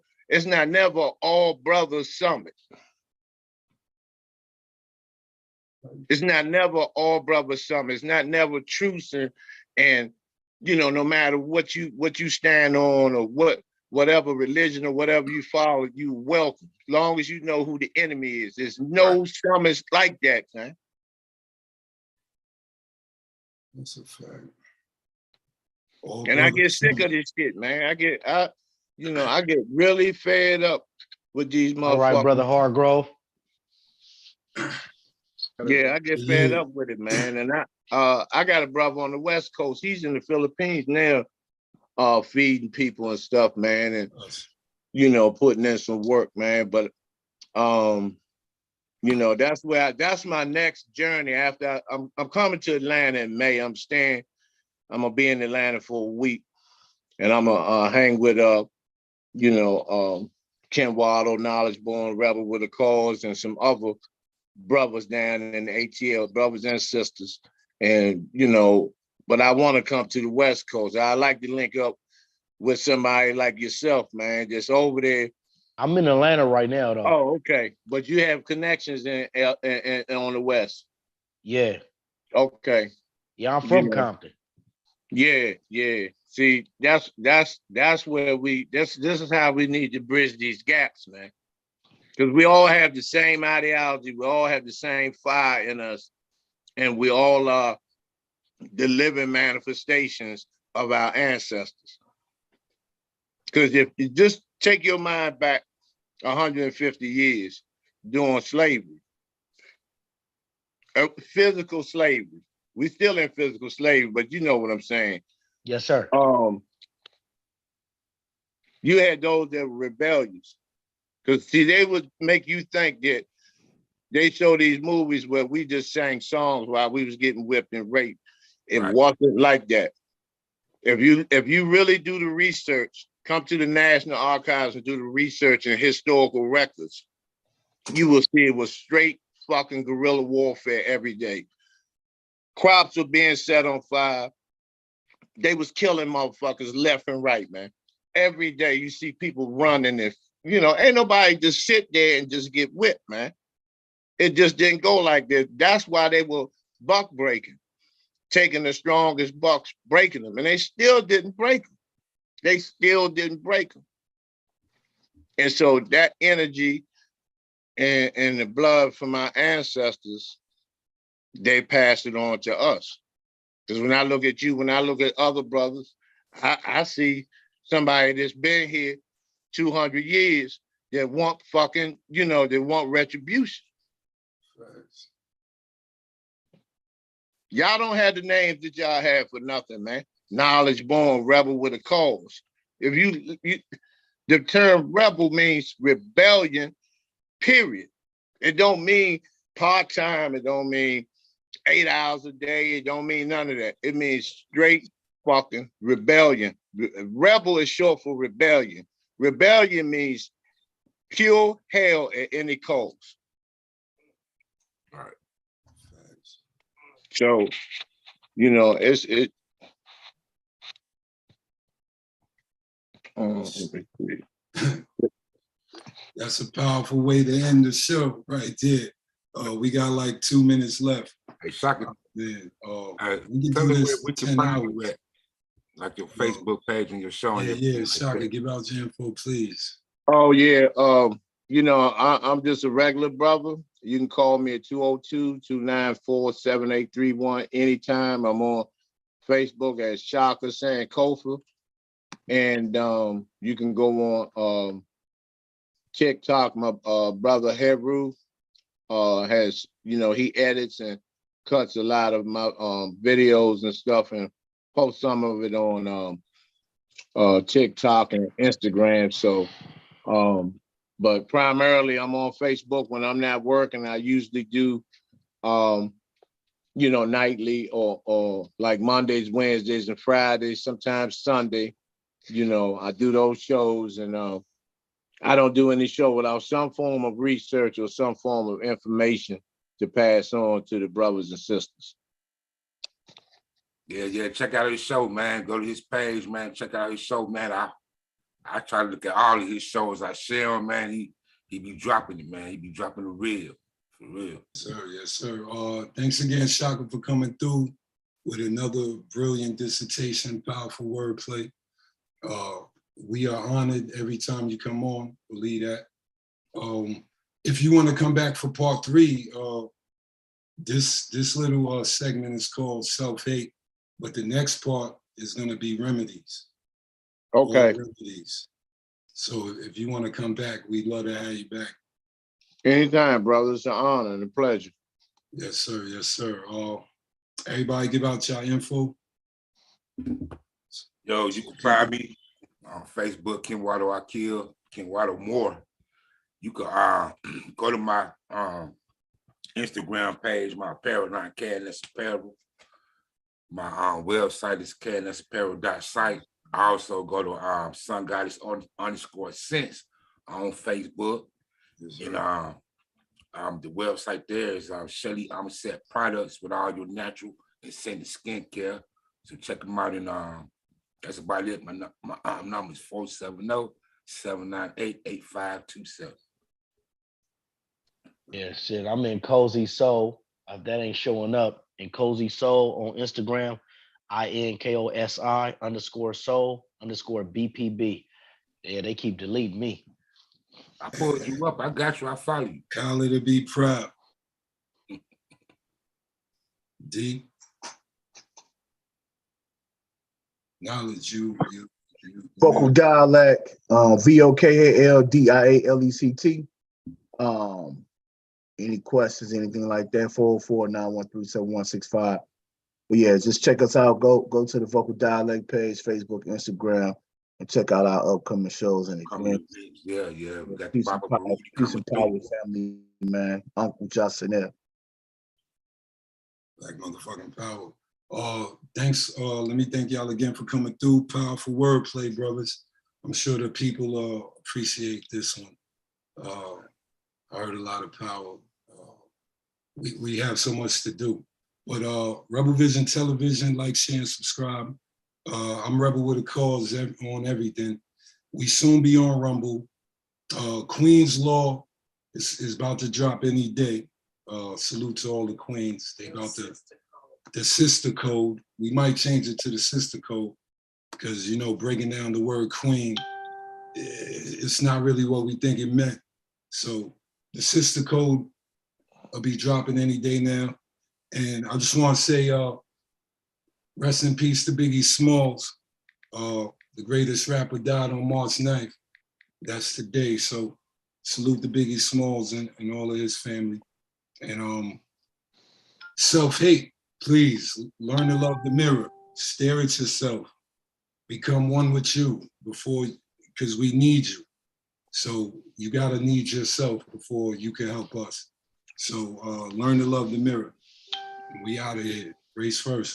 all brothers summit. It's not never all brothers summit. It's not never truce and no matter what you stand on or whatever religion or whatever you follow, you welcome, as long as you know who the enemy is. There's no summits like that, man. That's a fact. And I get sick of this shit, man. I get really fed up with these motherfuckers. All right, Brother Hargrove. Yeah, I get fed up with it, man. And I got a brother on the West Coast. He's in the Philippines now, feeding people and stuff, man, and putting in some work, man. But that's my next journey. After I'm coming to Atlanta in May. I'm gonna be in Atlanta for a week, and I'm gonna hang with Ken Waddle, Knowledge Born Rebel with a Cause, and some other brothers down in the ATL, brothers and sisters. And but I want to come to the West Coast. I like to link up with somebody like yourself, man, just over there. I'm in Atlanta right now, though. Oh, okay. But you have connections in on the West. Yeah. Okay. Yeah, I'm from Compton. Yeah. See, that's where this is how we need to bridge these gaps, man. Because we all have the same ideology, we all have the same fire in us, and we all are the living manifestations of our ancestors. Because if you just take your mind back 150 years during slavery, physical slavery, we still in physical slavery, but you know what I'm saying. Yes, sir. You had those that were rebellious. Because see, they would make you think that they show these movies where we just sang songs while we was getting whipped and raped. It wasn't like that. If you really do the research, come to the National Archives and do the research and historical records, you will see it was straight fucking guerrilla warfare every day. Crops were being set on fire. They was killing motherfuckers left and right, man. Every day you see people running and You know, ain't nobody just sit there and just get whipped, man. It just didn't go like this. That's why they were buck breaking, taking the strongest bucks, breaking them, and they still didn't break them. They still didn't break them. And so that energy and the blood from our ancestors, they passed it on to us. Because when I look at you, when I look at other brothers, I see somebody that's been here 200 years that want fucking, you know, they want retribution. Right. Y'all don't have the names that y'all have for nothing, man. Knowledge born, rebel with a cause. If you the term rebel means rebellion, period. It don't mean part-time. It don't mean 8 hours a day. It don't mean none of that. It means straight fucking rebellion. Rebel is short for rebellion. Rebellion means pure hell at any cost. All right. So, you know, That's a powerful way to end the show right there. We got like 2 minutes left. Hey, Shaka, Man, we can do this we can 10 hours. At, like your Facebook page and your show. Yeah, Shaka, give out your info, please. Oh, yeah. You know, I'm just a regular brother. You can call me at 202-294-7831 anytime. I'm on Facebook as Shaka Sankofa. And you can go on TikTok. My brother Hebrew has, you know, he edits and cuts a lot of my videos and stuff and posts some of it on TikTok and Instagram. So, but primarily I'm on Facebook when I'm not working. I usually do, you know, nightly or like Mondays, Wednesdays, and Fridays, sometimes Sunday. You know, I do those shows, and I don't do any show without some form of research or some form of information to pass on to the brothers and sisters. Yeah. Check out his show, man. Go to his page, man. Check out his show, man. I try to look at all of his shows. I share them, man. He be dropping it, man. He be dropping the real, for real. Yes, sir. Thanks again, Shaka, for coming through with another brilliant dissertation, powerful wordplay. We are honored every time you come on, believe that. If you want to come back for part 3, this little segment is called Self-Hate, but the next part is going to be remedies. Okay. Remedies. So if you want to come back, we'd love to have you back. Anytime, brother. It's an honor and a pleasure. Yes, sir. Yes, sir. Everybody give out your info. Yo, you can find me on Facebook, Kenwato Akil, Kenwato Moore. You can go to my Instagram page, my apparel line, Cadness Apparel. My website is cadnessapparel.site. I also go to SunGoddess_Sense on Facebook. And the website there is Shelly Amoset Products with all your natural and scented skincare. So check them out, and that's about it. My number is 470-798-8527. Yeah, shit. I'm in Cozy Soul. If that ain't showing up, in Cozy Soul on Instagram, INKOSI_soul_BPB. Yeah, they keep deleting me. I pulled you up. I got you. I follow you. Khaled to be proud. D. Knowledge you. Vocal dialect, VOKALDIALECT. Any questions, anything like that? 404-913-7165. But yeah, just check us out. Go to the Vocal Dialect page, Facebook, Instagram, and check out our upcoming shows and events. Yeah. We got Peace and power, family, man. Uncle Justin there. Like motherfucking power. Thanks. Let me thank y'all again for coming through. Powerful wordplay, brothers. I'm sure the people appreciate this one. I heard a lot of power. We have so much to do. But Rebel Vision Television, like, share, and subscribe. I'm Rebel with a cause on everything. We soon be on Rumble. Queen's Law is about to drop any day. Salute to all the queens. They about the sister code. We might change it to the sister code because, you know, breaking down the word queen, it's not really what we think it meant. So the sister code will be dropping any day now. And I just want to say, rest in peace to Biggie Smalls. The greatest rapper died on March 9th. That's today. So salute to Biggie Smalls and all of his family. And self-hate, please learn to love the mirror. Stare at yourself. Become one with you because we need you. So you gotta need yourself before you can help us. So learn to love the mirror. We out of here. Race first.